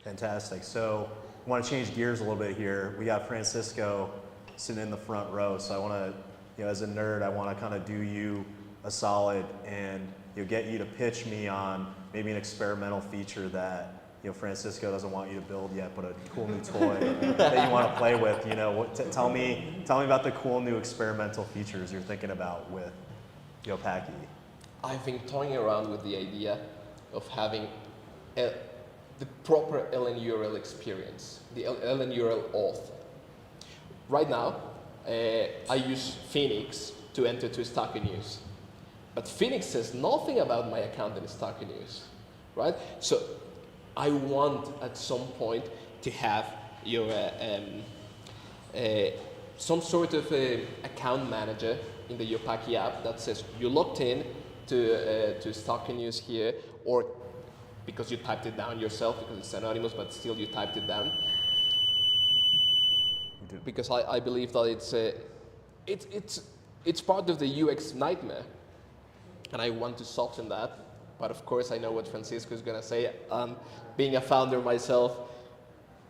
Fantastic. So I want to change gears a little bit here. We got Francisco sitting in the front row. So I want to, as a nerd, I want to kind of do you a solid and get you to pitch me on maybe an experimental feature that Francisco doesn't want you to build yet, but a cool new toy that you want to play with. Tell me about the cool new experimental features you're thinking about with Yopaki. I've been toying around with the idea of having the proper LN-URL experience, the LN-URL auth. Right now, I use Phoenix to enter to Stock News, but Phoenix says nothing about my account in Stock News, right? So I want at some point to have your some sort of account manager in the Yopaki app that says you logged in to Stock News here, or because you typed it down yourself because it's anonymous, but still you typed it down. Because I believe that it's part of the UX nightmare, and I want to soften that. But of course, I know what Francisco is going to say. Being a founder myself,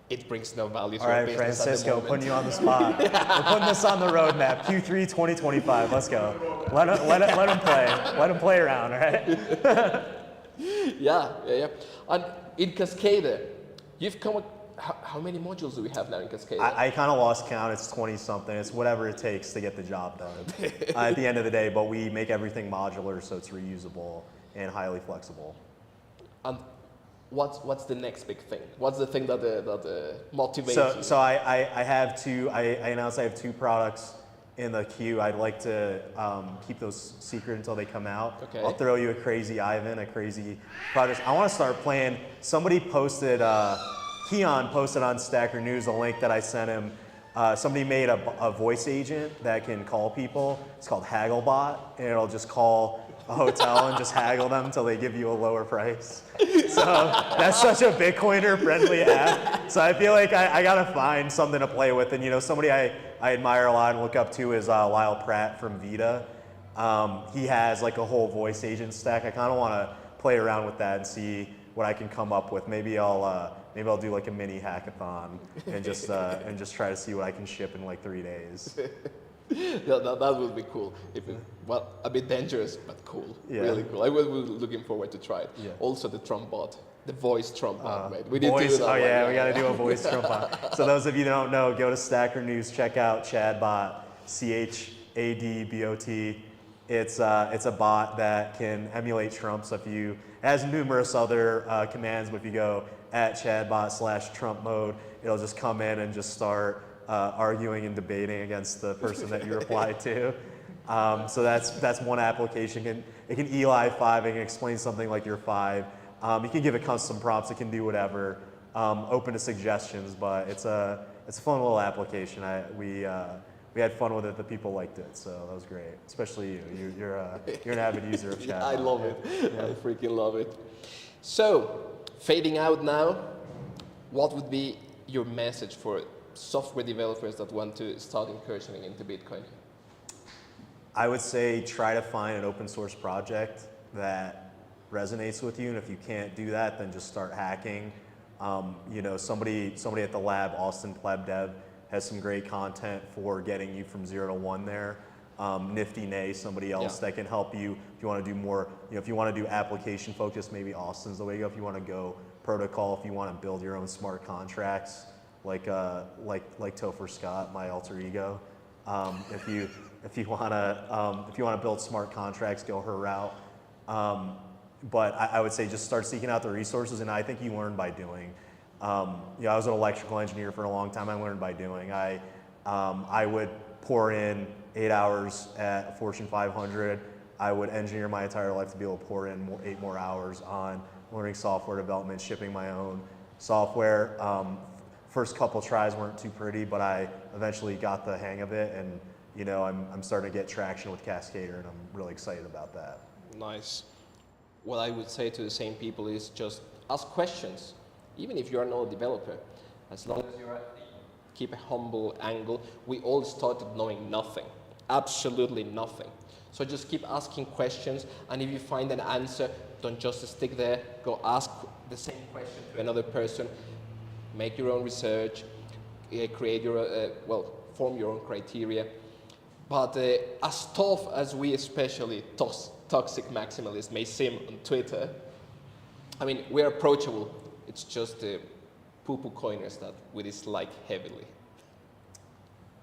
it brings no value to our business. All right, Francisco, at the moment. putting you on the spot. We're putting this on the roadmap. Q3 2025. Let's go. Let him play. Let him play around. All right. Yeah. And in Cascader, you've come. How many modules do we have now in Cascader? I kind of lost count. It's 20 something. It's whatever it takes to get the job done at the end of the day. But we make everything modular, so it's reusable and highly flexible. And what's the next big thing? What's the thing that motivates you? So I have two. I announced I have 2 products in the queue. I'd like to keep those secret until they come out. Okay. I'll throw you a crazy Ivan, a crazy project. I want to start playing. Somebody posted. Keon posted on Stacker News a link that I sent him. Somebody made a voice agent that can call people. It's called Hagglebot, and it'll just call a hotel and just haggle them until they give you a lower price. So that's such a Bitcoiner-friendly app. So I feel like I gotta find something to play with. And somebody I admire a lot and look up to is Lyle Pratt from Vita. He has like a whole voice agent stack. I kind of want to play around with that and see what I can come up with. Maybe I'll do like a mini hackathon and just try to see what I can ship in like 3 days. Yeah, that would be cool. A bit dangerous, but cool. Yeah. Really cool. I will be looking forward to try it. Yeah. Also the Trump bot. The voice Trump on, right? We did Voice, do that one, we got to do a voice Trump on. So those of you that don't know, go to Stacker News, check out Chadbot, CHADBOT. It's a bot that can emulate Trump. So if you, it has numerous other commands, but if you go at Chadbot/Trump mode, it'll just come in and just start arguing and debating against the person that you replied to. So that's one application. It can ELI 5, it can explain something like you're 5. You can give it custom prompts, it can do whatever. Open to suggestions, but it's a fun little application. We had fun with it, the people liked it, so that was great. Especially you. You're an avid user of Chatbot. I love it. I freaking love it. So, fading out now, what would be your message for software developers that want to start incursioning into Bitcoin? I would say try to find an open source project that resonates with you, and if you can't do that, then just start hacking. Somebody at the lab, Austin PlebDev, has some great content for getting you from 0 to 1 there. Nifty Nay, somebody else that can help you if you want to do more. If you want to do application focused, maybe Austin's the way to go. If you want to go protocol, if you want to build your own smart contracts, like Topher Scott, my alter ego. If you want to build smart contracts, go her route. But I would say just start seeking out the resources, and I think you learn by doing. I was an electrical engineer for a long time. I learned by doing. I would pour in 8 hours at Fortune 500. I would engineer my entire life to be able to pour in 8 more hours on learning software development, shipping my own software. First couple tries weren't too pretty, but I eventually got the hang of it, and I'm starting to get traction with Cascader, and I'm really excited about that. Nice. What I would say to the same people is just ask questions, even if you are not a developer. As long as you keep a humble angle. We all started knowing nothing, absolutely nothing. So just keep asking questions, and if you find an answer, don't just stick there. Go ask the same question to another person. Make your own research, create your form your own criteria. But as tough as we, especially toxic maximalists, may seem on Twitter, I mean, we're approachable. It's just the poo-poo coiners that we dislike heavily.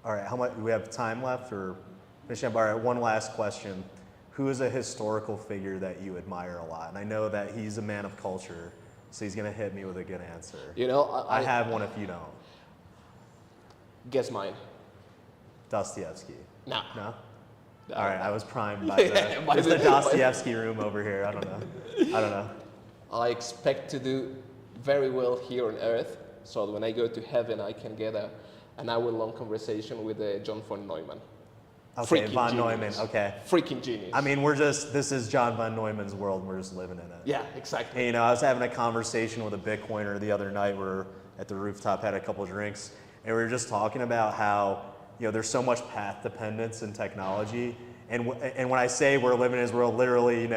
All right, how much do we have time left, or finish up? All right, one last question. Who is a historical figure that you admire a lot? And I know that he's a man of culture, so he's gonna hit me with a good answer. I have one if you don't. Guess mine. Dostoevsky. No. No? All right, I was primed by the Dostoevsky room over here. I don't know. I expect to do very well here on Earth, so when I go to heaven, I can get an hour-long conversation with John von Neumann. Okay, Freaking von genius. Neumann, okay. Freaking genius. I mean, this is John von Neumann's world, and we're just living in it. Yeah, exactly. And, I was having a conversation with a Bitcoiner the other night. We were at the rooftop, had a couple drinks, and we were just talking about how, there's so much path dependence in technology. And when I say we're living in his world, literally,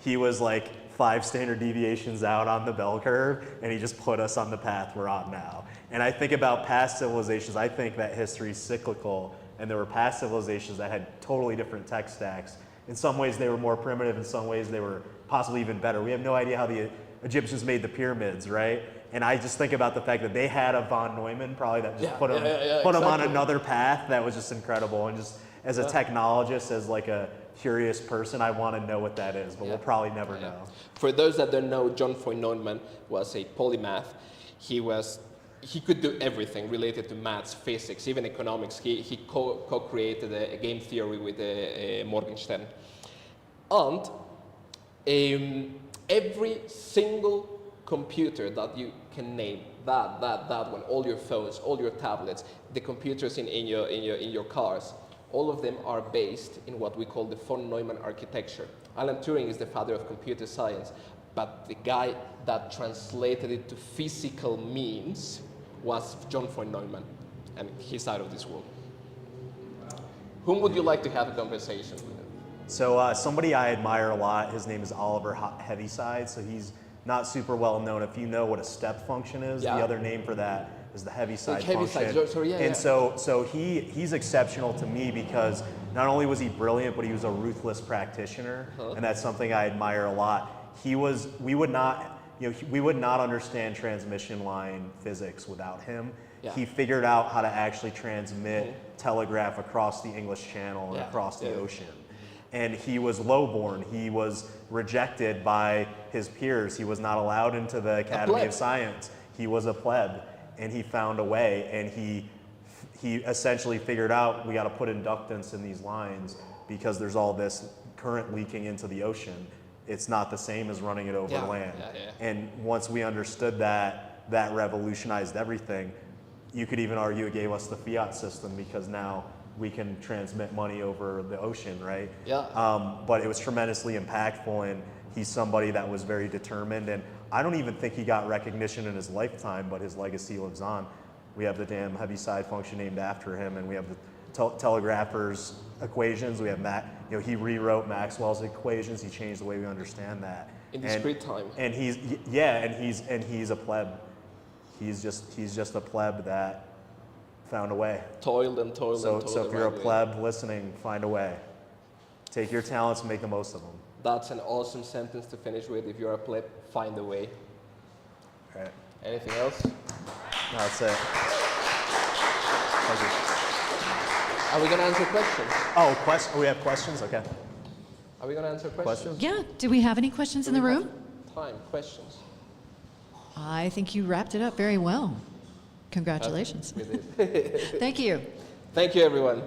he was like 5 standard deviations out on the bell curve, and he just put us on the path we're on now. And I think about past civilizations. I think that history is cyclical, and there were past civilizations that had totally different tech stacks. In some ways, they were more primitive. In some ways, they were possibly even better. We have no idea how the Egyptians made the pyramids, right? And I just think about the fact that they had a von Neumann probably that just put them on another path that was just incredible. And just as a technologist, as like a curious person, I want to know what that is, but we'll probably never know. For those that don't know, John von Neumann was a polymath. He could do everything related to maths, physics, even economics. He co-created a game theory with Morgenstern. And every single computer that you can name, that one, all your phones, all your tablets, the computers in your cars, all of them are based in what we call the von Neumann architecture. Alan Turing is the father of computer science, but the guy that translated it to physical means was John von Neumann, and he's out of this world. Whom would you like to have a conversation with? So somebody I admire a lot, his name is Oliver Heaviside, so he's not super well known. If you know what a step function is, the other name for that is the Heaviside function. So he's exceptional to me because not only was he brilliant, but he was a ruthless practitioner, and that's something I admire a lot. we would not understand transmission line physics without him. Yeah. He figured out how to actually transmit telegraph across the English Channel and Yeah. across the Yeah. ocean. And he was lowborn. He was rejected by his peers. He was not allowed into the Academy pleb. of Science. He was a pleb, and he found a way, and he essentially figured out we got to put inductance in these lines because there's all this current leaking into the ocean. It's not the same as running it over Yeah, land. yeah. And once we understood that, that revolutionized everything. You could even argue it gave us the fiat system because now we can transmit money over the ocean, right? Yeah. But it was tremendously impactful, and he's somebody that was very determined. And I don't even think he got recognition in his lifetime, but his legacy lives on. We have the damn Heaviside function named after him, and we have the telegrapher's equations. We have he rewrote Maxwell's equations. He changed the way we understand that. In his free time. And he's a pleb. He's just a pleb that found a way. Toiled and toiled So, and toiled. so if the you're a right way. pleb listening, find a way. Take your talents and make the most of them. That's an awesome sentence to finish with. If you're a pleb, find a way. All right. Anything else? That's it. Thank you. Are we gonna answer questions? Oh, we have questions? Okay. Are we gonna answer questions? Questions? Yeah, do we have any questions in the room? Time, questions. I think you wrapped it up very well. Congratulations. We did. Thank you. Thank you, everyone.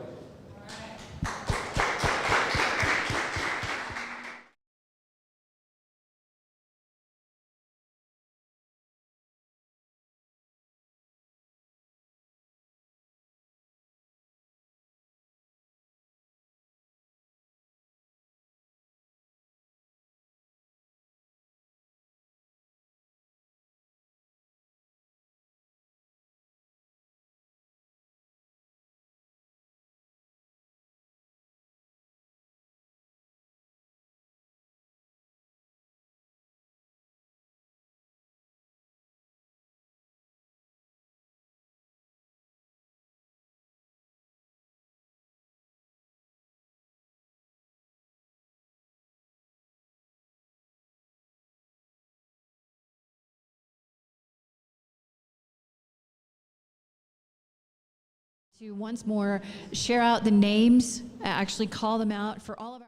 To once more share out the names, actually call them out for all of our.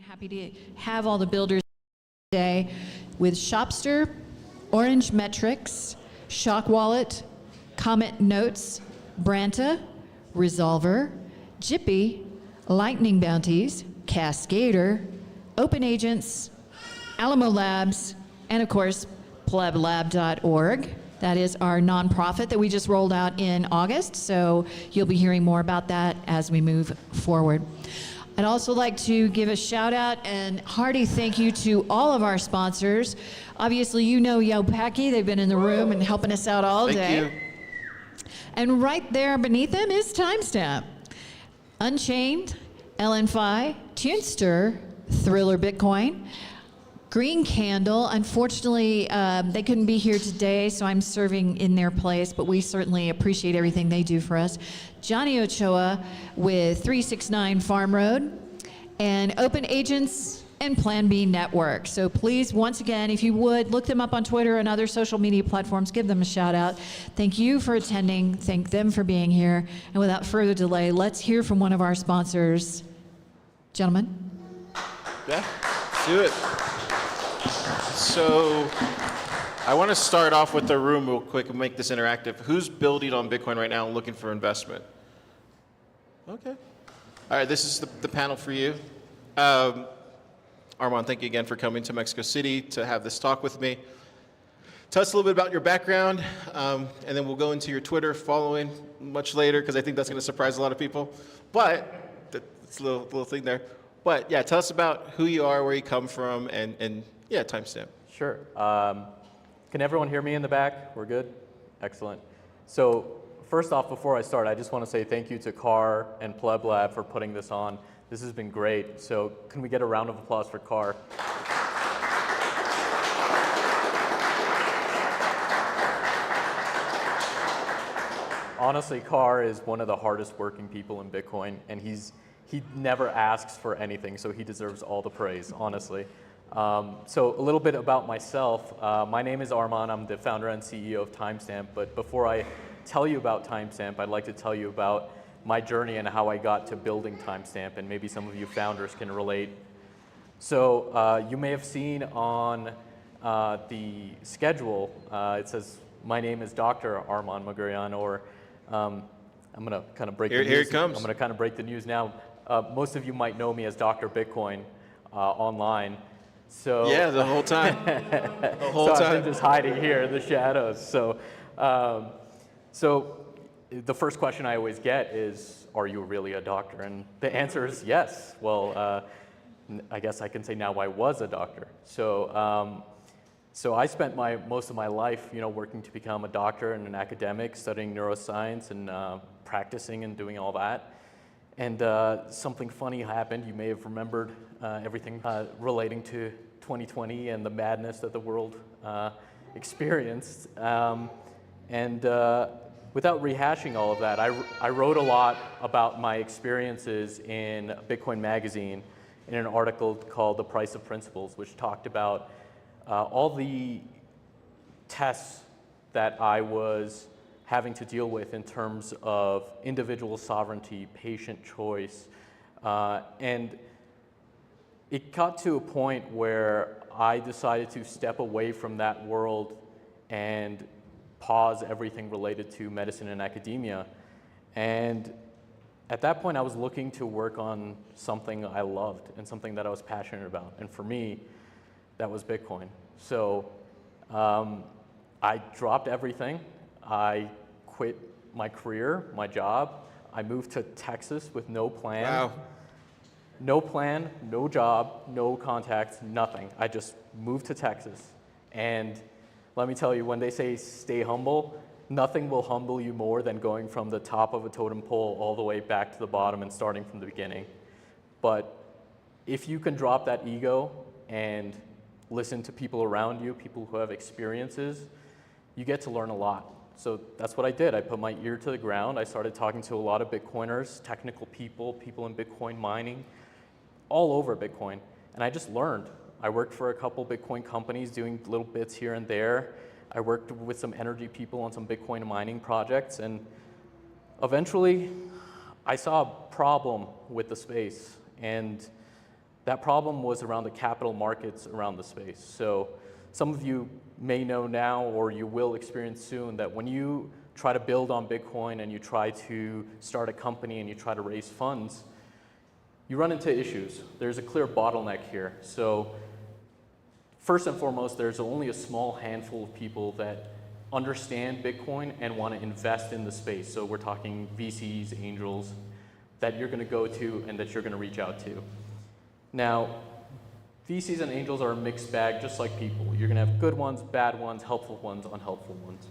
Happy to have all the builders today with Shopster, Orange Metrics, Shock Wallet, Comet Notes, Branta, Resolver, Jippy, Lightning Bounties, Cascader, Open Agents, Alamo Labs, and of course, PlebLab.org. That is our nonprofit that we just rolled out in August, so you'll be hearing more about that as we move forward. I'd also like to give a shout out and hearty thank you to all of our sponsors. Obviously, you know Yopaki, they've been in the room and helping us out all day. Thank you. And right there beneath them is Timestamp. Unchained, LNFi, Tunester, Thriller Bitcoin, Green Candle. Unfortunately, they couldn't be here today, so I'm serving in their place, but we certainly appreciate everything they do for us. Johnny Ochoa with 369 Farm Road, and Open Agents and Plan B Network. So please, once again, if you would, look them up on Twitter and other social media platforms, give them a shout out. Thank you for attending, thank them for being here, and without further delay, let's hear from one of our sponsors. Gentlemen. Yeah, let's do it. So I want to start off with the room real quick and make this interactive. Who's building on Bitcoin right now and looking for investment? Okay. All right, this is the panel for you. Armand, thank you again for coming to Mexico City to have this talk with me. Tell us a little bit about your background, and then we'll go into your Twitter following much later, because I think that's going to surprise a lot of people. But that's a little thing there. But yeah, tell us about who you are, where you come from, and yeah, timestamp. Sure. Can everyone hear me in the back? We're good? Excellent. So first off, before I start, I just want to say thank you to Car and PlebLab for putting this on. This has been great. So can we get a round of applause for Car? Honestly, Car is one of the hardest working people in Bitcoin, and he never asks for anything, so he deserves all the praise, honestly. So a little bit about myself. My name is Arman. I'm the founder and CEO of Timestamp. But before I tell you about Timestamp, I'd like to tell you about my journey and how I got to building Timestamp, and maybe some of you founders can relate. So you may have seen on the schedule, it says, my name is Dr. Arman Magurian, or I'm going to kind of break the news. Here it comes. I'm going to kind of break the news now. Most of you might know me as Dr. Bitcoin online. So Yeah, the whole time. The whole so time. I've been just hiding here in the shadows. So the first question I always get is, are you really a doctor? And the answer is yes. Well, I guess I can say now I was a doctor. So I spent most of my life, working to become a doctor and an academic, studying neuroscience and practicing and doing all that. And something funny happened. You may have remembered everything relating to 2020 and the madness that the world experienced. Without rehashing all of that, I wrote a lot about my experiences in Bitcoin Magazine in an article called The Price of Principles, which talked about all the tests that I was having to deal with in terms of individual sovereignty, patient choice, and it got to a point where I decided to step away from that world and pause everything related to medicine and academia. And at that point, I was looking to work on something I loved and something that I was passionate about. And for me, that was Bitcoin. So I dropped everything. I quit my career, my job. I moved to Texas with no plan. Wow. No plan, no job, no contacts, nothing. I just moved to Texas. And let me tell you, when they say stay humble, nothing will humble you more than going from the top of a totem pole all the way back to the bottom and starting from the beginning. But if you can drop that ego and listen to people around you, people who have experiences, you get to learn a lot. So that's what I did. I put my ear to the ground. I started talking to a lot of Bitcoiners, technical people, people in Bitcoin mining, all over Bitcoin. And I just learned. I worked for a couple Bitcoin companies doing little bits here and there. I worked with some energy people on some Bitcoin mining projects. And eventually, I saw a problem with the space. And that problem was around the capital markets around the space. So some of you may know now, or you will experience soon, that when you try to build on Bitcoin and you try to start a company and you try to raise funds, you run into issues. There's a clear bottleneck here. So first and foremost, there's only a small handful of people that understand Bitcoin and want to invest in the space. So we're talking VCs, angels, that you're going to go to and that you're going to reach out to. Now, VCs and angels are a mixed bag, just like people. You're going to have good ones, bad ones, helpful ones, unhelpful ones.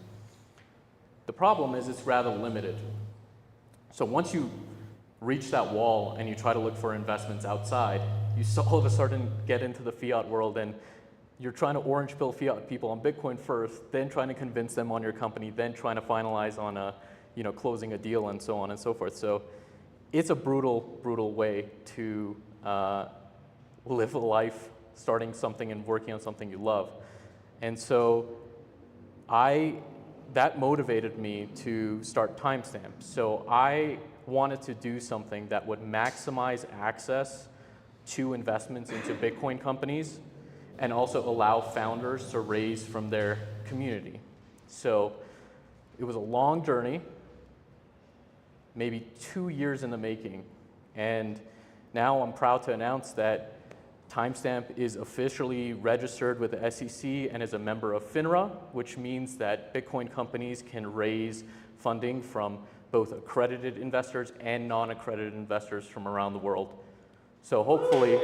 The problem is it's rather limited. So once you reach that wall and you try to look for investments outside, you all of a sudden get into the fiat world and you're trying to orange pill fiat people on Bitcoin first, then trying to convince them on your company, then trying to finalize on closing a deal and so on and so forth. So it's a brutal, brutal way to live a life, starting something and working on something you love. And so that motivated me to start Timestamp. So I wanted to do something that would maximize access to investments into Bitcoin companies and also allow founders to raise from their community. So it was a long journey, maybe 2 years in the making. And now I'm proud to announce that Timestamp is officially registered with the SEC and is a member of FINRA, which means that Bitcoin companies can raise funding from both accredited investors and non-accredited investors from around the world. So hopefully,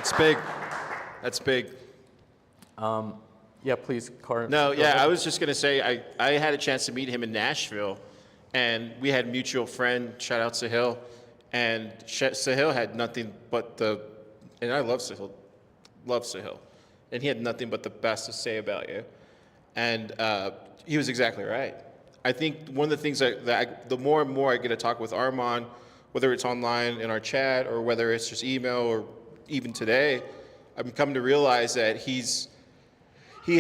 It's big. That's big. yeah, please, Car. No, yeah, I was just going to say, I had a chance to meet him in Nashville, and we had a mutual friend, shout out Sahil, and Sahil had nothing but and I love Sahil, and he had nothing but the best to say about you. And he was exactly right. I think one of the things the more and more I get to talk with Arman whether it's online in our chat or whether it's just email or even today, I've come to realize that he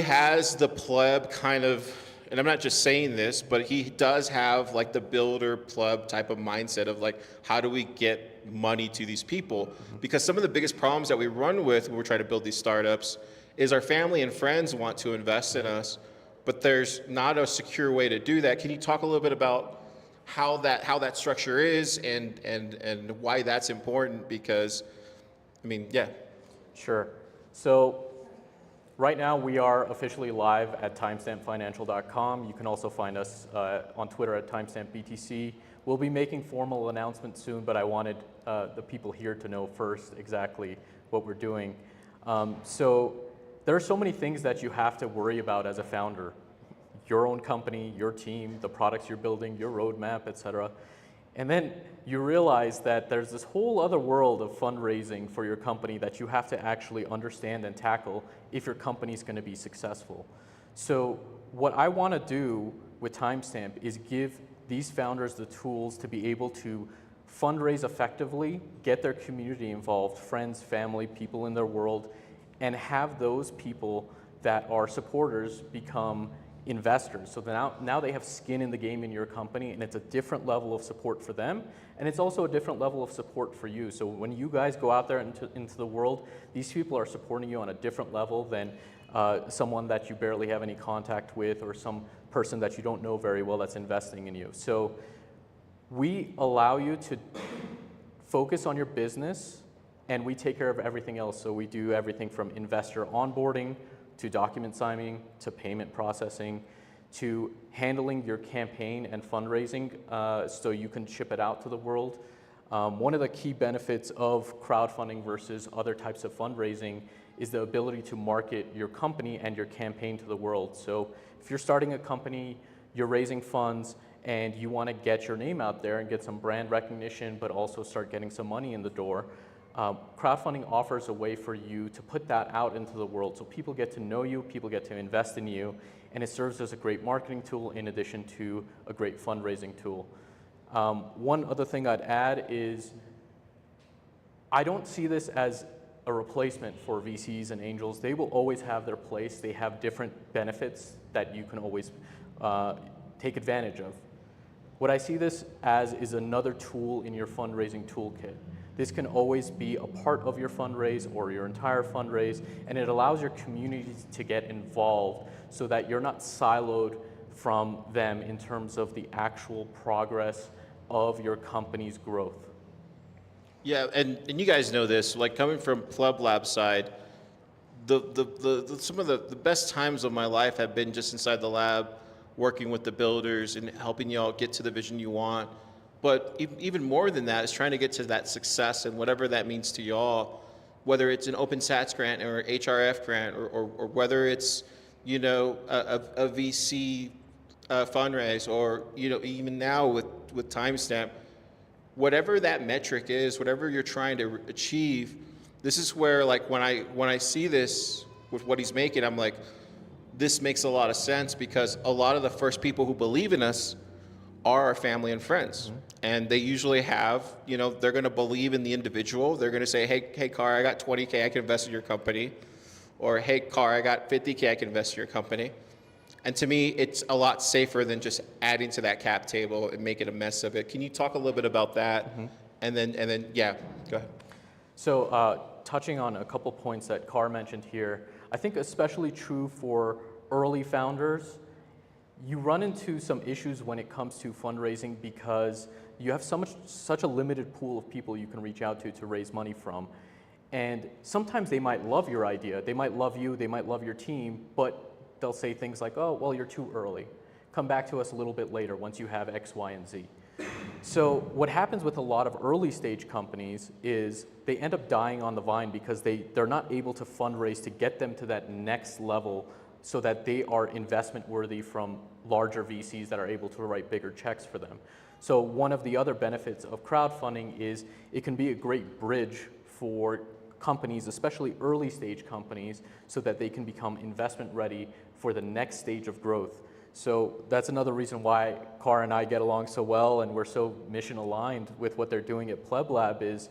has the pleb kind of, and I'm not just saying this, but he does have like the builder pleb type of mindset of like, how do we get money to these people? Because some of the biggest problems that we run with when we're trying to build these startups is our family and friends want to invest in us, but there's not a secure way to do that. Can you talk a little bit about how that structure is and why that's important? Because, I mean, yeah. Sure. So right now we are officially live at timestampfinancial.com. You can also find us on Twitter at timestampbtc. We'll be making formal announcements soon, but I wanted the people here to know first exactly what we're doing. So there are so many things that you have to worry about as a founder. Your own company, your team, the products you're building, your roadmap, et cetera. And then you realize that there's this whole other world of fundraising for your company that you have to actually understand and tackle if your company's going to be successful. So what I want to do with Timestamp is give these founders the tools to be able to fundraise effectively, get their community involved, friends, family, people in their world, and have those people that are supporters become investors. So now they have skin in the game in your company, and it's a different level of support for them, and it's also a different level of support for you. So when you guys go out there into the world, these people are supporting you on a different level than someone that you barely have any contact with or some person that you don't know very well that's investing in you. So we allow you to focus on your business, and we take care of everything else. So we do everything from investor onboarding to document signing, to payment processing, to handling your campaign and fundraising so you can ship it out to the world. One of the key benefits of crowdfunding versus other types of fundraising is the ability to market your company and your campaign to the world. So if you're starting a company, you're raising funds, and you want to get your name out there and get some brand recognition, but also start getting some money in the door, crowdfunding offers a way for you to put that out into the world. So people get to know you, people get to invest in you, and it serves as a great marketing tool in addition to a great fundraising tool. One other thing I'd add is I don't see this as a replacement for VCs and angels. They will always have their place. They have different benefits that you can always take advantage of. What I see this as is another tool in your fundraising toolkit. This can always be a part of your fundraise or your entire fundraise, and it allows your community to get involved so that you're not siloed from them in terms of the actual progress of your company's growth. Yeah, and you guys know this, like coming from PlebLab side, some of the best times of my life have been just inside the lab, working with the builders and helping y'all get to the vision you want. But even more than that is trying to get to that success and whatever that means to y'all, whether it's an Open SATS grant or HRF grant or whether it's, you know, a VC fundraise or, you know, even now with Timestamp, whatever that metric is, whatever you're trying to achieve, this is where like when I see this with what he's making, I'm like, this makes a lot of sense because a lot of the first people who believe in us are our family and friends. Mm-hmm. And they usually have, you know, they're going to believe in the individual. They're going to say, hey, Car, I got 20K, I can invest in your company. Or, hey, Car, I got 50K, I can invest in your company. And to me, it's a lot safer than just adding to that cap table and making a mess of it. Can you talk a little bit about that? Mm-hmm. And then, yeah, go ahead. So touching on a couple points that Car mentioned here, I think especially true for early founders, you run into some issues when it comes to fundraising because you have such a limited pool of people you can reach out to raise money from. And sometimes they might love your idea, they might love you, they might love your team, but they'll say things like, oh, well, you're too early. Come back to us a little bit later once you have X, Y, and Z. So what happens with a lot of early stage companies is they end up dying on the vine because they're not able to fundraise to get them to that next level so that they are investment worthy from larger VCs that are able to write bigger checks for them. So one of the other benefits of crowdfunding is it can be a great bridge for companies, especially early stage companies, so that they can become investment ready for the next stage of growth. So that's another reason why Car and I get along so well, and we're so mission aligned with what they're doing at PlebLab is,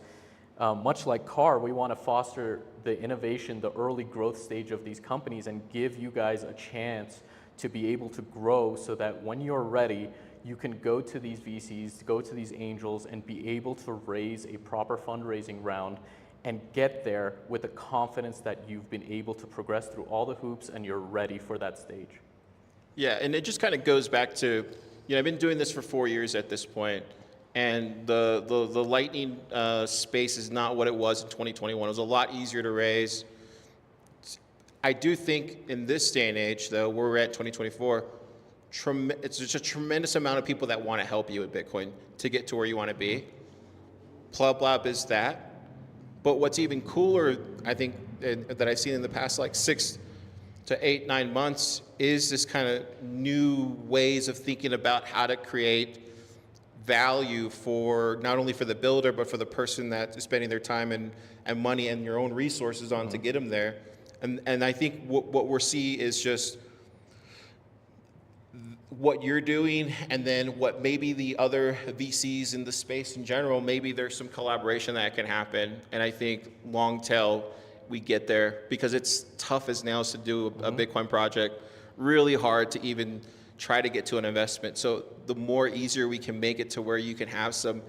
much like Car, we want to foster the innovation, the early growth stage of these companies and give you guys a chance to be able to grow so that when you're ready, you can go to these VCs, go to these angels and be able to raise a proper fundraising round and get there with the confidence that you've been able to progress through all the hoops and you're ready for that stage. Yeah, and it just kind of goes back to, I've been doing this for 4 years at this point, and the Lightning space is not what it was in 2021. It was a lot easier to raise. I do think in this day and age, though, where we're at 2024, it's just a tremendous amount of people that want to help you with Bitcoin to get to where you want to be. PlebLab is that. But what's even cooler, I think, that I've seen in the past like 6 to 8, 9 months is this kind of new ways of thinking about how to create value for not only for the builder, but for the person that is spending their time and money and your own resources on to get them there. And I think what we're seeing is just what you're doing, and then what maybe the other VCs in the space in general, maybe there's some collaboration that can happen. And I think long tail, we get there, because it's tough as nails to do a Bitcoin project, really hard to even try to get to an investment. So the more easier we can make it to where you can have some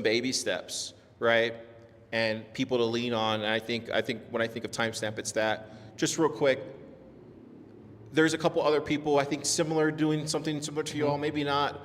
baby steps, right? And people to lean on. And I think when I think of Timestamp, it's that. Just real quick, there's a couple other people, I think, doing something similar to you all, maybe not.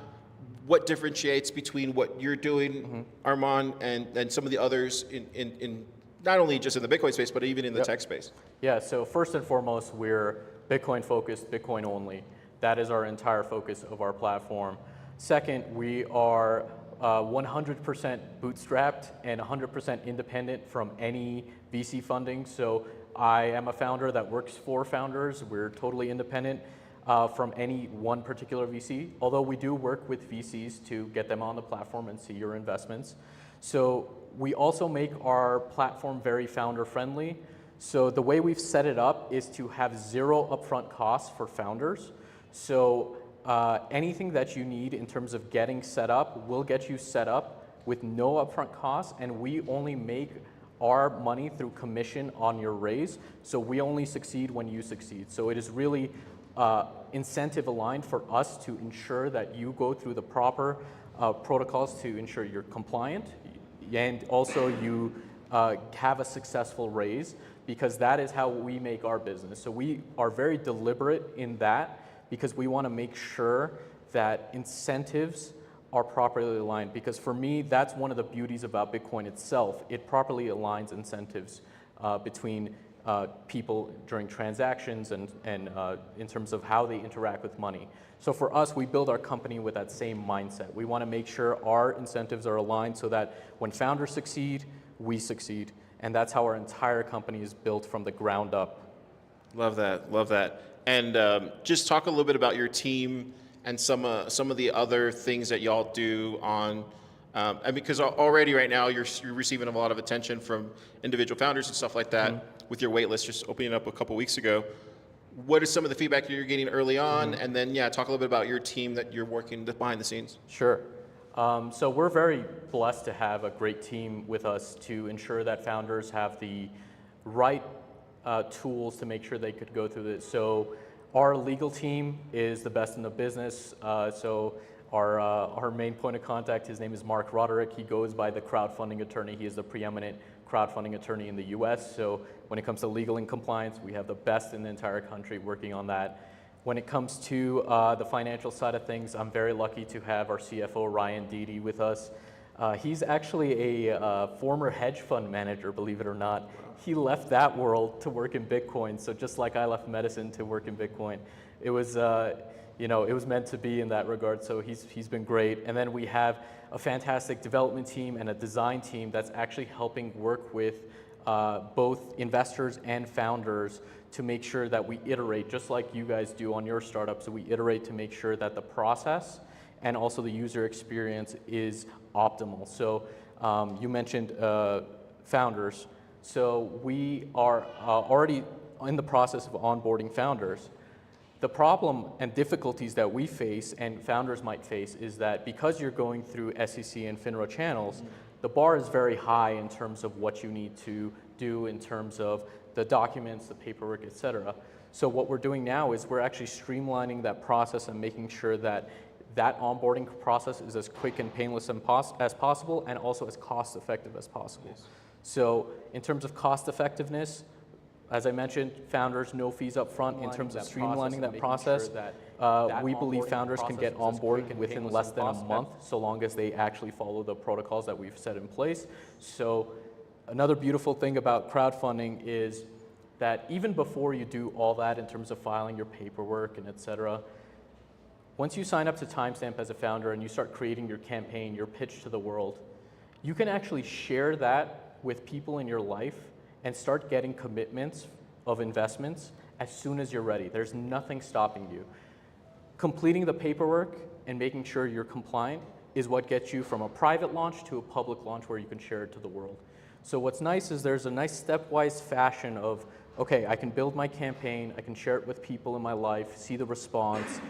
What differentiates between what you're doing, Armand, and some of the others in not only just in the Bitcoin space, but even in the tech space? Yeah, so first and foremost, we're Bitcoin focused, Bitcoin only. That is our entire focus of our platform. Second, we are 100% bootstrapped and 100% independent from any VC funding. So I am a founder that works for founders. We're totally independent from any one particular VC, although we do work with VCs to get them on the platform and see your investments. So we also make our platform very founder friendly. So the way we've set it up is to have zero upfront costs for founders. So anything that you need in terms of getting set up, we'll get you set up with no upfront costs, and we only make our money through commission on your raise. So we only succeed when you succeed. So it is really incentive aligned for us to ensure that you go through the proper protocols to ensure you're compliant, and also you have a successful raise, because that is how we make our business. So we are very deliberate in that, because we want to make sure that incentives are properly aligned. Because for me, that's one of the beauties about Bitcoin itself. It properly aligns incentives between people during transactions and in terms of how they interact with money. So for us, we build our company with that same mindset. We want to make sure our incentives are aligned so that when founders succeed, we succeed. And that's how our entire company is built from the ground up. Love that, love that. And just talk a little bit about your team and some of the other things that y'all do on, and because already right now you're receiving a lot of attention from individual founders and stuff like that with your waitlist just opening up a couple weeks ago. What is some of the feedback that you're getting early on? And then, yeah, talk a little bit about your team that you're working behind the scenes. Sure. So we're very blessed to have a great team with us to ensure that founders have the right tools to make sure they could go through this. So our legal team is the best in the business. So our main point of contact, his name is Mark Roderick. He goes by the crowdfunding attorney. He is the preeminent crowdfunding attorney in the US. So when it comes to legal and compliance, we have the best in the entire country working on that. When it comes to the financial side of things, I'm very lucky to have our CFO, Ryan Deedy, with us. He's actually a former hedge fund manager, believe it or not. He left that world to work in Bitcoin. So just like I left medicine to work in Bitcoin, it was, it was meant to be in that regard. So he's been great. And then we have a fantastic development team and a design team that's actually helping work with both investors and founders to make sure that we iterate, just like you guys do on your startup. So we iterate to make sure that the process and also the user experience is optimal. So you mentioned founders. So we are already in the process of onboarding founders. The problem and difficulties that we face and founders might face is that because you're going through SEC and FINRA channels, the bar is very high in terms of what you need to do in terms of the documents, the paperwork, et cetera. So what we're doing now is we're actually streamlining that process and making sure that that onboarding process is as quick and painless as possible and also as cost effective as possible. So in terms of cost effectiveness, as I mentioned, founders, no fees up front. In terms of streamlining that process, we believe founders can get onboarded within less than a month, so long as they actually follow the protocols that we've set in place. So another beautiful thing about crowdfunding is that even before you do all that in terms of filing your paperwork and et cetera, once you sign up to Timestamp as a founder and you start creating your campaign, your pitch to the world, you can actually share that with people in your life and start getting commitments of investments as soon as you're ready. There's nothing stopping you. Completing the paperwork and making sure you're compliant is what gets you from a private launch to a public launch where you can share it to the world. So what's nice is there's a nice stepwise fashion of, okay, I can build my campaign, I can share it with people in my life, see the response,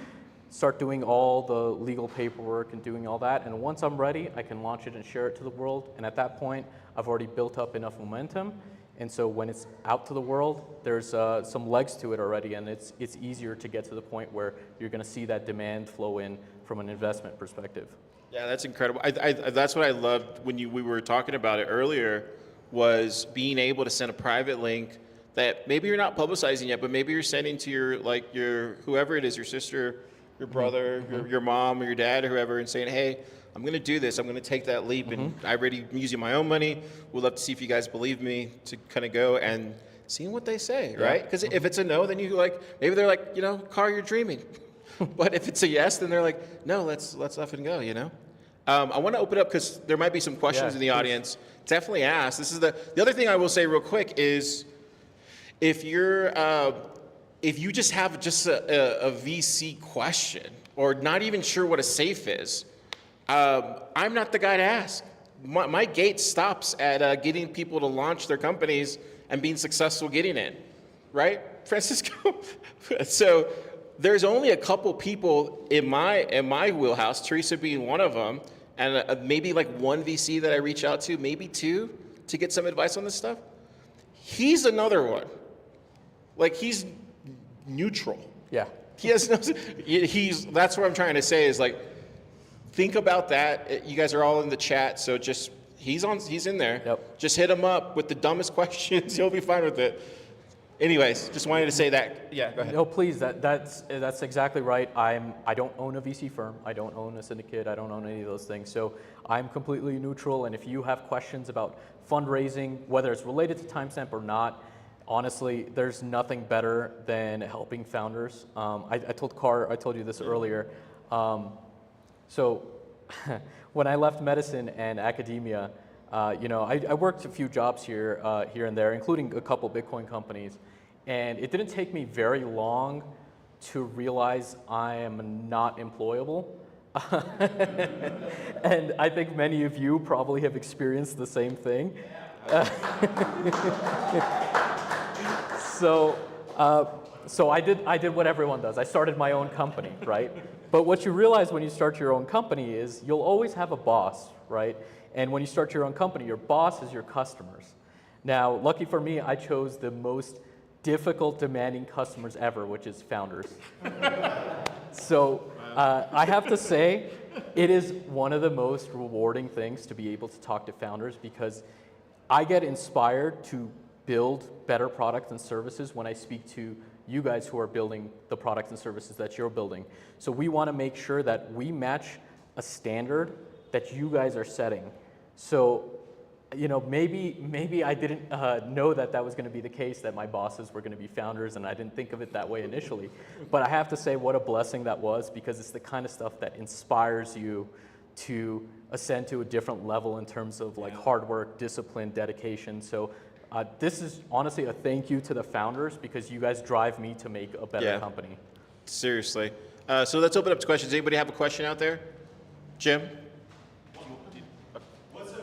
start doing all the legal paperwork and doing all that, and once I'm ready, I can launch it and share it to the world, and at that point, I've already built up enough momentum, and so when it's out to the world, there's some legs to it already, and it's easier to get to the point where you're gonna see that demand flow in from an investment perspective. Yeah, that's incredible. That's what I loved when we were talking about it earlier, was being able to send a private link that maybe you're not publicizing yet, but maybe you're sending to your whoever it is, your sister, your brother, your mom, or your dad, or whoever, and saying, hey, I'm going to do this. I'm going to take that leap, and I already am using my own money. We'd love to see if you guys believe me to kind of go and seeing what they say, right? Because if it's a no, then maybe they're like, Carr, you're dreaming. But if it's a yes, then they're like, no, let's up and go, I want to open up because there might be some questions in the audience. Definitely ask. This is the other thing I will say real quick is if you just have a VC question or not even sure what a safe is, I'm not the guy to ask. My gate stops at getting people to launch their companies and being successful getting in, right, Francisco? So there's only a couple people in my wheelhouse, Teresa being one of them, and maybe like one VC that I reach out to, maybe two, to get some advice on this stuff. He's another one. Like, he's neutral. Yeah. He has no. That's what I'm trying to say is like, think about that. You guys are all in the chat, so just he's in there. Yep. Just hit him up with the dumbest questions. He'll be fine with it. Anyways, just wanted to say that. Yeah, go ahead. No, please. That's exactly right. I don't own a VC firm. I don't own a syndicate. I don't own any of those things. So I'm completely neutral. And if you have questions about fundraising, whether it's related to Timestamp or not, honestly, there's nothing better than helping founders. I told you this earlier. So when I left medicine and academia, I worked a few jobs here and there, including a couple Bitcoin companies. And it didn't take me very long to realize I am not employable. And I think many of you probably have experienced the same thing. So I did what everyone does. I started my own company, right? But what you realize when you start your own company is you'll always have a boss, right? And when you start your own company, your boss is your customers. Now, lucky for me, I chose the most difficult, demanding customers ever, which is founders. So I have to say, it is one of the most rewarding things to be able to talk to founders because I get inspired to build better products and services when I speak to you guys who are building the products and services that you're building. So we want to make sure that we match a standard that you guys are setting. So, maybe I didn't know that was going to be the case, that my bosses were going to be founders, and I didn't think of it that way initially. But I have to say what a blessing that was, because it's the kind of stuff that inspires you to ascend to a different level in terms of like hard work, discipline, dedication. So this is honestly a thank you to the founders, because you guys drive me to make a better company. Seriously. So let's open up to questions. Anybody have a question out there? Jim? What's a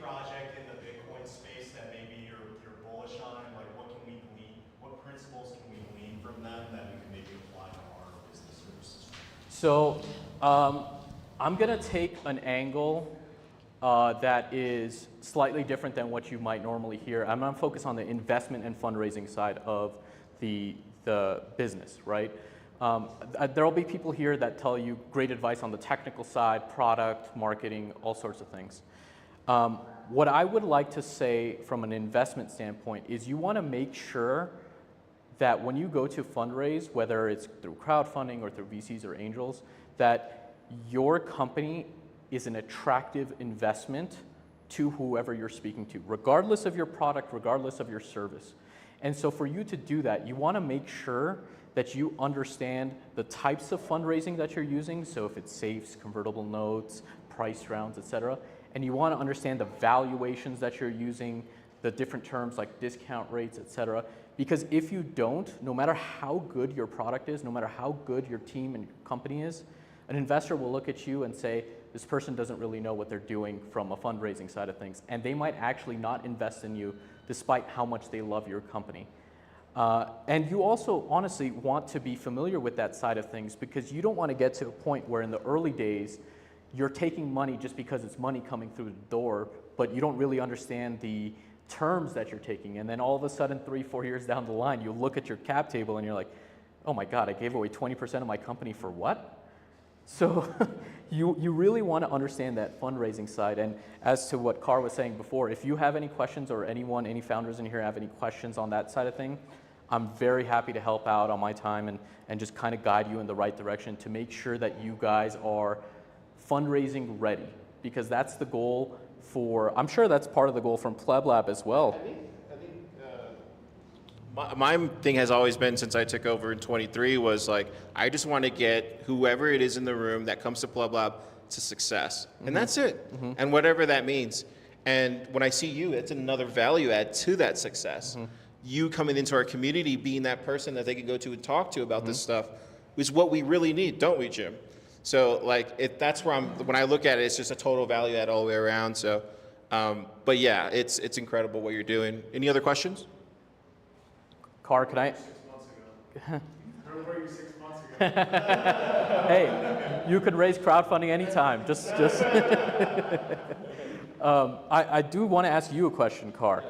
project in the Bitcoin space that maybe you're bullish on? Like, what principles can we glean from them that we can maybe So I'm going to take an angle that is slightly different than what you might normally hear. I'm going to focus on the investment and fundraising side of the business, right? There will be people here that tell you great advice on the technical side, product, marketing, all sorts of things. What I would like to say from an investment standpoint is you want to make sure that when you go to fundraise, whether it's through crowdfunding or through VCs or angels, that your company is an attractive investment to whoever you're speaking to, regardless of your product, regardless of your service. And so for you to do that, you want to make sure that you understand the types of fundraising that you're using, so if it's safes, convertible notes, price rounds, et cetera, and you want to understand the valuations that you're using, the different terms like discount rates, et cetera, because if you don't, no matter how good your product is, no matter how good your team and your company is, an investor will look at you and say, this person doesn't really know what they're doing from a fundraising side of things, and they might actually not invest in you despite how much they love your company. And you also honestly want to be familiar with that side of things because you don't want to get to a point where in the early days, you're taking money just because it's money coming through the door, but you don't really understand the terms that you're taking. And then all of a sudden, 3-4 years down the line, you look at your cap table and you're like, oh my God, I gave away 20% of my company for what? So you really want to understand that fundraising side. And as to what Carr was saying before, if you have any questions or anyone, any founders in here have any questions on that side of thing, I'm very happy to help out on my time and just kind of guide you in the right direction to make sure that you guys are fundraising ready, because that's the goal for, I'm sure that's part of the goal from PlebLab as well. My thing has always been, since I took over in 23, was like, I just want to get whoever it is in the room that comes to PlebLab to success. And that's it. And whatever that means. And when I see you, it's another value add to that success. You coming into our community, being that person that they can go to and talk to about this stuff is what we really need, don't we, Jim? So like, that's where when I look at it, it's just a total value add all the way around. So, but yeah, it's incredible what you're doing. Any other questions? Carr, can I? 6 months ago. Where were you 6 months ago? Hey, you could raise crowdfunding anytime. Just. I do want to ask you a question, Carr,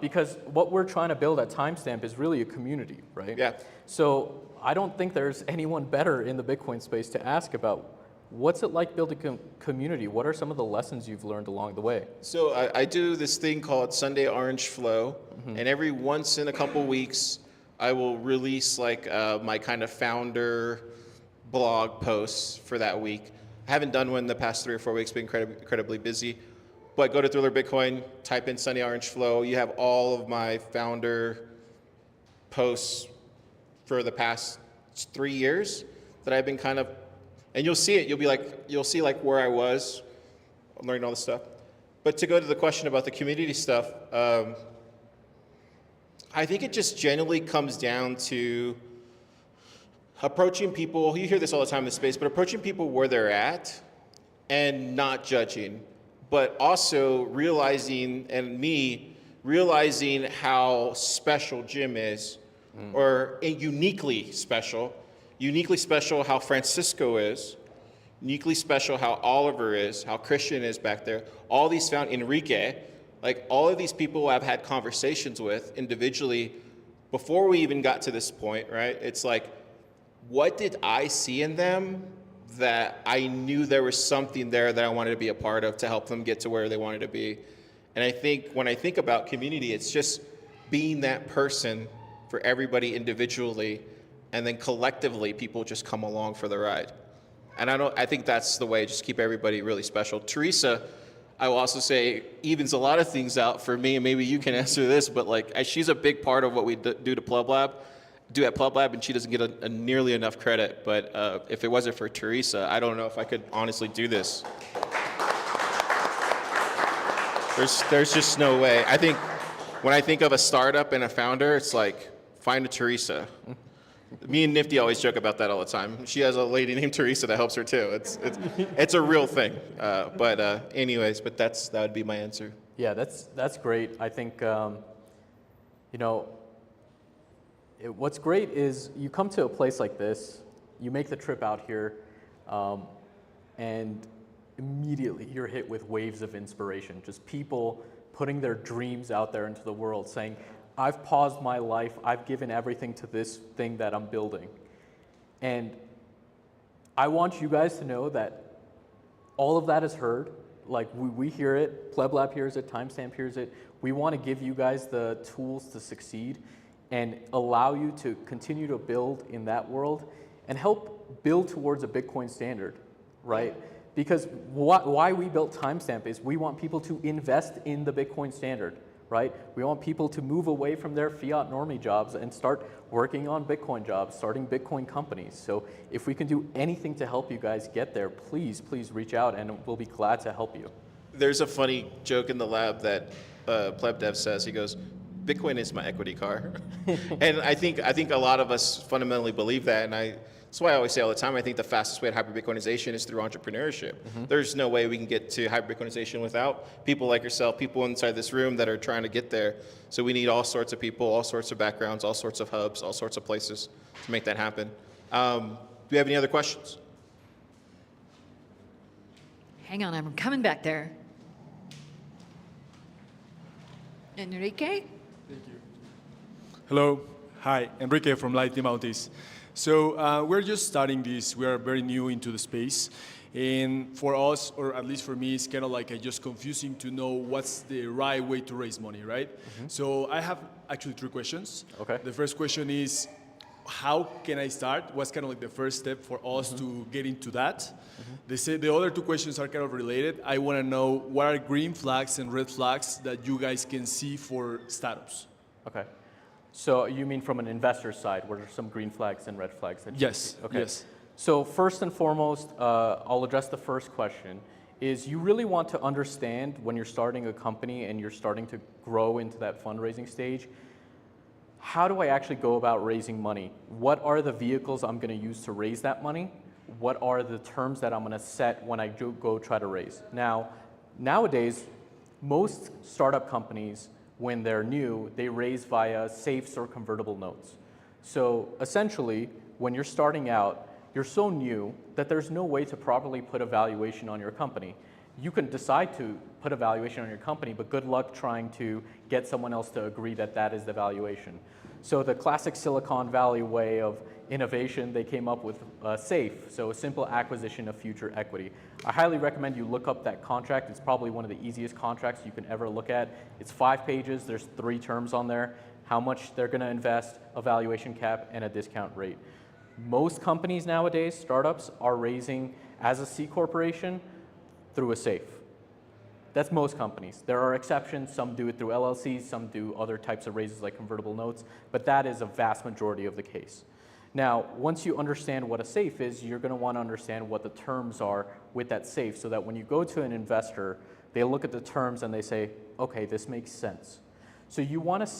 because what we're trying to build at Timestamp is really a community, right? Yeah. So I don't think there's anyone better in the Bitcoin space to ask about what's it like building a community. What are some of the lessons you've learned along the way? So I do this thing called Sunday Orange Flow, and every once in a couple weeks, I will release like my kind of founder blog posts for that week. I haven't done one in the past 3 or 4 weeks, been incredibly busy. But go to Thriller Bitcoin, type in Sunday Orange Flow. You have all of my founder posts for the past 3 years that I've been kind of, and you'll see it. You'll see like where I was learning all this stuff. But to go to the question about the community stuff, I think it just generally comes down to approaching people. You hear this all the time in the space, but approaching people where they're at and not judging, but also realizing, and me realizing how special Jim is, or uniquely special how Francisco is, uniquely special how Oliver is, how Christian is back there, all these Enrique, like all of these people I've had conversations with individually before we even got to this point, right? It's like, what did I see in them that I knew there was something there that I wanted to be a part of to help them get to where they wanted to be? And I think when I think about community, it's just being that person for everybody individually, and then collectively people just come along for the ride. And I think that's the way, just keep everybody really special. Teresa, I will also say, evens a lot of things out for me, and maybe you can answer this, but like, she's a big part of what we do at PlebLab, and she doesn't get nearly enough credit. But if it wasn't for Teresa, I don't know if I could honestly do this. There's just no way. I think when I think of a startup and a founder, it's like, find a Teresa. Me and Nifty always joke about that all the time. She has a lady named Teresa that helps her too. It's a real thing. Anyways, but that would be my answer. Yeah, that's great. I think what's great is you come to a place like this, you make the trip out here, And immediately you're hit with waves of inspiration, just people putting their dreams out there into the world, saying, I've paused my life, I've given everything to this thing that I'm building. And I want you guys to know that all of that is heard. Like we hear it, PlebLab hears it, Timestamp hears it. We want to give you guys the tools to succeed and allow you to continue to build in that world and help build towards a Bitcoin standard, right? Because why we built Timestamp is we want people to invest in the Bitcoin standard, right? We want people to move away from their fiat normie jobs and start working on Bitcoin jobs, starting Bitcoin companies. So if we can do anything to help you guys get there, please reach out and we'll be glad to help you. There's a funny joke in the lab that PlebDev says. He goes, Bitcoin is my equity car. And I think a lot of us fundamentally believe that, and that's why I always say all the time, I think the fastest way to hyper-Bitcoinization is through entrepreneurship. There's no way we can get to hyper-Bitcoinization without people like yourself, people inside this room that are trying to get there. So we need all sorts of people, all sorts of backgrounds, all sorts of hubs, all sorts of places to make that happen. Do we have any other questions? Hang on, I'm coming back there. Enrique? Hello. Hi, Enrique from Lightning Mounties. So we're just starting this. We are very new into the space. And for us, or at least for me, it's kind of like just confusing to know what's the right way to raise money, right? So I have actually 3 questions. Okay. The first question is, how can I start? What's kind of like the first step for us to get into that? The other 2 questions are kind of related. I want to know what are green flags and red flags that you guys can see for startups? Okay. So you mean from an investor side, what are some green flags and red flags? That you see? Okay. Yes. So first and foremost, I'll address the first question, is you really want to understand when you're starting a company and you're starting to grow into that fundraising stage, how do I actually go about raising money? What are the vehicles I'm going to use to raise that money? What are the terms that I'm going to set when I go try to raise? Now, nowadays, most startup companies, when they're new, they raise via safes or convertible notes. So essentially, when you're starting out, you're so new that there's no way to properly put a valuation on your company. You can decide to put a valuation on your company, but good luck trying to get someone else to agree that that is the valuation. So the classic Silicon Valley way of innovation, they came up with SAFE, so a simple acquisition of future equity. I highly recommend you look up that contract. It's probably one of the easiest contracts you can ever look at. It's 5 pages, there's 3 terms on there, how much they're gonna invest, a valuation cap, and a discount rate. Most companies nowadays, startups, are raising as a C corporation through a SAFE. That's most companies. There are exceptions. Some do it through LLCs, some do other types of raises like convertible notes, but that is a vast majority of the case. Now, once you understand what a SAFE is, you're going to want to understand what the terms are with that SAFE so that when you go to an investor, they look at the terms and they say, okay, this makes sense. So you want to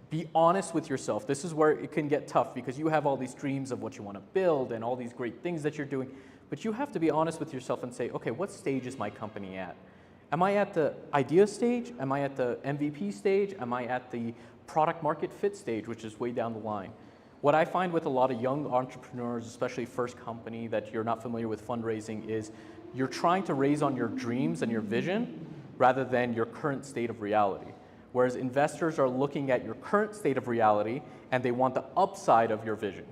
be honest with yourself. This is where it can get tough because you have all these dreams of what you want to build and all these great things that you're doing, but you have to be honest with yourself and say, okay, what stage is my company at? Am I at the idea stage? Am I at the MVP stage? Am I at the product market fit stage, which is way down the line? What I find with a lot of young entrepreneurs, especially first company that you're not familiar with fundraising, is you're trying to raise on your dreams and your vision rather than your current state of reality. Whereas investors are looking at your current state of reality and they want the upside of your vision,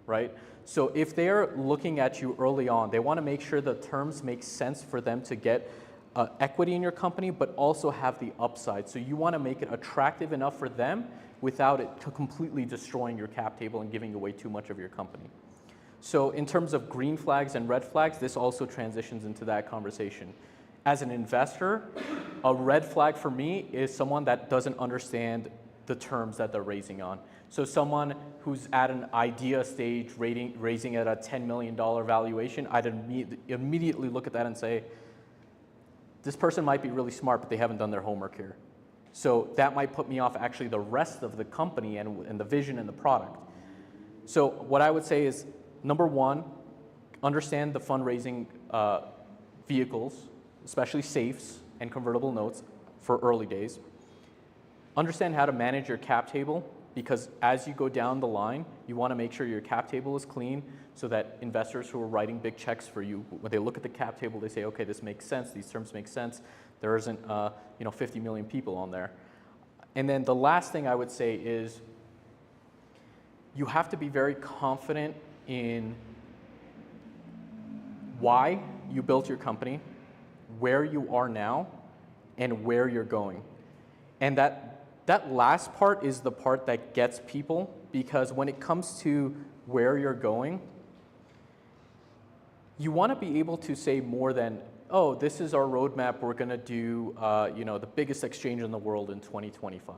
right? So if they're looking at you early on, they want to make sure the terms make sense for them to get equity in your company, but also have the upside. So you want to make it attractive enough for them without it completely destroying your cap table and giving away too much of your company. So in terms of green flags and red flags, this also transitions into that conversation. As an investor, a red flag for me is someone that doesn't understand the terms that they're raising on. So someone who's at an idea stage raising at a $10 million valuation, I'd immediately look at that and say, this person might be really smart, but they haven't done their homework here. So that might put me off actually the rest of the company and the vision and the product. So what I would say is, number one, understand the fundraising vehicles, especially safes and convertible notes for early days. Understand how to manage your cap table because as you go down the line, you want to make sure your cap table is clean so that investors who are writing big checks for you, when they look at the cap table, they say, okay, this makes sense, these terms make sense. There isn't 50 million people on there. And then the last thing I would say is you have to be very confident in why you built your company, where you are now, and where you're going. And that last part is the part that gets people, because when it comes to where you're going, you want to be able to say more than, oh, this is our roadmap, we're going to do the biggest exchange in the world in 2025.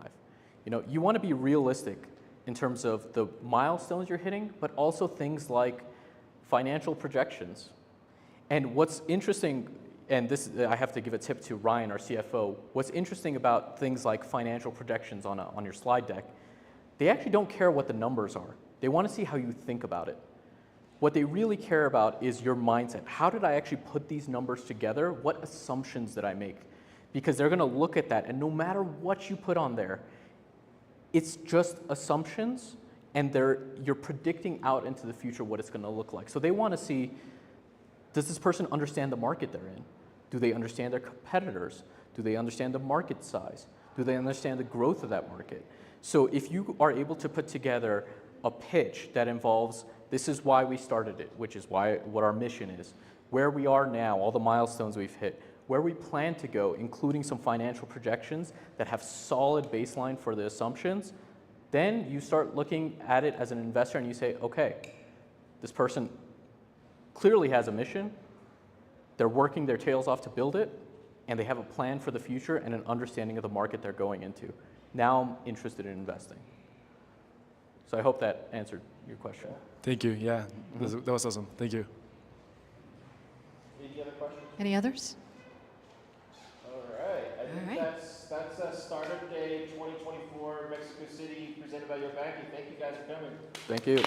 You want to be realistic in terms of the milestones you're hitting, but also things like financial projections. And what's interesting, and this I have to give a tip to Ryan, our CFO, what's interesting about things like financial projections on your slide deck, they actually don't care what the numbers are. They want to see how you think about it. What they really care about is your mindset. How did I actually put these numbers together? What assumptions did I make? Because they're going to look at that, and no matter what you put on there, it's just assumptions, and you're predicting out into the future what it's going to look like. So they want to see, does this person understand the market they're in? Do they understand their competitors? Do they understand the market size? Do they understand the growth of that market? So if you are able to put together a pitch that involves, this is why we started it, which is what our mission is, where we are now, all the milestones we've hit, where we plan to go, including some financial projections that have solid baseline for the assumptions, then you start looking at it as an investor and you say, okay, this person clearly has a mission, they're working their tails off to build it, and they have a plan for the future and an understanding of the market they're going into. Now I'm interested in investing. So I hope that answered your question. Thank you. Yeah, that was awesome. Thank you. Any other questions? Any others? All right. I think right. that's Startup Day 2024 Mexico City presented by Yopaki. Thank you guys for coming. Thank you.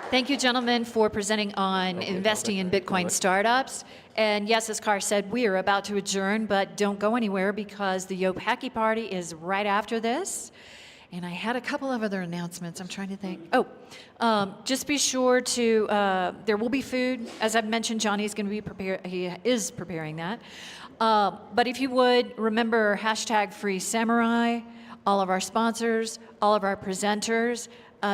Thank you, gentlemen, for presenting on investing in Bitcoin startups. And yes, as Carr said, we are about to adjourn, but don't go anywhere because the Yopaki party is right after this. And I had a couple of other announcements. I'm trying to think. Just be sure to, there will be food. As I've mentioned, Johnny's going to be he is preparing that. But if you would, remember #FreeSamurai, all of our sponsors, all of our presenters.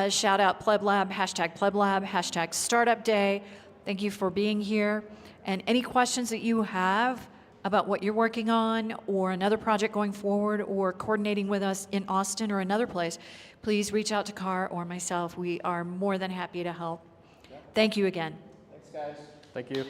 Shout out PlebLab, #PlebLab, #Startup Day. Thank you for being here. And any questions that you have about what you're working on or another project going forward or coordinating with us in Austin or another place, please reach out to Carr or myself. We are more than happy to help. Thank you again. Thanks, guys. Thank you.